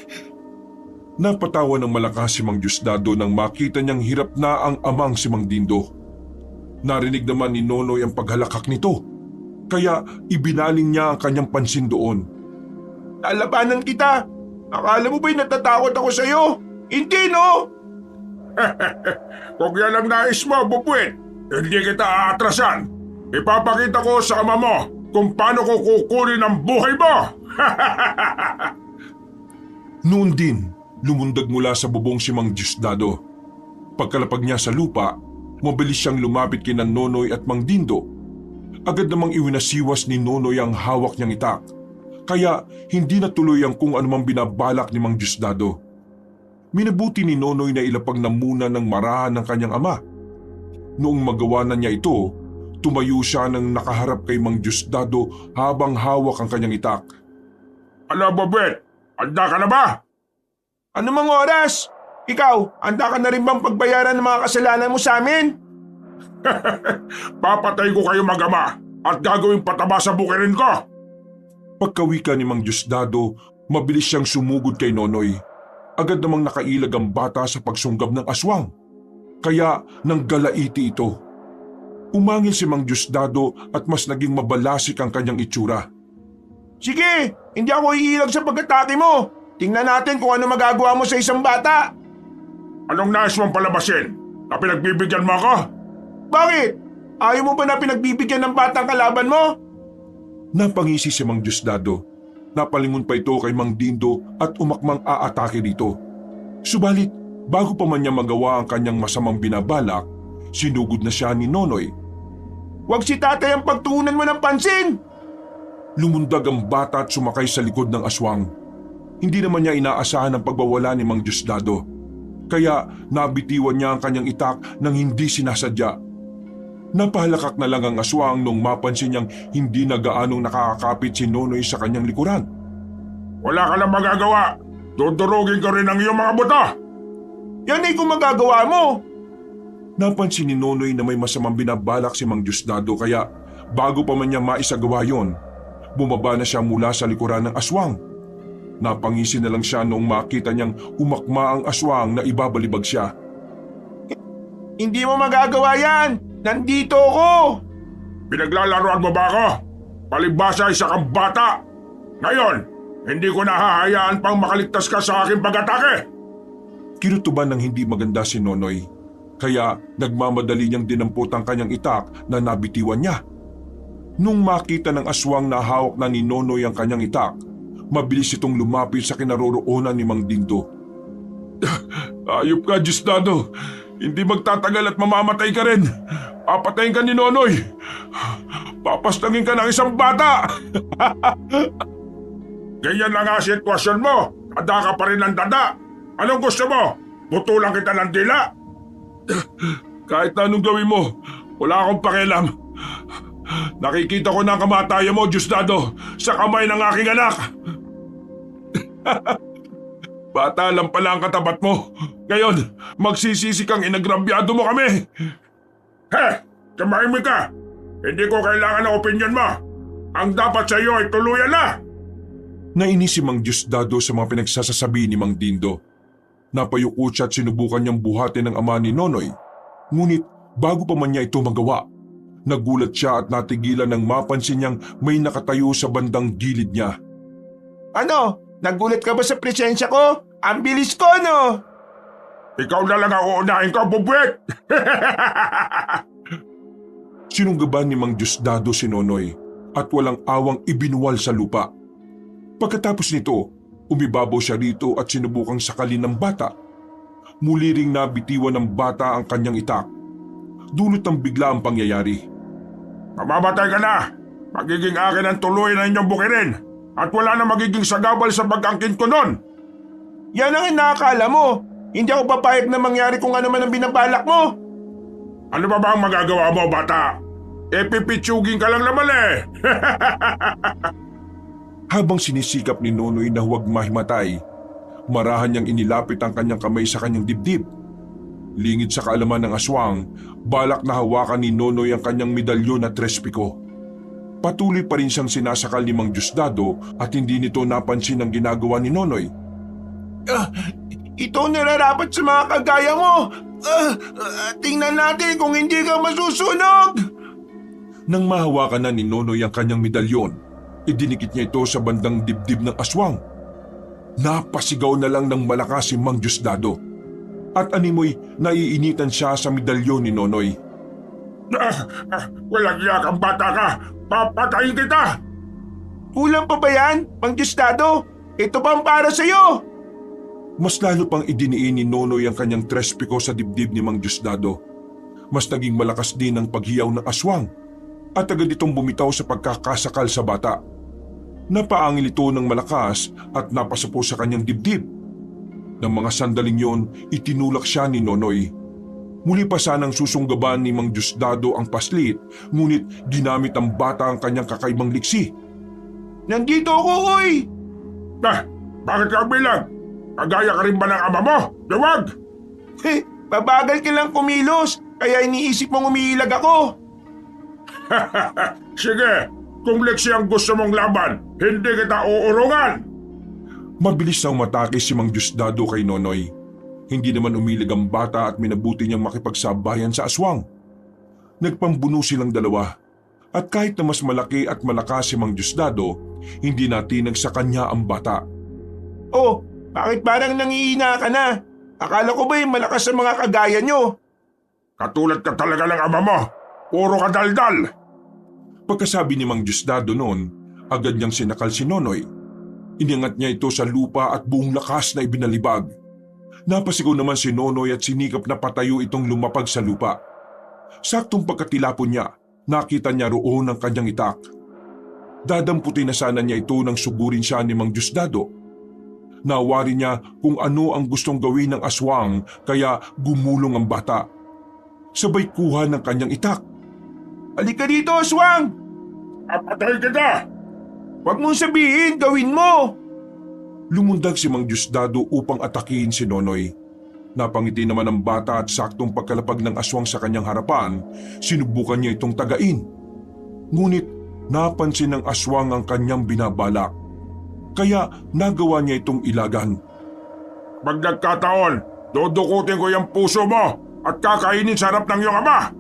Napatawa ng malakas si Mang Diosdado nang makita niyang hirap na ang amang si Mang Dindo. Narinig naman ni Nonoy ang paghalakak nito, kaya ibinaling niya ang kanyang pansin doon. Lalabanan kita. Akala mo ba'y natatakot ako sa'yo? Hindi, no? Kung yan ang nais mo, Bubuin, hindi kita aatrasan. Ipapakita ko sa ama mo kung paano ko kukunin ang buhay mo. Noon din, lumundag mula sa bubong si Mang Diosdado. Pagkalapag niya sa lupa, mabilis siyang lumapit kina Nonoy at Mang Dindo. Agad namang iwinasiwas ni Nonoy ang hawak niyang itak, kaya hindi natuloy ang kung anumang binabalak ni Mang Diosdado. Minabuti ni Nonoy na ilapag na muna ng marahan ng kanyang ama. Noong magawa na niya ito, tumayo siya nang nakaharap kay Mang Diosdado habang hawak ang kanyang itak. Ano, Bobet? Handa ka na ba? Ano mang oras? Ikaw, handa ka na rin bang pagbayaran ng mga kasalanan mo sa amin? Papatay ko kayo mag-ama at gagawing pataba sa bukirin ko. Pagkawika ni Mang Diosdado, mabilis siyang sumugod kay Nonoy. Agad namang nakailag ang bata sa pagsunggab ng aswang, kaya nanggalaiti ito. Umangil si Mang Diosdado at mas naging mabalasik ang kanyang itsura. Sige, hindi ako iilag sa pag-atake mo. Tingnan natin kung ano magagawa mo sa isang bata. Anong nais mong palabasin? Na pinagbibigyan mo ako? Bakit? Ayaw mo ba na pinagbibigyan ng batang kalaban mo? Napangisi si Mang Diosdado. Napalingon pa ito kay Mang Dindo at umakmang aatake dito. Subalit, bago pa man niya magawa ang kanyang masamang binabalak, sinugod na siya ni Nonoy. Huwag si tatay ang pagtuunan mo ng pansin! Lumundag ang bata at sumakay sa likod ng aswang. Hindi naman niya inaasahan ang pagbawala ni Mang Diosdado, kaya nabitiwan niya ang kanyang itak nang hindi sinasadya. Napahalakak na lang ang aswang nung mapansin niyang hindi na gaanong nakakakapit si Nonoy sa kanyang likuran. Wala ka lang magagawa. Dudurugin ko rin ang iyong mga buto. Yan ay kung magagawa mo. Napansin ni Nonoy na may masamang binabalak si Mang Diosdado, kaya bago pa man niya maisagawa yon, bumaba na siya mula sa likuran ng aswang. Napangisi na lang siya noong makita niyang umakma ang aswang na ibabalibag siya. Hindi mo magagawa yan! Nandito ako! Pinaglalaroan mo ba ako? Palibhasa isa kang bata. Ngayon, hindi ko nahahayaan pang makaligtas ka sa aking pag-atake. Kinutuban ng hindi maganda si Nonoy, kaya nagmamadali niyang dinampot ang kanyang itak na nabitiwan niya. Nung makita ng aswang na hawak na ni Nonoy ang kanyang itak, mabilis itong lumapit sa kinaroroonan ni Mang Dindo. Ayop ka, Diosdado. Hindi magtatagal at mamamatay ka rin. Papatayin ka ni Nonoy. Papastangin ka ng isang bata. Ganyan lang ang sitwasyon mo. Dada ka pa rin ng dada. Anong gusto mo? Putulan kita ng dila? Kahit na anong gawin mo, wala akong pakialam. Nakikita ko na ang kamatayan mo, Diosdado, sa kamay ng aking anak. Bata lang pala ang katapat mo. Ngayon, magsisisi kang inagrabyado mo kami. Tumahimik ka. Hindi ko kailangan ng opinyon mo. Ang dapat sa iyo ay tuluyan na! Nainis si Mang Diosdado sa mga pinagsasasabi ni Mang Dindo. Napayuko siya at sinubukan niyang buhatin ng ama ni Nonoy. Ngunit bago pa man niya ito magawa, nagulat siya at natigilan nang mapansin niyang may nakatayo sa bandang gilid niya. Ano? Nagulat ka ba sa presensya ko? Ang bilis ko, no? Ikaw na lang ang uunahin ko, bubwit! Sinunggaban ni Mang Diosdado si Nonoy at walang awang ibinuwal sa lupa. Pagkatapos nito, umibabaw siya rito at sinubukang sakalin ng bata. Muli ring nabitiwan ng bata ang kanyang itak. Dulot ng bigla ang pangyayari. Mamamatay ka na! Magiging akin ang tuloy na inyong bukirin! At wala na magiging sagabal sa pag-angkin ko nun! Yan ang inaakala mo. Hindi ako papayag na mangyari kung ano man ang binabalak mo. Ano ba ang magagawa mo, bata? Pipitsugin ka lang naman eh! Habang sinisikap ni Nonoy na huwag mahimatay, marahan niyang inilapit ang kanyang kamay sa kanyang dibdib. Lingid sa kaalaman ng aswang, balak na hawakan ni Nonoy ang kanyang medalyon na trespiko. Patuloy pa rin siyang sinasakal ni Mang Diosdado at hindi nito napansin ang ginagawa ni Nonoy. Ito nararapat sa mga kagaya mo. Tingnan natin kung hindi ka masusunog. Nang mahawakan na ni Nonoy ang kanyang medalyon, idinikit niya ito sa bandang dibdib ng aswang. Napasigaw na lang ng malakas si Mang Diosdado. At animoy naiinitan siya sa medalyon ni Nonoy. Walang iyak ang bata ka! Papatayin kita! Kulang pa ba yan, Mang Diosdado? Ito pang para sa'yo. Mas lalo pang idiniin ni Nonoy ang kanyang trespiko sa dibdib ni Mang Diosdado. Mas naging malakas din ang paghiyaw ng aswang at agad itong bumitaw sa pagkakasakal sa bata. Napaangil ito ng malakas at napasapo sa kanyang dibdib. Nang mga sandaling yon, itinulak siya ni Nonoy. Muli pa sanang susunggaban ni Mang Diosdado ang paslit, ngunit ginamit ng bata ang kanyang kakaibang liksi. Nandito ako, oy! Bakit ka bilang? Kagaya ka rin ba ng ama mo? Luwag! Babagal ka lang kumilos, kaya iniisip mong umiilag ako. Sige, kung leksi ang gusto mong laban, hindi kita uurungan! Mabilis na umatake si Mang Diosdado kay Nonoy. Hindi naman umilag ang bata at minabuti niyang makipagsabayan sa aswang. Nagpambuno silang dalawa at kahit na mas malaki at malakas si Mang Diosdado, hindi natinag sa kanya ang bata. Oh, bakit parang nangihina ka na? Akala ko ba'y malakas sa mga kagaya nyo? Katulad ka talaga ng ama mo! Puro ka daldal! Pagkasabi ni Mang Diosdado noon, agad niyang sinakal si Nonoy. Iniangat niya ito sa lupa at buong lakas na ibinalibag. Napasigaw naman si Nonoy at sinikap na patayo itong lumapag sa lupa. Saktong pagkatilapon niya, nakita niya roon ang kanyang itak. Dadamputin na sana niya ito nang sugurin siya ni Mang Diosdado. Nawari niya kung ano ang gustong gawin ng aswang kaya gumulong ang bata. Sabay kuha ng kanyang itak. Halika dito, aswang! Apatay kita! Huwag mong sabihin, gawin mo! Lumundag si Mang Diosdado upang atakihin si Nonoy. Napangiti naman ang bata at saktong pagkalapag ng aswang sa kanyang harapan, sinubukan niya itong tagain. Ngunit napansin ng aswang ang kanyang binabalak. Kaya nagawa niya itong ilagan. Pag nagkataon, dudukutin ko yung puso mo at kakainin sa harap ng iyong ama!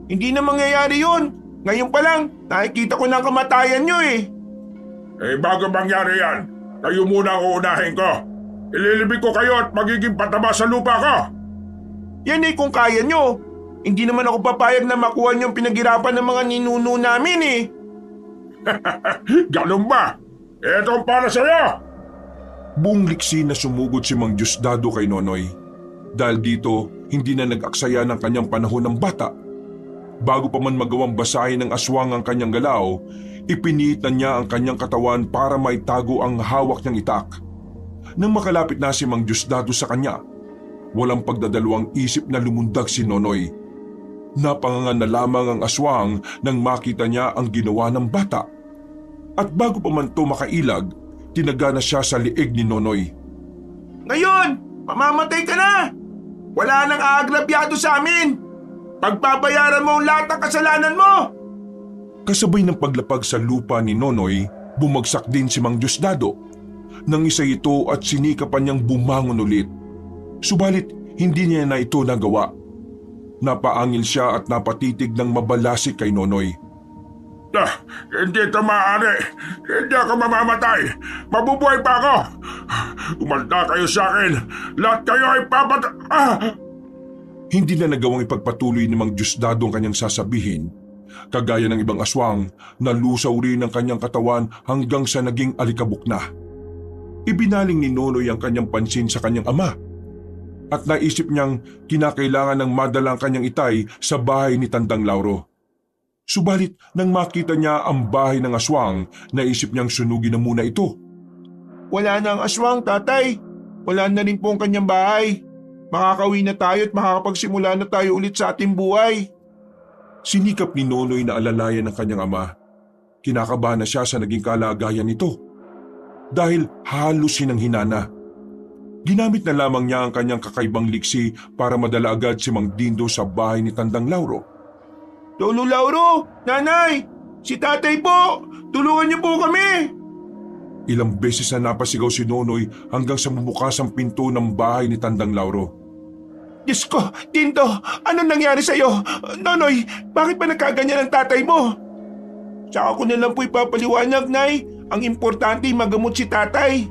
Hindi na mangyayari yun. Ngayon pa lang, nakikita ko na ang kamatayan nyo eh. Bago mangyari yan, kayo muna ang uunahin ko. Ililibig ko kayo at magiging pataba sa lupa ko. Yan eh kung kaya nyo. Hindi naman ako papayag na makuha nyo ang pinaghirapan ng mga ninuno namin eh. Ganun ba? Ito ang para sa'yo! Buong liksi na sumugod si Mang Diosdado kay Nonoy. Dahil dito, hindi na nag-aksaya ng kanyang panahon ng bata. Bago pa man magawang basahin ng aswang ang kanyang galaw, ipiniit na niya ang kanyang katawan para maitago ang hawak niyang itak. Nang makalapit na si Mang Diosdado sa kanya, walang pagdadalawang isip na lumundag si Nonoy. Napangangan na lamang ang aswang nang makita niya ang ginawa ng bata. At bago pa man ito makailag, tinaga na siya sa liig ni Nonoy. Ngayon, mamamatay ka na! Wala nang aagrabyado sa amin! Pagbabayaran mo ang lahat ng kasalanan mo! Kasabay ng paglapag sa lupa ni Nonoy, bumagsak din si Mang Diosdado. Nang isa ito at sinikapan niyang bumangon ulit. Subalit hindi niya na ito nagawa. Napaangil siya at napatitig ng mabalasik kay Nonoy. Hindi ito maaari. Hindi ako mamamatay. Mabubuhay pa ako. Umalda kayo sa akin. Lahat kayo ay papatay. Hindi na nagawang ipagpatuloy ni Mang Diosdado ang kanyang sasabihin. Kagaya ng ibang aswang, nalusaw rin ang kanyang katawan hanggang sa naging alikabok na. Ibinaling ni Nonoy ang kanyang pansin sa kanyang ama. At naisip niyang kinakailangan ng madala ang kanyang itay sa bahay ni Tandang Lauro. Subalit nang makita niya ang bahay ng aswang, naisip niyang sunugin na muna ito. Wala na ang aswang, tatay. Wala na rin po ang kanyang bahay. Makakauwi na tayo at makakapagsimula na tayo ulit sa ating buhay. Sinikap ni Nonoy na alalayan ng kanyang ama. Kinakabahan na siya sa naging kalagayan nito. Dahil halos hinang-hinana. Ginamit na lamang niya ang kanyang kakaibang liksi para madala agad si Mang Dindo sa bahay ni Tandang Lauro. Lolo Lauro! Nanay! Si tatay po! Tulungan niyo po kami! Ilang beses na napasigaw si Nonoy hanggang sa bumukas ang pinto ng bahay ni Tandang Lauro. Diyos ko, Dindo! Anong nangyari sa'yo? Nonoy, bakit ba nagkaganyan ang tatay mo? Tsaka ko na lang po ipapaliwanag, Nay. Ang importante magamot si tatay.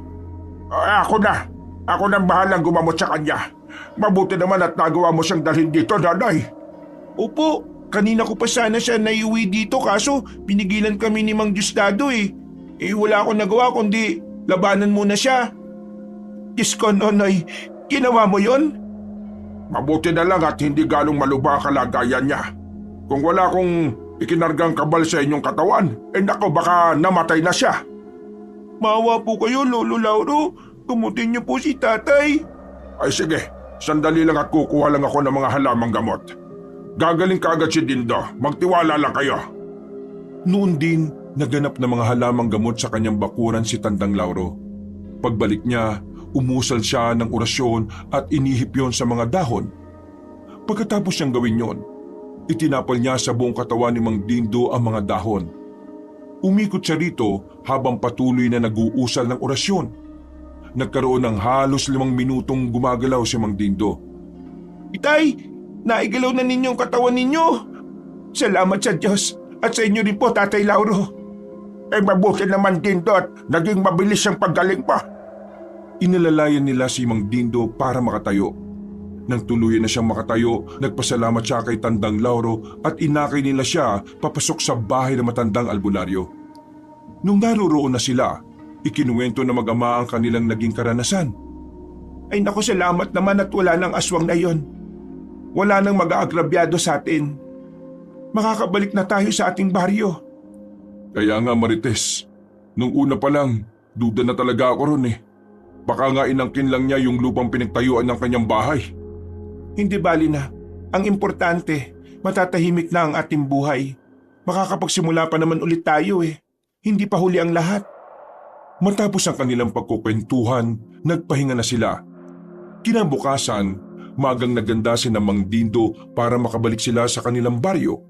Ako na. Ako nang bahalang gumamot sa kanya. Mabuti naman at nagawa mo siyang dalhin dito, nanay. Opo, kanina ko pa sana siya naiuwi dito kaso pinigilan kami ni Mang Diosdado eh. Wala akong nagawa kundi labanan muna siya. Diyos ko, Nonoy, ginawa mo yon? Mabuti na lang at hindi ganong malubha ang kalagayan niya. Kung wala akong ikinargang kabal sa inyong katawan, nako baka namatay na siya. Maawa po kayo, Lolo Lauro. Gumutin niyo po si tatay. Ay sige, sandali lang at kukuha lang ako ng mga halamang gamot. Gagaling kaagad si Dindo, magtiwala lang kayo. Noon din, naganap na mga halamang gamot sa kanyang bakuran si Tandang Lauro. Pagbalik niya, umusal siya ng orasyon at inihip yon sa mga dahon. Pagkatapos niyang gawin yon, itinapal niya sa buong katawan ni Mang Dindo ang mga dahon. Umikot siya rito habang patuloy na nag-uusal ng orasyon. Nagkaroon ng halos 5 minutong gumagalaw si Mang Dindo. Itay, naigalaw na ninyong katawan ninyo. Salamat sa Diyos at sa inyo rin po, Tatay Lauro. Mabuti naman Dindo at naging mabilis ang paggaling pa. Inalalayan nila si Mang Dindo para makatayo. Nang tuluyan na siyang makatayo, nagpasalamat siya kay Tandang Lauro at inakay nila siya papasok sa bahay ng matandang albularyo. Nung naroroon na sila, ikinuwento na mag-ama ang kanilang naging karanasan. Ay naku, salamat naman at wala nang aswang na yon. Wala nang mag-aagrabyado sa atin. Makakabalik na tayo sa ating baryo. Kaya nga Marites, nung una pa lang, duda na talaga ako ron eh. Baka nga inangkin lang niya yung lupang pinagtayuan ng kanyang bahay. Hindi bali na. Ang importante, matatahimik na ang ating buhay. Makakapagsimula pa naman ulit tayo eh. Hindi pa huli ang lahat. Matapos ang kanilang pagkukwentuhan, nagpahinga na sila. Kinabukasan, magang naganda si Mang Dindo para makabalik sila sa kanilang baryo.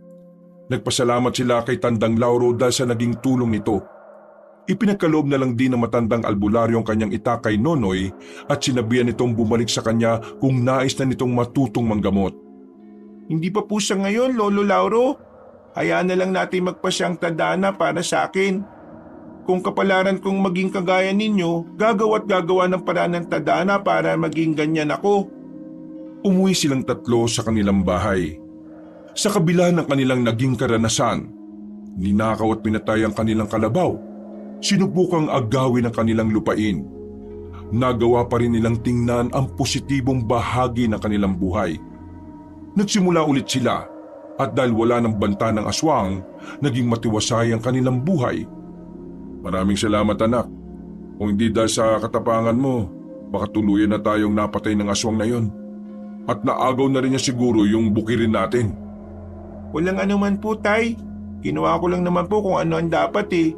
Nagpasalamat sila kay Tandang Lauro dahil sa naging tulong nito. Ipinagkaloob na lang din ng matandang albularyo ang kanyang itakay Nonoy at sinabihan nitong bumalik sa kanya kung nais na nitong matutong manggamot. Hindi pa po siya ngayon, Lolo Lauro. Hayaan na lang natin magpasyang tadhana para sa akin. Kung kapalaran kong maging kagaya ninyo, gagawa ng paraan ng tadhana para maging ganyan ako. Umuwi silang 3 sa kanilang bahay. Sa kabila ng kanilang naging karanasan, ninakaw at pinatay ang kanilang kalabaw. Sinubukang agawin ang kanilang lupain. Nagawa pa rin nilang tingnan ang positibong bahagi ng kanilang buhay. Nagsimula ulit sila at dahil wala ng banta ng aswang, naging matiwasay ang kanilang buhay. Maraming salamat anak. Kung hindi dahil sa katapangan mo, baka tuluyan na tayong napatay ng aswang na yon. At naagaw na rin niya siguro yung bukirin natin. Walang anuman po, Tay. Ginawa ko lang naman po kung ano ang dapat eh.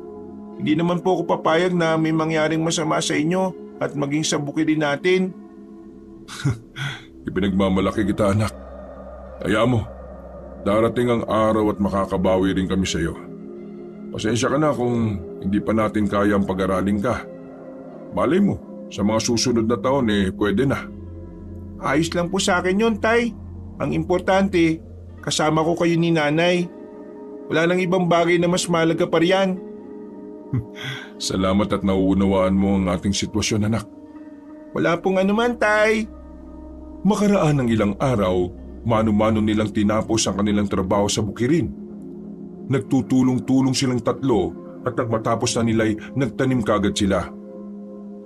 Hindi naman po ako papayag na may mangyaring masama sa inyo at maging sa bukirin natin. Ipinagmamalaki kita anak. Kaya mo, darating ang araw at makakabawi rin kami sa iyo. Pasensya ka na kung hindi pa natin kaya ang pag-aralin ka. Malay mo, sa mga susunod na taon pwede na. Ayos lang po sa akin yun, Tay. Ang importante, kasama ko kayo ni Nanay. Wala nang ibang bagay na mas mahalaga pa riyan. Salamat at nauunawaan mo ang ating sitwasyon, anak. Wala pong anuman, Tay. Makaraan ng ilang araw, mano-mano nilang tinapos ang kanilang trabaho sa bukirin. Nagtutulong-tulong silang tatlo at nang matapos na nila'y nagtanim kagad sila.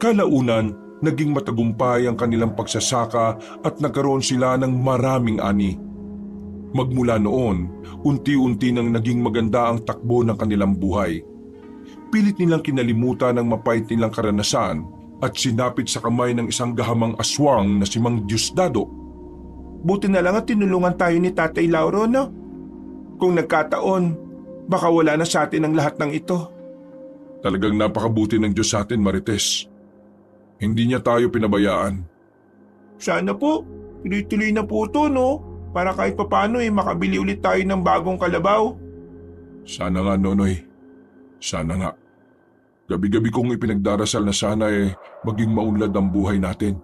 Kalaunan, naging matagumpay ang kanilang pagsasaka at nagkaroon sila ng maraming ani. Magmula noon, unti-unti nang naging maganda ang takbo ng kanilang buhay. Pilit nilang kinalimutan ang mapait nilang karanasan at sinapit sa kamay ng isang gahamang aswang na si Mang Diosdado. Buti na lang at tinulungan tayo ni Tatay Lauro, no? Kung nagkataon, baka wala na sa atin ang lahat ng ito. Talagang napakabuti ng Diyos sa atin, Marites. Hindi niya tayo pinabayaan. Sana po, tuloy-tuloy na po ito, no? Para kahit papano makabili ulit tayo ng bagong kalabaw. Sana nga, Nonoy. Sana nga. Gabi-gabi kong ipinagdarasal na sana maging maunlad ang buhay natin.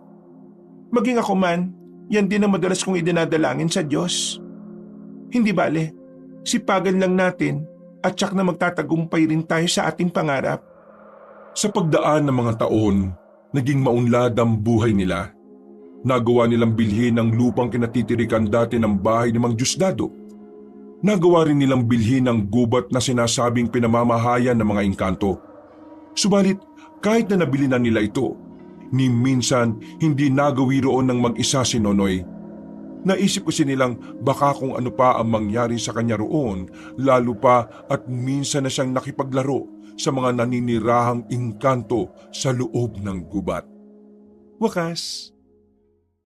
Maging ako man, yan din ang madalas kong idinadalangin sa Diyos. Hindi bale, sipagan lang natin at tsak na magtatagumpay rin tayo sa ating pangarap. Sa pagdaan ng mga taon, naging maunlad ang buhay nila. Nagawa nilang bilhin ang lupang kinatitirikan dati ng bahay ni Mang Diosdado. Nagawa rin nilang bilhin ang gubat na sinasabing pinamamahayan ng mga engkanto. Subalit, kahit na nabili na nila ito, ni minsan hindi nagawi roon ng mag-isa si Nonoy. Naisip ko sinilang baka kung ano pa ang mangyari sa kanya roon, lalo pa at minsan na siyang nakipaglaro sa mga naninirahang engkanto sa loob ng gubat. Wakas,